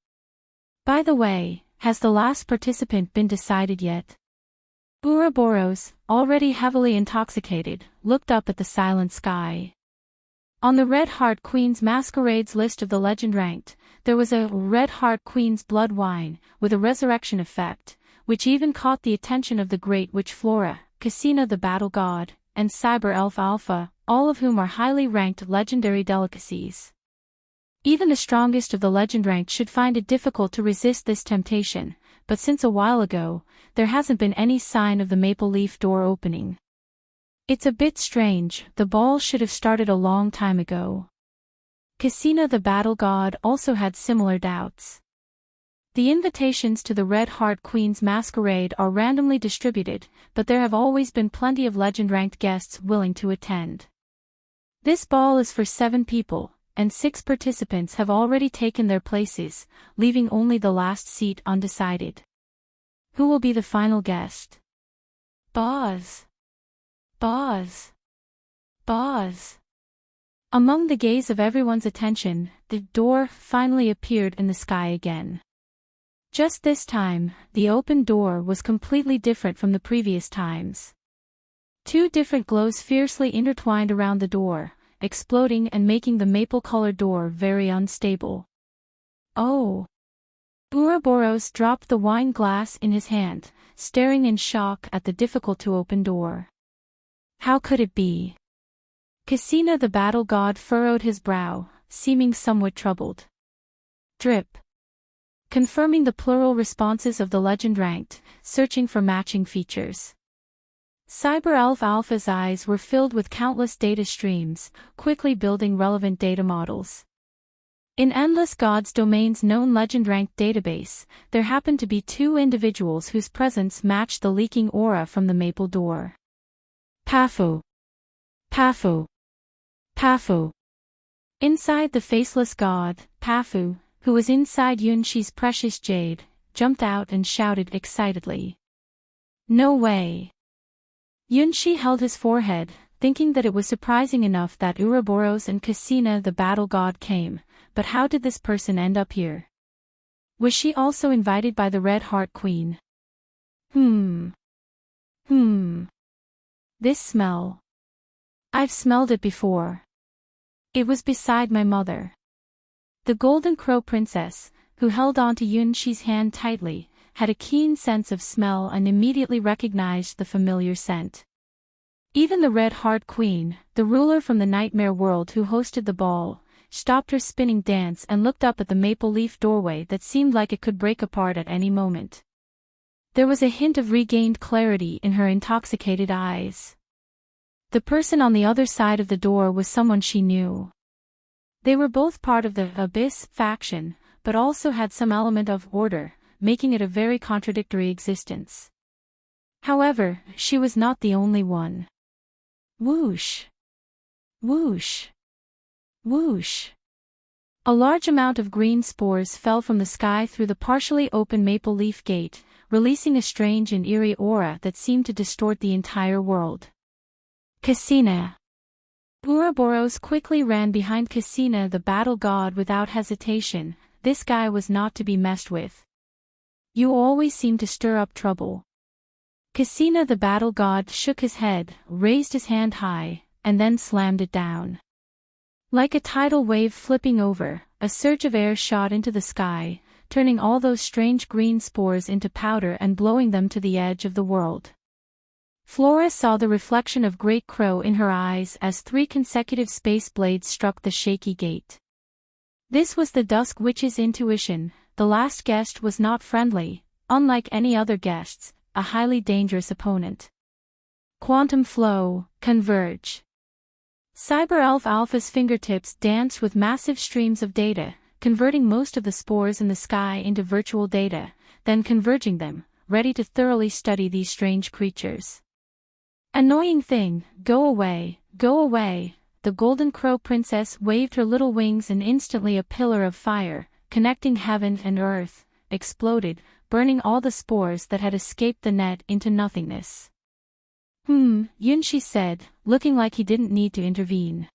By the way, has the last participant been decided yet? Ouroboros, already heavily intoxicated, looked up at the silent sky. On the Red Heart Queen's masquerades list of the legend ranked, there was a Red Heart Queen's blood wine, with a resurrection effect, which even caught the attention of the great witch Flora, Cassina the battle god, and Cyber Elf Alpha, all of whom are highly ranked legendary delicacies. Even the strongest of the legend ranked should find it difficult to resist this temptation, but since a while ago, there hasn't been any sign of the maple leaf door opening. It's a bit strange, the ball should have started a long time ago. Cassina the battle god also had similar doubts. The invitations to the Red Heart Queen's masquerade are randomly distributed, but there have always been plenty of legend-ranked guests willing to attend. This ball is for 7 people, and 6 participants have already taken their places, leaving only the last seat undecided. Who will be the final guest? Buzz. Buzz. Buzz. Among the gaze of everyone's attention, the door finally appeared in the sky again. Just this time, the open door was completely different from the previous times. 2 different glows fiercely intertwined around the door, exploding and making the maple-colored door very unstable. Oh! Ouroboros dropped the wine glass in his hand, staring in shock at the difficult-to-open door. How could it be? Cassina the battle god furrowed his brow, seeming somewhat troubled. Drip. Confirming the plural responses of the legend ranked, searching for matching features. Cyber Elf Alpha's eyes were filled with countless data streams, quickly building relevant data models. In Endless Gods Domain's known legend-ranked database, there happened to be 2 individuals whose presence matched the leaking aura from the maple door. Pafu. Pafu. Pafu. Inside the faceless god, Pafu, who was inside Yunxi's precious jade, jumped out and shouted excitedly. No way. Yunxi held his forehead, thinking that it was surprising enough that Ouroboros and Cassina the battle god came, but how did this person end up here? Was she also invited by the Red Heart Queen? This smell. I've smelled it before. It was beside my mother. The Golden Crow Princess, who held onto Yunxi's hand tightly, had a keen sense of smell and immediately recognized the familiar scent. Even the Red Heart Queen, the ruler from the nightmare world who hosted the ball, stopped her spinning dance and looked up at the maple leaf doorway that seemed like it could break apart at any moment. There was a hint of regained clarity in her intoxicated eyes. The person on the other side of the door was someone she knew. They were both part of the Abyss faction, but also had some element of order, making it a very contradictory existence. However, she was not the only one. Whoosh! Whoosh! Whoosh! A large amount of green spores fell from the sky through the partially open maple leaf gate, releasing a strange and eerie aura that seemed to distort the entire world. Cassina. Ouroboros quickly ran behind Cassina the battle god without hesitation. This guy was not to be messed with. You always seem to stir up trouble. Cassina the battle god shook his head, raised his hand high, and then slammed it down. Like a tidal wave flipping over, a surge of air shot into the sky, turning all those strange green spores into powder and blowing them to the edge of the world. Flora saw the reflection of Great Crow in her eyes as 3 consecutive space blades struck the shaky gate. This was the Dusk Witch's intuition. The last guest was not friendly, unlike any other guests, a highly dangerous opponent. Quantum flow, converge. Cyber Elf Alpha's fingertips danced with massive streams of data, converting most of the spores in the sky into virtual data, then converging them, ready to thoroughly study these strange creatures. "Annoying thing, go away, go away." The Golden Crow Princess waved her little wings and instantly a pillar of fire, connecting heaven and earth, exploded, burning all the spores that had escaped the net into nothingness. Yunshi said, looking like he didn't need to intervene.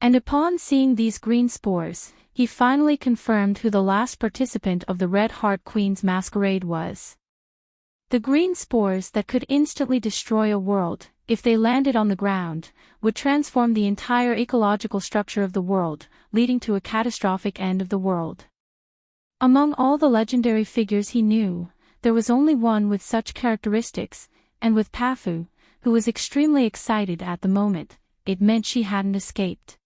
And upon seeing these green spores, he finally confirmed who the last participant of the Red Heart Queen's masquerade was. The green spores that could instantly destroy a world, if they landed on the ground, would transform the entire ecological structure of the world, leading to a catastrophic end of the world. Among all the legendary figures he knew, there was only one with such characteristics, and with Pafu, who was extremely excited at the moment, it meant she hadn't escaped.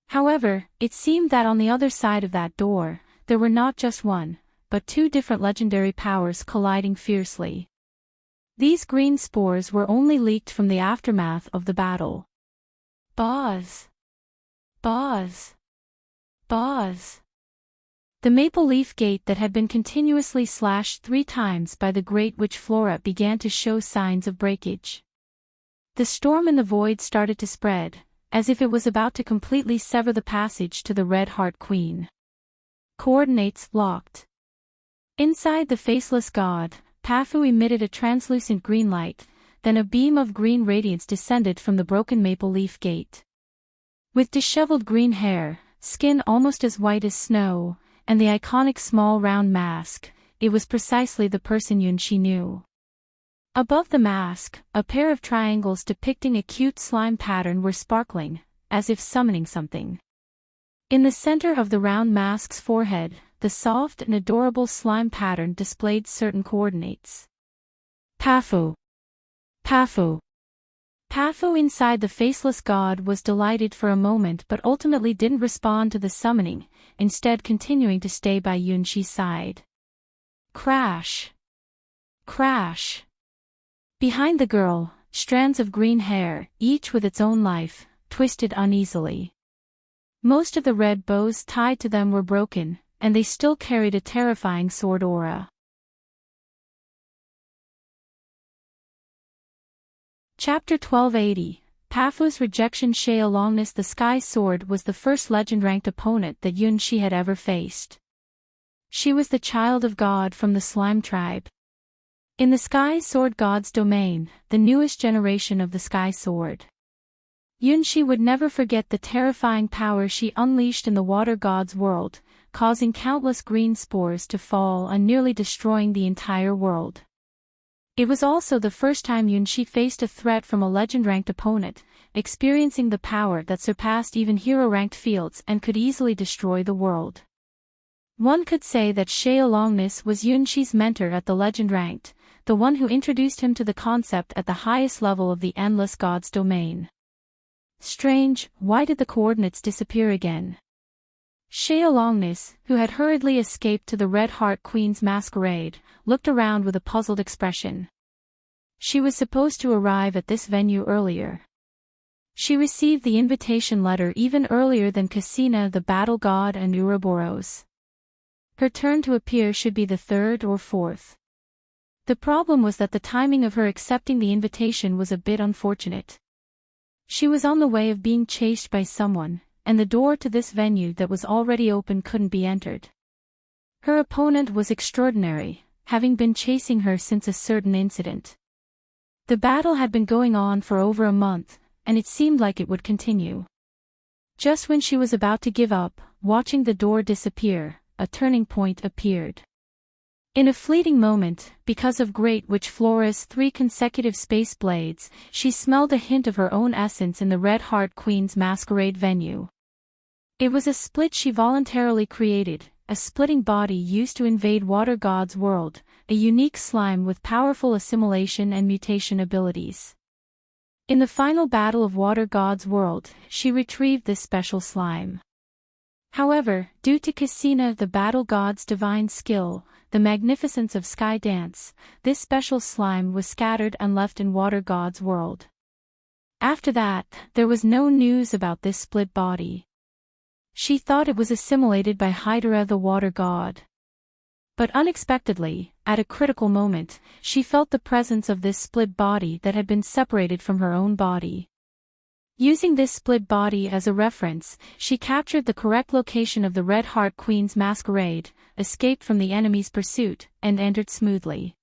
However, it seemed that on the other side of that door, there were not just one, but two different legendary powers colliding fiercely. These green spores were only leaked from the aftermath of the battle. Buzz! Buzz! Buzz! The maple leaf gate that had been continuously slashed 3 times by the Great Witch Flora began to show signs of breakage. The storm in the void started to spread, as if it was about to completely sever the passage to the Red Heart Queen. Coordinates locked. Inside the faceless god, Pafu emitted a translucent green light, then a beam of green radiance descended from the broken maple leaf gate. With disheveled green hair, skin almost as white as snow, and the iconic small round mask, it was precisely the person Yunshi knew. Above the mask, a pair of triangles depicting a cute slime pattern were sparkling, as if summoning something. In the center of the round mask's forehead, the soft and adorable slime pattern displayed certain coordinates. Pafu! Pafu! Pafu inside the faceless god was delighted for a moment but ultimately didn't respond to the summoning, instead continuing to stay by Yunshi's side. Crash! Crash! Behind the girl, strands of green hair, each with its own life, twisted uneasily. Most of the red bows tied to them were broken, and they still carried a terrifying sword aura. Chapter 1280, Pafu's Rejection. Longness. The Sky Sword was the first legend-ranked opponent that Yunshi had ever faced. She was the child of God from the Slime Tribe. In the Sky Sword God's domain, the newest generation of the Sky Sword. Yunshi would never forget the terrifying power she unleashed in the Water God's world, causing countless green spores to fall and nearly destroying the entire world. It was also the first time Yunshi faced a threat from a legend-ranked opponent, experiencing the power that surpassed even hero-ranked fields and could easily destroy the world. One could say that Longness was Yunshi's mentor at the legend-ranked, the one who introduced him to the concept at the highest level of the Endless God's domain. Strange, why did the coordinates disappear again? Longness, who had hurriedly escaped to the Red Heart Queen's masquerade, looked around with a puzzled expression. She was supposed to arrive at this venue earlier. She received the invitation letter even earlier than Cassina the Battle God and Ouroboros. Her turn to appear should be the 3rd or 4th. The problem was that the timing of her accepting the invitation was a bit unfortunate. She was on the way of being chased by someone, and the door to this venue that was already open couldn't be entered. Her opponent was extraordinary, having been chasing her since a certain incident. The battle had been going on for over a month, and it seemed like it would continue. Just when she was about to give up, watching the door disappear, a turning point appeared. In a fleeting moment, because of Great Witch Flora's 3 consecutive space blades, she smelled a hint of her own essence in the Red Heart Queen's masquerade venue. It was a split she voluntarily created, a splitting body used to invade Water God's world, a unique slime with powerful assimilation and mutation abilities. In the final battle of Water God's world, she retrieved this special slime. However, due to Cassina the Battle God's divine skill, the magnificence of Sky Dance, this special slime was scattered and left in Water God's world. After that, there was no news about this split body. She thought it was assimilated by Hydra the Water God. But unexpectedly, at a critical moment, she felt the presence of this split body that had been separated from her own body. Using this split body as a reference, she captured the correct location of the Red Heart Queen's masquerade, escaped from the enemy's pursuit, and entered smoothly.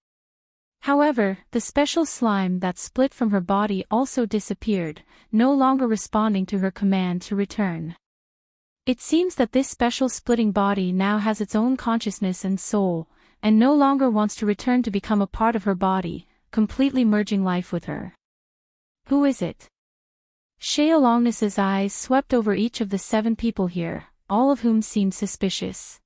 However, the special slime that split from her body also disappeared, no longer responding to her command to return. It seems that this special splitting body now has its own consciousness and soul, and no longer wants to return to become a part of her body, completely merging life with her. Who is it? Sheolongness's eyes swept over each of the 7 people here, all of whom seemed suspicious.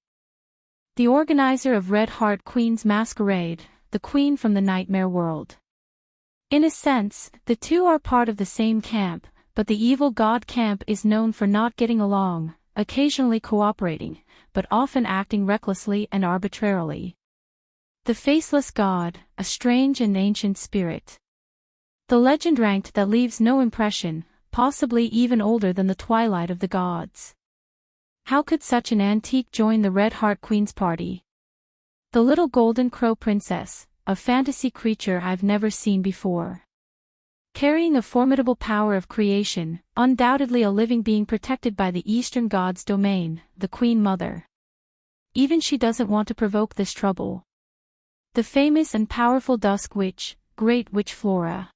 The organizer of Red Heart Queen's masquerade, the queen from the nightmare world. In a sense, the two are part of the same camp, but the evil god camp is known for not getting along, occasionally cooperating, but often acting recklessly and arbitrarily. The faceless god, a strange and ancient spirit. The legend ranked that leaves no impression, possibly even older than the twilight of the gods. How could such an antique join the Red Heart Queen's party? The little golden crow princess, a fantasy creature I've never seen before. Carrying a formidable power of creation, undoubtedly a living being protected by the Eastern god's domain, the Queen Mother. Even she doesn't want to provoke this trouble. The famous and powerful Dusk Witch, Great Witch Flora.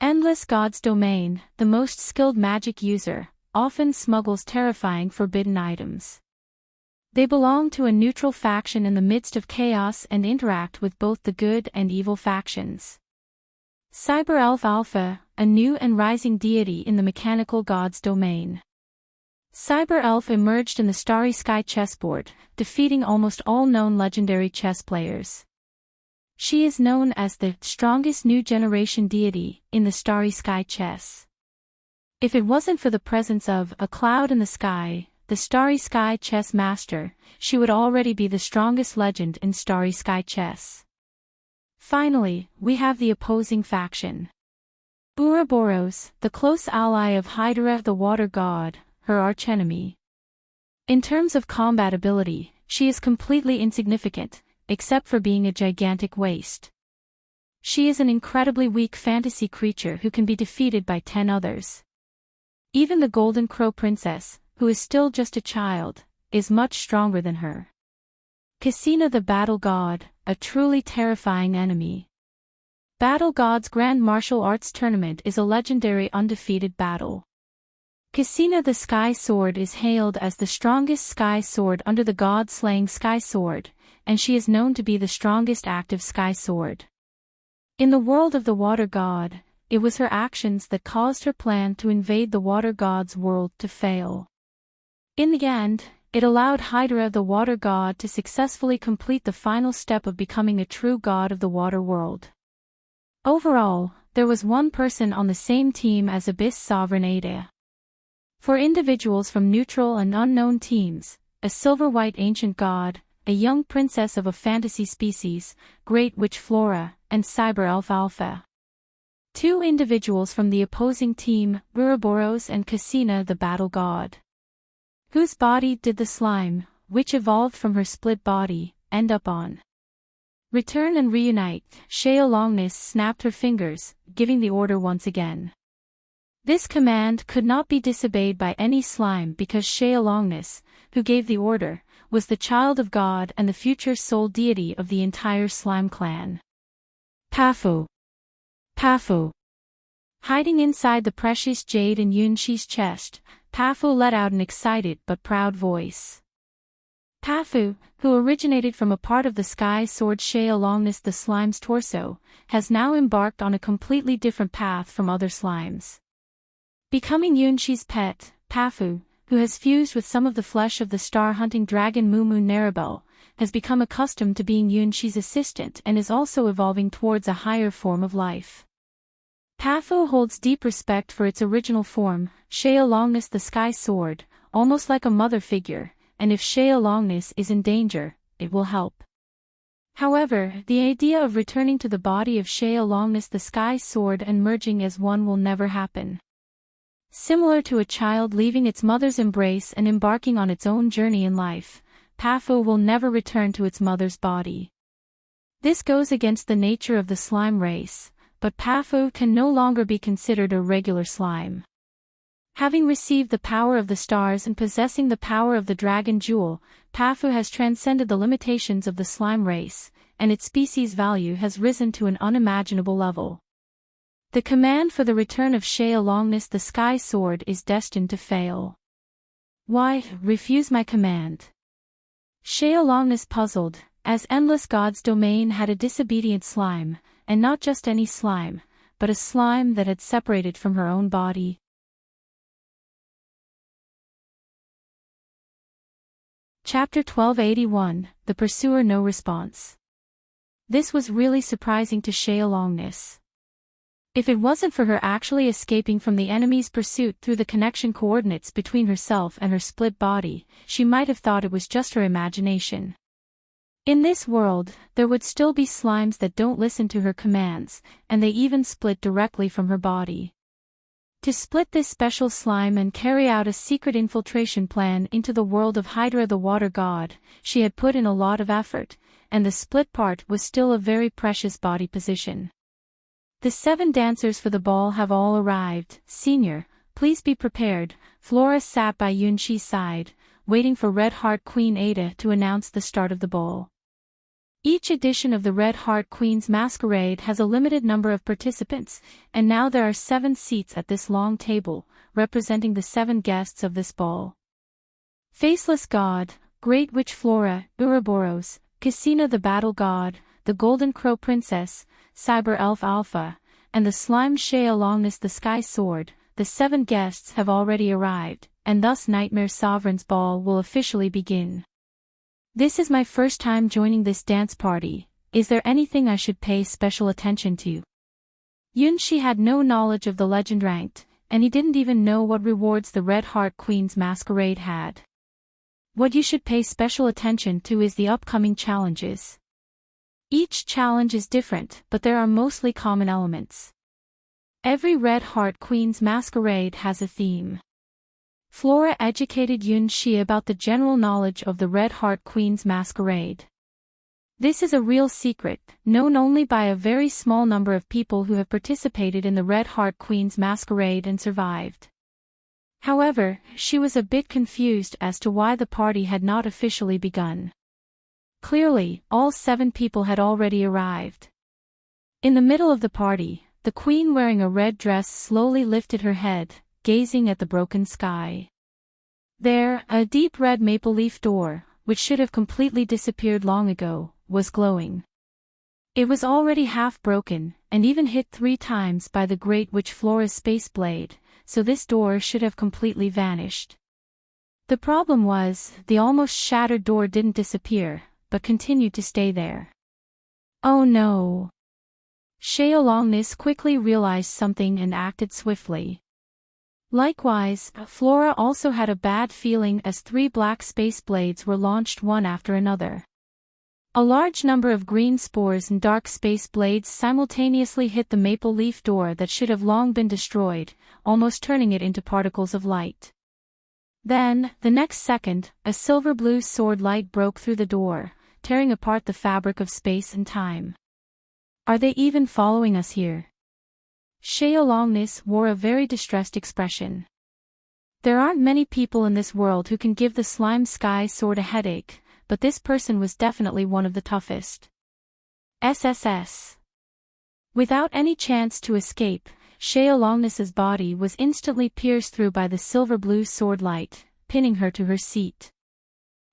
Endless God's domain, the most skilled magic user, often smuggles terrifying forbidden items. They belong to a neutral faction in the midst of chaos and interact with both the good and evil factions. Cyber Elf Alpha, a new and rising deity in the mechanical god's domain. Cyber Elf emerged in the Starry Sky chessboard, defeating almost all known legendary chess players. She is known as the strongest new generation deity in the Starry Sky chess. If it wasn't for the presence of a cloud in the sky, the Starry Sky chess master, she would already be the strongest legend in Starry Sky chess. Finally, we have the opposing faction. Ouroboros, the close ally of Hydra the water god, her archenemy. In terms of combat ability, she is completely insignificant, except for being a gigantic waste. She is an incredibly weak fantasy creature who can be defeated by 10 others. Even the Golden Crow Princess, who is still just a child, is much stronger than her. Cassina the Battle God, a truly terrifying enemy. Battle God's Grand Martial Arts Tournament is a legendary undefeated battle. Cassina the Sky Sword is hailed as the strongest sky sword under the god-slaying Sky Sword, and she is known to be the strongest active sky sword. In the world of the water god, it was her actions that caused her plan to invade the water god's world to fail. In the end, it allowed Hydra the water god to successfully complete the final step of becoming a true god of the water world. Overall, there was one person on the same team as Abyss Sovereign Ada. For individuals from neutral and unknown teams, a silver-white ancient god, a young princess of a fantasy species, Great Witch Flora, and Cyber Elf Alpha. 2 individuals from the opposing team, Ouroboros and Cassina the Battle God. Whose body did the slime, which evolved from her split body, end up on? Return and reunite. Sheolongness snapped her fingers, giving the order once again. This command could not be disobeyed by any slime because Sheolongness, who gave the order, was the child of God and the future sole deity of the entire slime clan. Pafo. Pafo. Hiding inside the precious jade in Yunshi's chest, Pafo let out an excited but proud voice. Pafo, who originated from a part of the sky sword Sheolongness the slime's torso, has now embarked on a completely different path from other slimes. Becoming Yunshi's pet, Pafo, who has fused with some of the flesh of the star-hunting dragon Mumu Narabel, has become accustomed to being Yunshi's assistant and is also evolving towards a higher form of life. Pafo holds deep respect for its original form, Sheolongness the Sky Sword, almost like a mother figure, and if Sheolongness is in danger, it will help. However, the idea of returning to the body of Sheolongness the Sky Sword and merging as one will never happen. Similar to a child leaving its mother's embrace and embarking on its own journey in life, Pafu will never return to its mother's body. This goes against the nature of the slime race, but Pafu can no longer be considered a regular slime. Having received the power of the stars and possessing the power of the dragon jewel, Pafu has transcended the limitations of the slime race, and its species value has risen to an unimaginable level. The command for the return of Shea-Longness the Sky Sword is destined to fail. Why refuse my command? Shea-Longness puzzled, as Endless God's domain had a disobedient slime, and not just any slime, but a slime that had separated from her own body. Chapter 1281, The Pursuer No Response. This was really surprising to Shea-Longness. If it wasn't for her actually escaping from the enemy's pursuit through the connection coordinates between herself and her split body, she might have thought it was just her imagination. In this world, there would still be slimes that don't listen to her commands, and they even split directly from her body. To split this special slime and carry out a secret infiltration plan into the world of Hydra the water god, she had put in a lot of effort, and the split part was still a very precious body position. The 7 dancers for the ball have all arrived. Senior, please be prepared. Flora sat by Yunshi's side, waiting for Red Heart Queen Ada to announce the start of the ball. Each edition of the Red Heart Queen's Masquerade has a limited number of participants, and now there are 7 seats at this long table, representing the 7 guests of this ball. Faceless God, Great Witch Flora, Ouroboros, Cassina the Battle God, the Golden Crow Princess, Cyber Elf Alpha, and the slime Shea-Longness the Sky Sword, the 7 guests have already arrived, and thus Nightmare Sovereign's ball will officially begin. This is my first time joining this dance party. Is there anything I should pay special attention to? Yunshi had no knowledge of the legend ranked, and he didn't even know what rewards the Red Heart Queen's Masquerade had. What you should pay special attention to is the upcoming challenges. Each challenge is different, but there are mostly common elements. Every Red Heart Queen's Masquerade has a theme. Flora educated Yunshi about the general knowledge of the Red Heart Queen's Masquerade. This is a real secret, known only by a very small number of people who have participated in the Red Heart Queen's Masquerade and survived. However, she was a bit confused as to why the party had not officially begun. Clearly, all 7 people had already arrived. In the middle of the party, the queen wearing a red dress slowly lifted her head, gazing at the broken sky. There, a deep red maple leaf door, which should have completely disappeared long ago, was glowing. It was already half broken, and even hit 3 times by the Great Witch Flora's space blade, so this door should have completely vanished. The problem was, the almost shattered door didn't disappear, but continued to stay there. Oh no! Shea-Longness quickly realized something and acted swiftly. Likewise, Flora also had a bad feeling as 3 black space blades were launched one after another. A large number of green spores and dark space blades simultaneously hit the maple leaf door that should have long been destroyed, almost turning it into particles of light. Then, the next second, a silver-blue sword light broke through the door, tearing apart the fabric of space and time. Are they even following us here? Shea-Longness wore a very distressed expression. There aren't many people in this world who can give the slime sky sword a headache, but this person was definitely one of the toughest. SSS. Without any chance to escape, Shea-Longness's body was instantly pierced through by the silver-blue sword light, pinning her to her seat.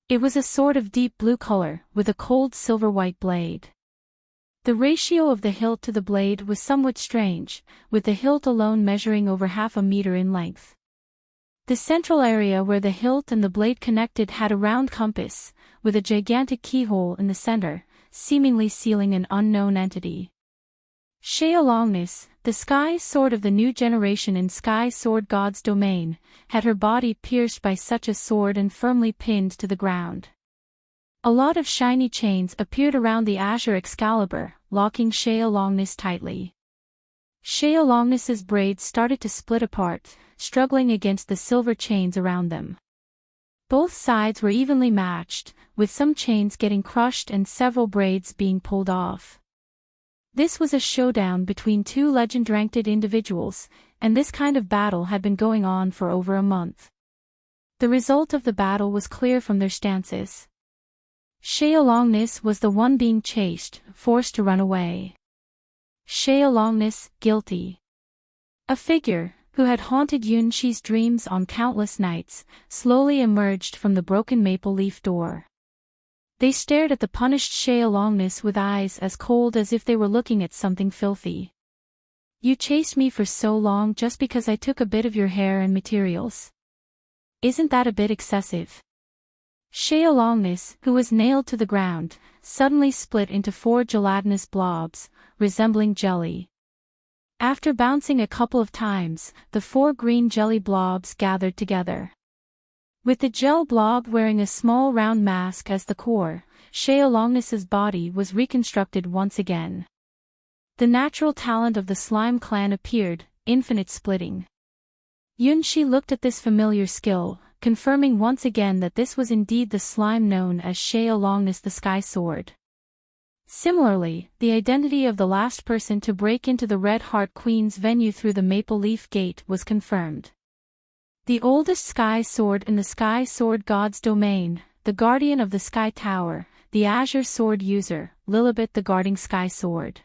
It was a sword of deep blue color, with a cold silver-white blade. The ratio of the hilt to the blade was somewhat strange, with the hilt alone measuring over half a meter in length. The central area where the hilt and the blade connected had a round compass, with a gigantic keyhole in the center, seemingly sealing an unknown entity. Shea-Longness, the sky sword of the new generation in Sky Sword God's domain, had her body pierced by such a sword and firmly pinned to the ground. A lot of shiny chains appeared around the azure Excalibur, locking Shea-Longness tightly. Shea-Longness's braids started to split apart, struggling against the silver chains around them. Both sides were evenly matched, with some chains getting crushed and several braids being pulled off. This was a showdown between two legend-ranked individuals, and this kind of battle had been going on for over a month. The result of the battle was clear from their stances. Longness was the one being chased, forced to run away. Longness, guilty. A figure, who had haunted Yunshi's dreams on countless nights, slowly emerged from the broken maple leaf door. They stared at the punished Longness with eyes as cold as if they were looking at something filthy. You chased me for so long just because I took a bit of your hair and materials. Isn't that a bit excessive? Longness, who was nailed to the ground, suddenly split into 4 gelatinous blobs, resembling jelly. After bouncing a couple of times, the 4 green jelly blobs gathered together. With the gel blob wearing a small round mask as the core, Longness's body was reconstructed once again. The natural talent of the slime clan appeared, infinite splitting. Yunshi looked at this familiar skill, confirming once again that this was indeed the slime known as Longness the Sky Sword. Similarly, the identity of the last person to break into the Red Heart Queen's venue through the Maple Leaf Gate was confirmed. The oldest Sky Sword in the Sky Sword God's domain, the Guardian of the Sky Tower, the Azure Sword user, Lilibet the Guarding Sky Sword.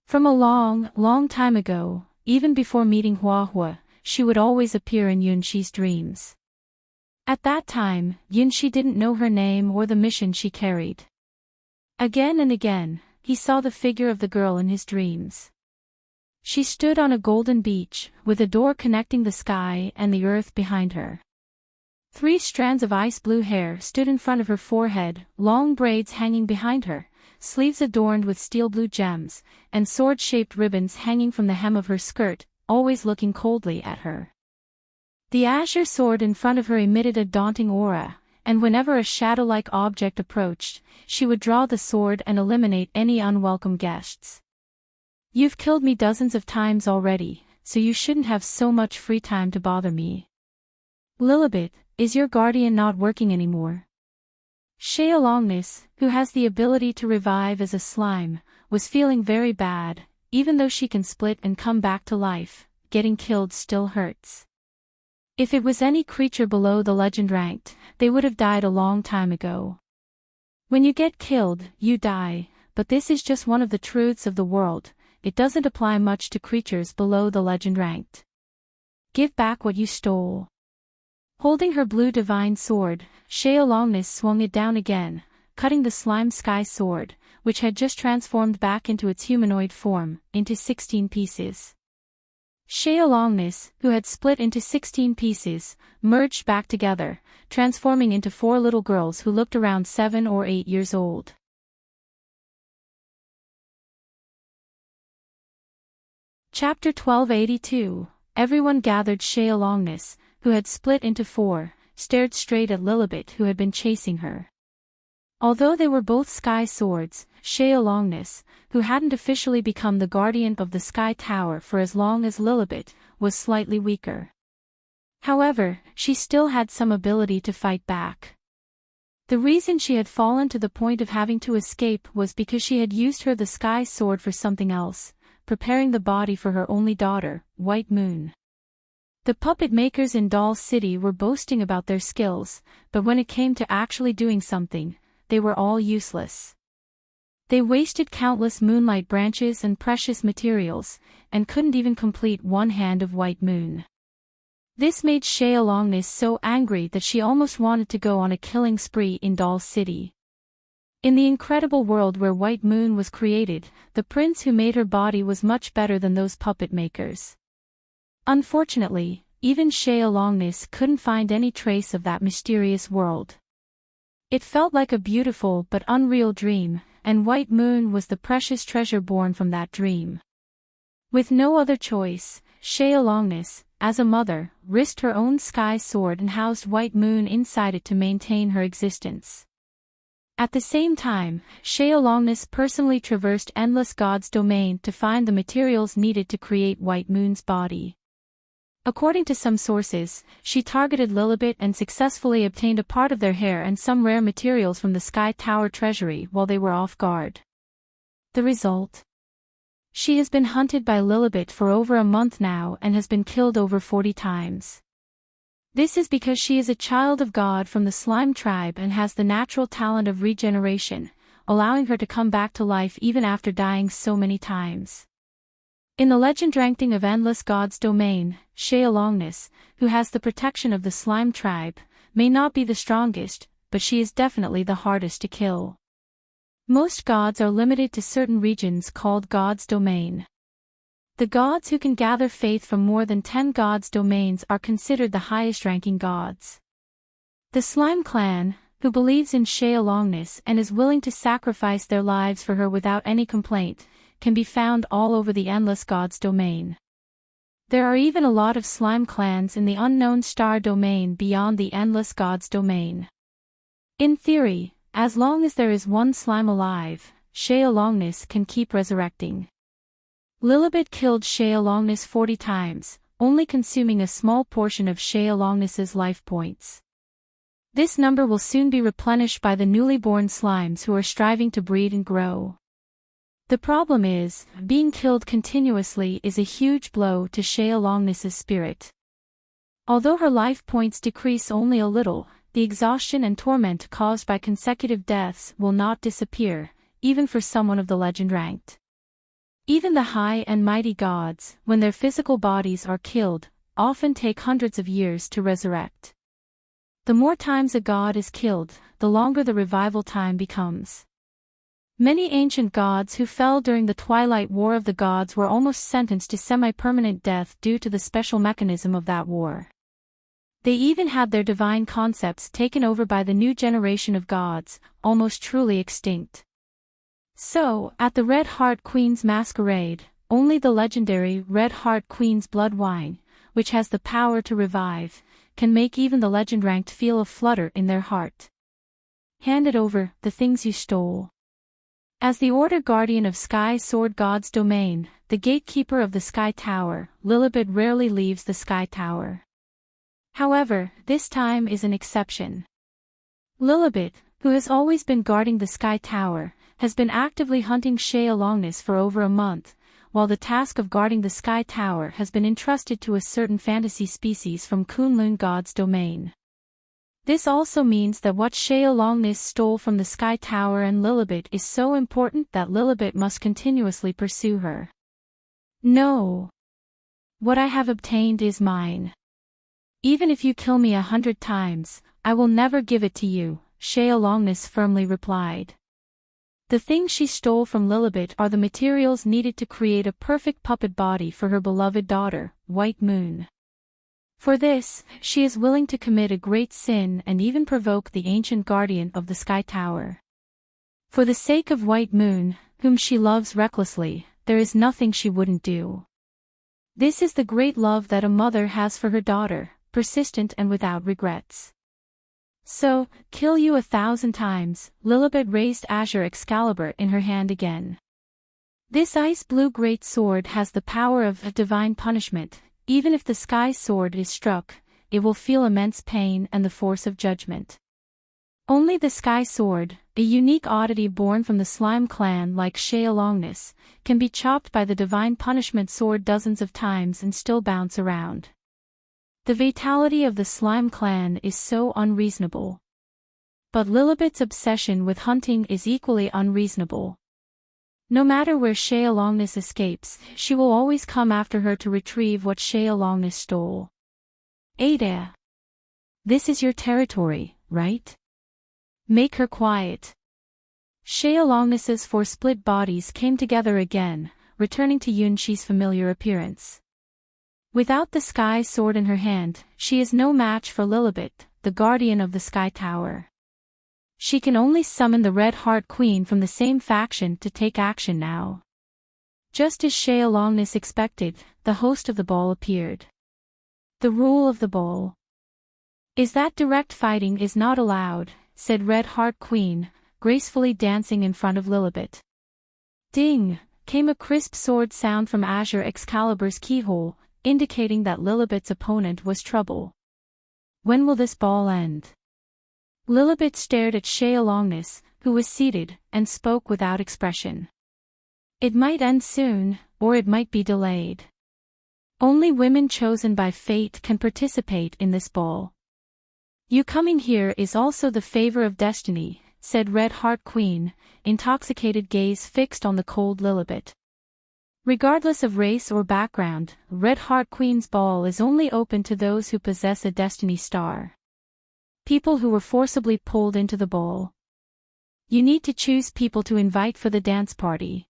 From a long, long time ago, even before meeting Huahua, she would always appear in Yunshi's dreams. At that time, Yunshi didn't know her name or the mission she carried. Again and again, he saw the figure of the girl in his dreams. She stood on a golden beach, with a door connecting the sky and the earth behind her. 3 strands of ice blue hair stood in front of her forehead, long braids hanging behind her, sleeves adorned with steel blue gems, and sword-shaped ribbons hanging from the hem of her skirt, always looking coldly at her. The azure sword in front of her emitted a daunting aura, and whenever a shadow-like object approached, she would draw the sword and eliminate any unwelcome guests. You've killed me dozens of times already, so you shouldn't have so much free time to bother me. Lilibet, is your guardian not working anymore? Longness, who has the ability to revive as a slime, was feeling very bad. Even though she can split and come back to life, getting killed still hurts. If it was any creature below the legend ranked, they would have died a long time ago. When you get killed, you die, but this is just one of the truths of the world. It doesn't apply much to creatures below the legend ranked. Give back what you stole. Holding her blue divine sword, Longness swung it down again, cutting the slime sky sword, which had just transformed back into its humanoid form, into 16 pieces. Longness, who had split into 16 pieces, merged back together, transforming into 4 little girls who looked around 7 or 8 years old. Chapter 1282. Everyone gathered. Longness, who had split into 4, stared straight at Lilibet who had been chasing her. Although they were both sky swords, Longness, who hadn't officially become the guardian of the Sky Tower for as long as Lilibet, was slightly weaker. However, she still had some ability to fight back. The reason she had fallen to the point of having to escape was because she had used the Sky Sword for something else, preparing the body for her only daughter, White Moon. The puppet makers in Doll City were boasting about their skills, but when it came to actually doing something, they were all useless. They wasted countless moonlight branches and precious materials, and couldn't even complete one hand of White Moon. This made Longness so angry that she almost wanted to go on a killing spree in Doll City. In the incredible world where White Moon was created, the prince who made her body was much better than those puppet makers. Unfortunately, even Longness couldn't find any trace of that mysterious world. It felt like a beautiful but unreal dream, and White Moon was the precious treasure born from that dream. With no other choice, Longness, as a mother, risked her own sky sword and housed White Moon inside it to maintain her existence. At the same time, Longness personally traversed Endless God's domain to find the materials needed to create White Moon's body. According to some sources, she targeted Lilibet and successfully obtained a part of their hair and some rare materials from the Sky Tower treasury while they were off guard. The result? She has been hunted by Lilibet for over a month now and has been killed over 40 times. This is because she is a child of God from the slime tribe and has the natural talent of regeneration, allowing her to come back to life even after dying so many times. In the legend ranking of Endless God's domain, Shealongness, who has the protection of the slime tribe, may not be the strongest, but she is definitely the hardest to kill. Most gods are limited to certain regions called God's domain. The gods who can gather faith from more than 10 gods' domains are considered the highest-ranking gods. The Slime Clan, who believes in Shealongness and is willing to sacrifice their lives for her without any complaint, can be found all over the Endless God's domain. There are even a lot of slime clans in the unknown star domain beyond the Endless God's domain. In theory, as long as there is one slime alive, Shealongness can keep resurrecting. Lilibet killed Shealongness 40 times, only consuming a small portion of Shealongness's life points. This number will soon be replenished by the newly born slimes who are striving to breed and grow. The problem is, being killed continuously is a huge blow to Shealongness's spirit. Although her life points decrease only a little, the exhaustion and torment caused by consecutive deaths will not disappear, even for someone of the legend ranked. Even the high and mighty gods, when their physical bodies are killed, often take hundreds of years to resurrect. The more times a god is killed, the longer the revival time becomes. Many ancient gods who fell during the Twilight War of the Gods were almost sentenced to semi-permanent death due to the special mechanism of that war. They even had their divine concepts taken over by the new generation of gods, almost truly extinct. So, at the Red Heart Queen's masquerade, only the legendary Red Heart Queen's blood wine, which has the power to revive, can make even the legend-ranked feel a flutter in their heart. Hand it over, the things you stole. As the Order Guardian of Sky Sword God's domain, the gatekeeper of the Sky Tower, Lilibet rarely leaves the Sky Tower. However, this time is an exception. Lilibet, who has always been guarding the Sky Tower, has been actively hunting Shealongness for over a month, while the task of guarding the Sky Tower has been entrusted to a certain fantasy species from Kunlun God's domain. This also means that what Shealongness stole from the Sky Tower and Lilibet is so important that Lilibet must continuously pursue her. No. What I have obtained is mine. Even if you kill me 100 times, I will never give it to you, Shealongness firmly replied. The things she stole from Lilibet are the materials needed to create a perfect puppet body for her beloved daughter, White Moon. For this, she is willing to commit a great sin and even provoke the ancient guardian of the Sky Tower. For the sake of White Moon, whom she loves recklessly, there is nothing she wouldn't do. This is the great love that a mother has for her daughter, persistent and without regrets. So, kill you 1,000 times, Lilibet raised Azure Excalibur in her hand again. This ice-blue great sword has the power of a divine punishment. Even if the Sky Sword is struck, it will feel immense pain and the force of judgment. Only the Sky Sword, a unique oddity born from the Slime Clan like Shealongness, can be chopped by the divine punishment sword dozens of times and still bounce around. The fatality of the Slime Clan is so unreasonable. But Lilibet's obsession with hunting is equally unreasonable. No matter where Shealongness escapes, she will always come after her to retrieve what Shealongness stole. Ada. This is your territory, right? Make her quiet. Shealongness's four split bodies came together again, returning to Yunqi's familiar appearance. Without the Sky Sword in her hand, she is no match for Lilibet, the guardian of the Sky Tower. She can only summon the Red Heart Queen from the same faction to take action now. Just as Shealongness expected, the host of the ball appeared. The rule of the ball is that direct fighting is not allowed, said Red Heart Queen, gracefully dancing in front of Lilibet. Ding! Came a crisp sword sound from Azure Excalibur's keyhole, indicating that Lilibet's opponent was trouble. When will this ball end? Lilibet stared at Shay Alongness, who was seated, and spoke without expression. It might end soon, or it might be delayed. Only women chosen by fate can participate in this ball. You coming here is also the favor of destiny, said Red Heart Queen, intoxicated gaze fixed on the cold Lilibet. Regardless of race or background, Red Heart Queen's ball is only open to those who possess a destiny star. People who were forcibly pulled into the ball. You need to choose people to invite for the dance party.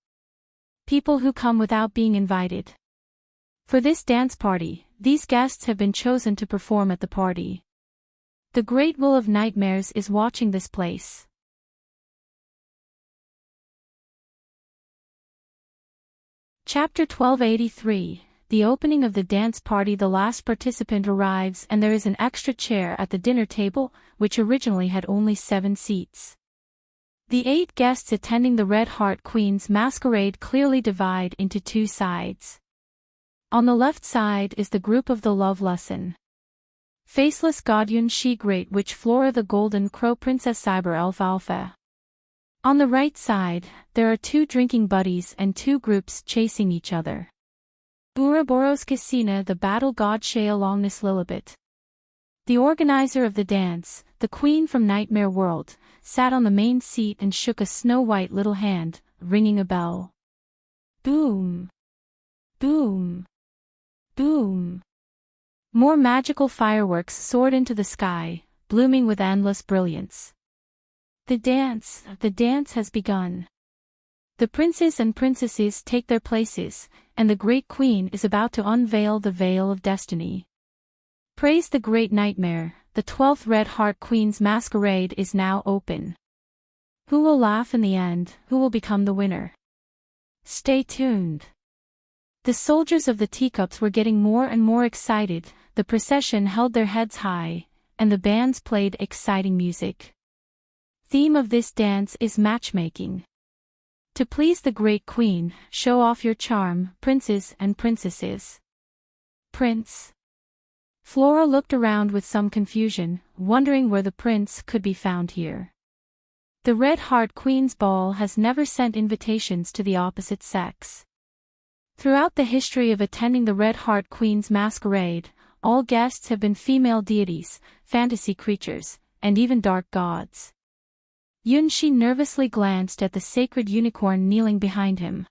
People who come without being invited. For this dance party, these guests have been chosen to perform at the party. The Great Will of Nightmares is watching this place. Chapter 1283, The opening of the dance party. The last participant arrives and there is an extra chair at the dinner table, which originally had only 7 seats. The 8 guests attending the Red Heart Queen's masquerade clearly divide into 2 sides. On the left side is the group of the Love Lesson. Faceless God Yun Shi, Great Witch Flora, the Golden Crow, Princess Cyber Elf Alpha. On the right side, there are 2 drinking buddies and 2 groups chasing each other. Ouroboros Casina, the battle god Shay Alongness Lilibet. The organizer of the dance, the queen from Nightmare World, sat on the main seat and shook a snow-white little hand, ringing a bell. Boom! Boom! Boom! More magical fireworks soared into the sky, blooming with endless brilliance. The dance has begun. The princes and princesses take their places, and the great queen is about to unveil the veil of destiny. Praise the great nightmare, the 12th Red Heart Queen's masquerade is now open. Who will laugh in the end? Who will become the winner? Stay tuned. The soldiers of the teacups were getting more and more excited, the procession held their heads high, and the bands played exciting music. Theme of this dance is matchmaking. To please the great queen, show off your charm, princes and princesses. Prince. Flora looked around with some confusion, wondering where the prince could be found here. The Red Heart Queen's ball has never sent invitations to the opposite sex. Throughout the history of attending the Red Heart Queen's masquerade, all guests have been female deities, fantasy creatures, and even dark gods. Yunshi nervously glanced at the sacred unicorn kneeling behind him.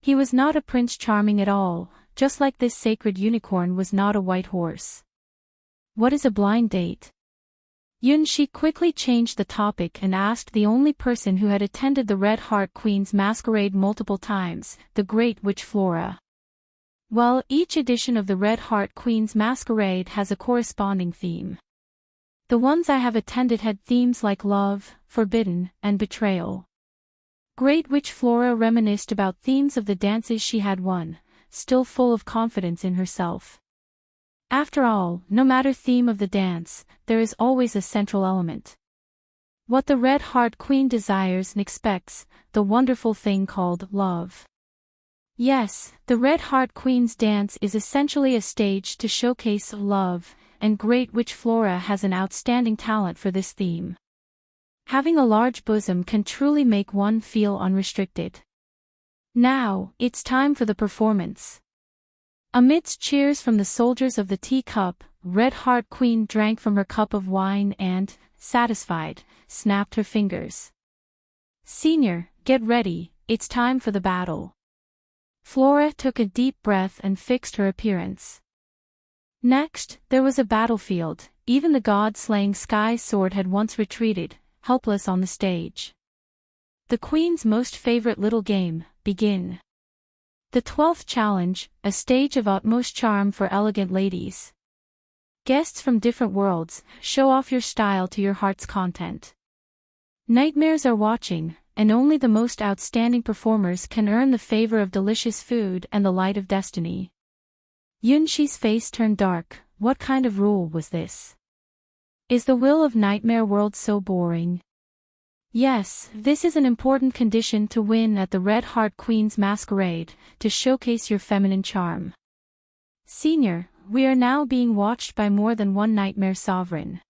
He was not a Prince Charming at all, just like this sacred unicorn was not a white horse. What is a blind date? Yunshi quickly changed the topic and asked the only person who had attended the Red Heart Queen's masquerade multiple times, the Great Witch Flora. Well, each edition of the Red Heart Queen's masquerade has a corresponding theme. The ones I have attended had themes like love, forbidden, and betrayal. Great Witch Flora reminisced about themes of the dances she had won, still full of confidence in herself. After all, no matter theme of the dance, there is always a central element. What the Red Heart Queen desires and expects, the wonderful thing called love. Yes, the Red Heart Queen's dance is essentially a stage to showcase love, and Great Witch Flora has an outstanding talent for this theme. Having a large bosom can truly make one feel unrestricted. Now, it's time for the performance. Amidst cheers from the soldiers of the teacup, Red Heart Queen drank from her cup of wine and, satisfied, snapped her fingers. Senior, get ready, it's time for the battle. Flora took a deep breath and fixed her appearance. Next, there was a battlefield. Even the god-slaying Sky Sword had once retreated, helpless on the stage. The Queen's most favorite little game, begin. The 12th challenge, a stage of utmost charm for elegant ladies. Guests from different worlds, show off your style to your heart's content. Nightmares are watching, and only the most outstanding performers can earn the favor of delicious food and the light of destiny. Yunshi's face turned dark. What kind of rule was this? Is the will of Nightmare World so boring? Yes, this is an important condition to win at the Red Heart Queen's masquerade, to showcase your feminine charm. Senior, we are now being watched by more than one nightmare sovereign.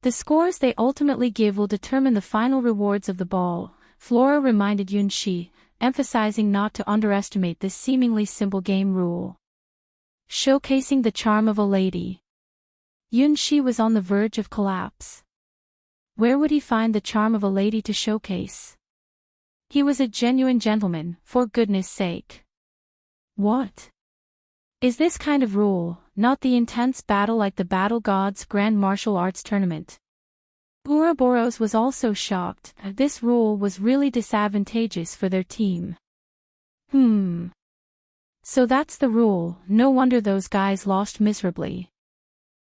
The scores they ultimately give will determine the final rewards of the ball, Flora reminded Yunxi, emphasizing not to underestimate this seemingly simple game rule. Showcasing the charm of a lady. Yunxi was on the verge of collapse. Where would he find the charm of a lady to showcase? He was a genuine gentleman, for goodness sake. What? Is this kind of rule, not the intense battle like the Battle Gods Grand Martial Arts Tournament? Ouroboros was also shocked. This rule was really disadvantageous for their team. So that's the rule, no wonder those guys lost miserably.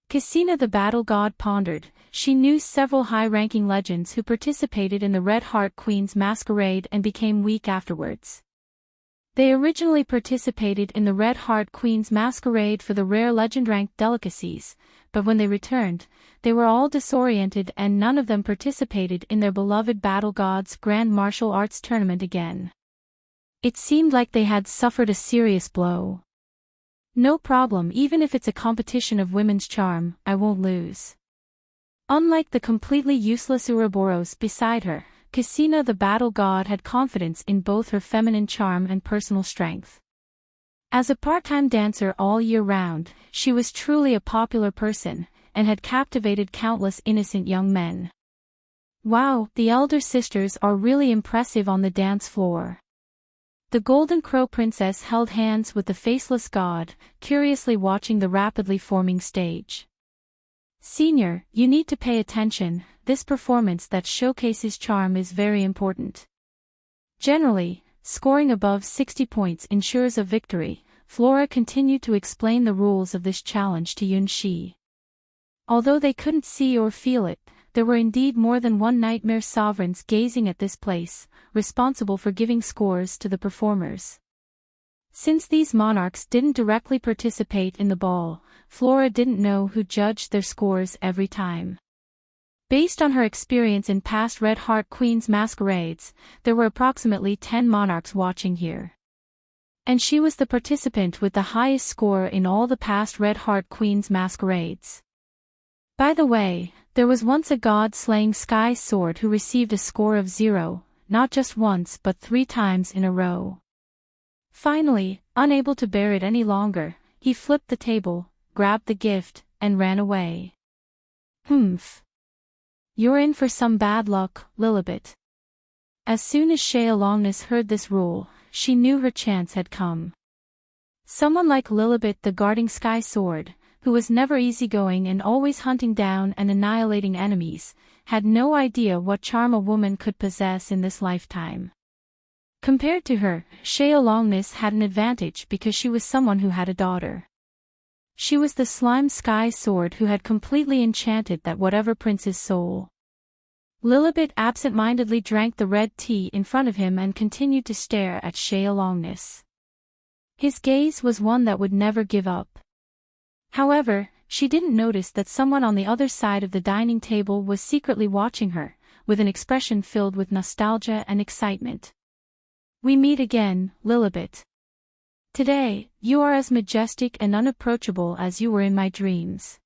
Cassina the Battle God pondered. She knew several high-ranking legends who participated in the Red Heart Queen's masquerade and became weak afterwards. They originally participated in the Red Heart Queen's masquerade for the rare legend-ranked delicacies, but when they returned, they were all disoriented and none of them participated in their beloved Battle Gods Grand Martial Arts Tournament again. It seemed like they had suffered a serious blow. No problem, even if it's a competition of women's charm, I won't lose. Unlike the completely useless Ouroboros beside her, Cassina the Battle God had confidence in both her feminine charm and personal strength. As a part-time dancer all year round, she was truly a popular person, and had captivated countless innocent young men. Wow, the elder sisters are really impressive on the dance floor. The Golden Crow Princess held hands with the faceless god, curiously watching the rapidly forming stage. Senior, you need to pay attention, this performance that showcases charm is very important. Generally, scoring above 60 points ensures a victory. Flora continued to explain the rules of this challenge to Yunxi. Although they couldn't see or feel it, there were indeed more than one nightmare sovereigns gazing at this place, responsible for giving scores to the performers. Since these monarchs didn't directly participate in the ball, Flora didn't know who judged their scores every time. Based on her experience in past Red Heart Queen's masquerades, there were approximately 10 monarchs watching here. And she was the participant with the highest score in all the past Red Heart Queen's masquerades. By the way, there was once a god-slaying sky sword who received a score of 0, not just once but 3 times in a row. Finally, unable to bear it any longer, he flipped the table, grabbed the gift, and ran away. You're in for some bad luck, Lilibet. As soon as Shaolongness heard this rule, she knew her chance had come. Someone like Lilibet the guarding sky sword, who was never easygoing and always hunting down and annihilating enemies, had no idea what charm a woman could possess in this lifetime. Compared to her, Shaolongness had an advantage because she was someone who had a daughter. She was the slime sky sword who had completely enchanted that whatever prince's soul. Lilibet absent-mindedly drank the red tea in front of him and continued to stare at Shaolongness. His gaze was one that would never give up. However, she didn't notice that someone on the other side of the dining table was secretly watching her, with an expression filled with nostalgia and excitement. We meet again, Lilibet. Today, you are as majestic and unapproachable as you were in my dreams.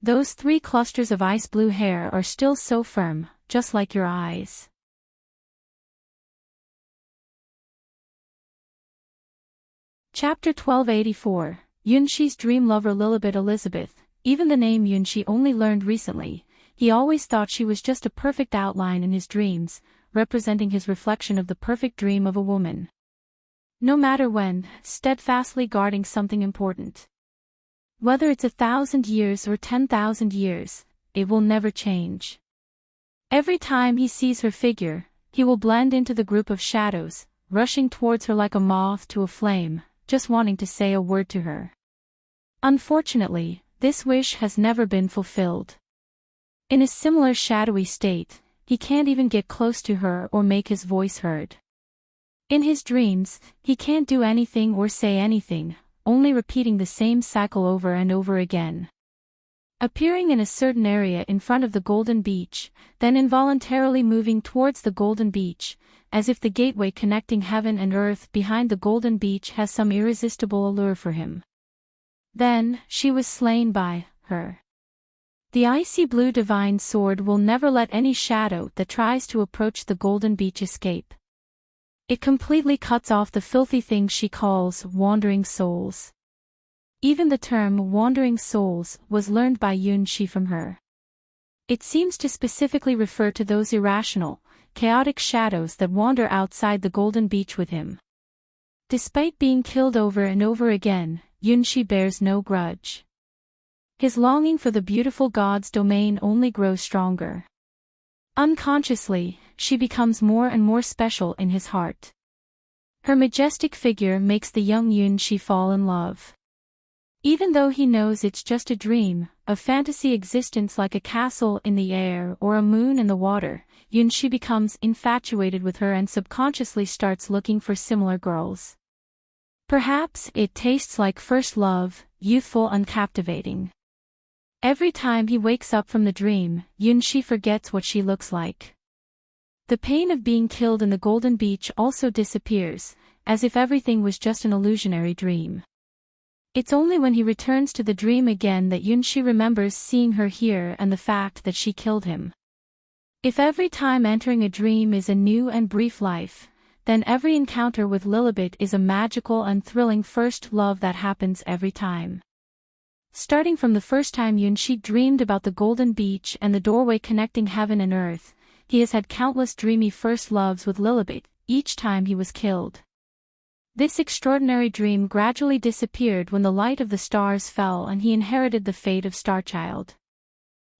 Those 3 clusters of ice blue hair are still so firm, just like your eyes. Chapter 1284, Yunxi's dream lover Lilibet Elizabeth. Even the name Yunxi only learned recently. He always thought she was just a perfect outline in his dreams, representing his reflection of the perfect dream of a woman. No matter when, steadfastly guarding something important. Whether it's 1,000 years or 10,000 years, it will never change. Every time he sees her figure, he will blend into the group of shadows, rushing towards her like a moth to a flame, just wanting to say a word to her. Unfortunately, this wish has never been fulfilled. In a similar shadowy state, he can't even get close to her or make his voice heard. In his dreams, he can't do anything or say anything, only repeating the same cycle over and over again. Appearing in a certain area in front of the Golden Beach, then involuntarily moving towards the Golden Beach, as if the gateway connecting heaven and earth behind the Golden Beach has some irresistible allure for him. Then, she was slain by her. The icy blue divine sword will never let any shadow that tries to approach the golden beach escape. It completely cuts off the filthy things she calls wandering souls. Even the term wandering souls was learned by Yunshi from her. It seems to specifically refer to those irrational, chaotic shadows that wander outside the golden beach with him. Despite being killed over and over again, Yunshi bears no grudge. His longing for the beautiful god's domain only grows stronger. Unconsciously, she becomes more and more special in his heart. Her majestic figure makes the young Yunshi fall in love. Even though he knows it's just a dream, a fantasy existence like a castle in the air or a moon in the water, Yunshi becomes infatuated with her and subconsciously starts looking for similar girls. Perhaps it tastes like first love, youthful and captivating. Every time he wakes up from the dream, Yunshi forgets what she looks like. The pain of being killed in the Golden Beach also disappears, as if everything was just an illusionary dream. It's only when he returns to the dream again that Yunshi remembers seeing her here and the fact that she killed him. If every time entering a dream is a new and brief life, then every encounter with Lilibet is a magical and thrilling first love that happens every time. Starting from the first time Yunshi dreamed about the Golden Beach and the doorway connecting heaven and earth, he has had countless dreamy first loves with Lilibet, each time he was killed. This extraordinary dream gradually disappeared when the light of the stars fell and he inherited the fate of Starchild.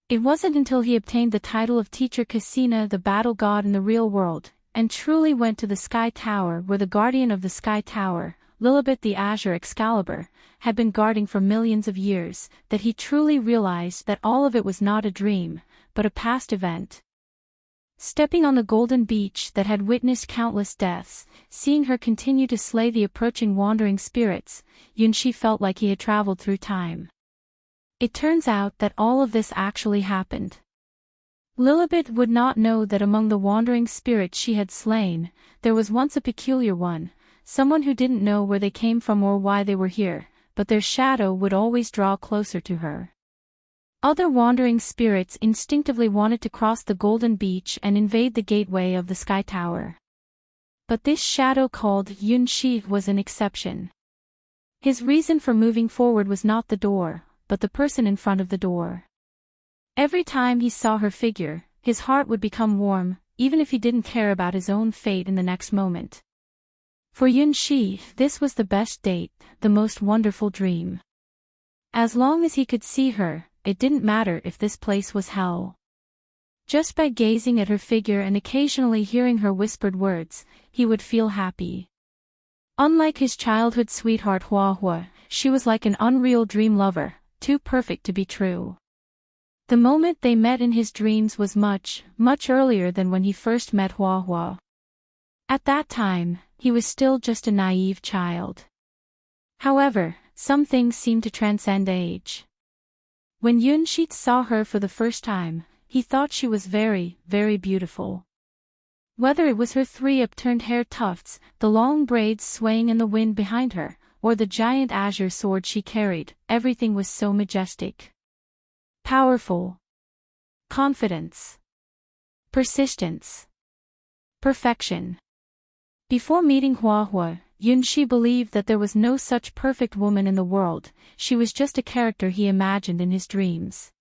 It wasn't until he obtained the title of Teacher Cassina, the battle god in the real world, and truly went to the Sky Tower where the guardian of the Sky Tower, Lilibet the Azure Excalibur, had been guarding for millions of years, that he truly realized that all of it was not a dream, but a past event. Stepping on the Golden Beach that had witnessed countless deaths, seeing her continue to slay the approaching wandering spirits, Yunshi felt like he had traveled through time. It turns out that all of this actually happened. Lilibet would not know that among the wandering spirits she had slain, there was once a peculiar one, someone who didn't know where they came from or why they were here, but their shadow would always draw closer to her. Other wandering spirits instinctively wanted to cross the Golden Beach and invade the gateway of the Sky Tower. But this shadow called Yunshi was an exception. His reason for moving forward was not the door, but the person in front of the door. Every time he saw her figure, his heart would become warm, even if he didn't care about his own fate in the next moment. For Yunshi, this was the best date, the most wonderful dream. As long as he could see her, it didn't matter if this place was hell. Just by gazing at her figure and occasionally hearing her whispered words, he would feel happy. Unlike his childhood sweetheart Hua, she was like an unreal dream lover, too perfect to be true. The moment they met in his dreams was much, much earlier than when he first met Hua. At that time, he was still just a naive child. However, some things seemed to transcend age. When Yunshi saw her for the first time, he thought she was very, very beautiful. Whether it was her 3 upturned hair tufts, the long braids swaying in the wind behind her, or the giant azure sword she carried, everything was so majestic. Powerful. Confidence. Persistence. Perfection. Before meeting Hua, Yunshi believed that there was no such perfect woman in the world, she was just a character he imagined in his dreams.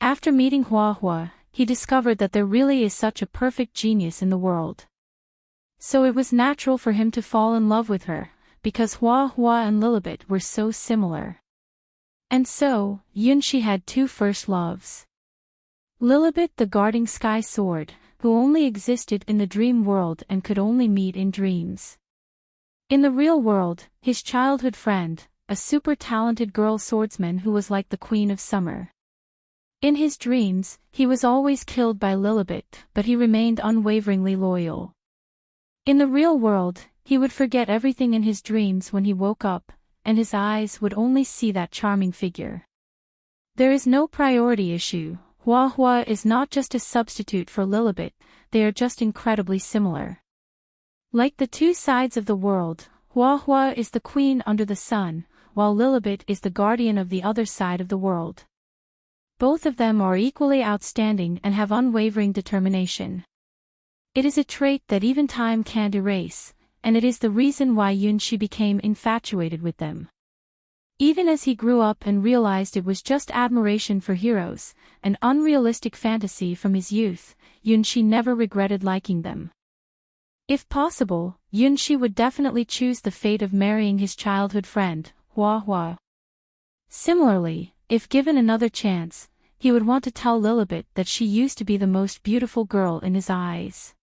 After meeting Hua, he discovered that there really is such a perfect genius in the world. So it was natural for him to fall in love with her, because Hua and Lilibet were so similar. And so, Yunshi had 2 first loves. Lilibet the guarding sky sword, who only existed in the dream world and could only meet in dreams. In the real world, his childhood friend, a super talented girl swordsman who was like the Queen of Summer. In his dreams, he was always killed by Lilibet, but he remained unwaveringly loyal. In the real world, he would forget everything in his dreams when he woke up, and his eyes would only see that charming figure. There is no priority issue. Hua is not just a substitute for Lilibet, they are just incredibly similar. Like the 2 sides of the world, Hua is the queen under the sun, while Lilibet is the guardian of the other side of the world. Both of them are equally outstanding and have unwavering determination. It is a trait that even time can't erase, and it is the reason why Yunxi became infatuated with them. Even as he grew up and realized it was just admiration for heroes, an unrealistic fantasy from his youth, Yunxi never regretted liking them. If possible, Yunxi would definitely choose the fate of marrying his childhood friend, Hua Hua. Similarly, if given another chance, he would want to tell Lilibet that she used to be the most beautiful girl in his eyes.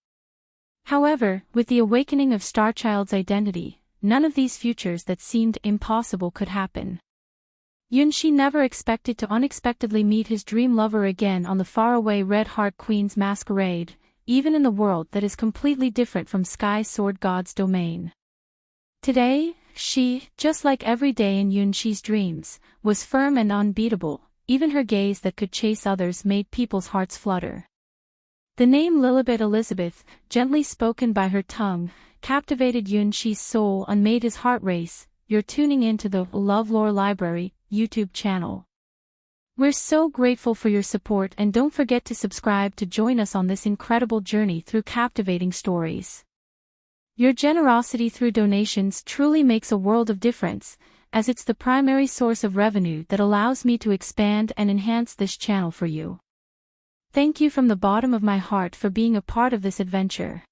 However, with the awakening of Starchild's identity, none of these futures that seemed impossible could happen. Yunxi never expected to unexpectedly meet his dream lover again on the faraway Red Heart Queen's masquerade, even in the world that is completely different from Sky Sword God's domain. Today, she, just like every day in Yunxi's dreams, was firm and unbeatable. Even her gaze that could chase others made people's hearts flutter. The name Lilibet Elizabeth, gently spoken by her tongue, captivated Yunxi's soul and made his heart race. You're tuning into the LoveLore Library YouTube channel. We're so grateful for your support, and don't forget to subscribe to join us on this incredible journey through captivating stories. Your generosity through donations truly makes a world of difference, as it's the primary source of revenue that allows me to expand and enhance this channel for you. Thank you from the bottom of my heart for being a part of this adventure.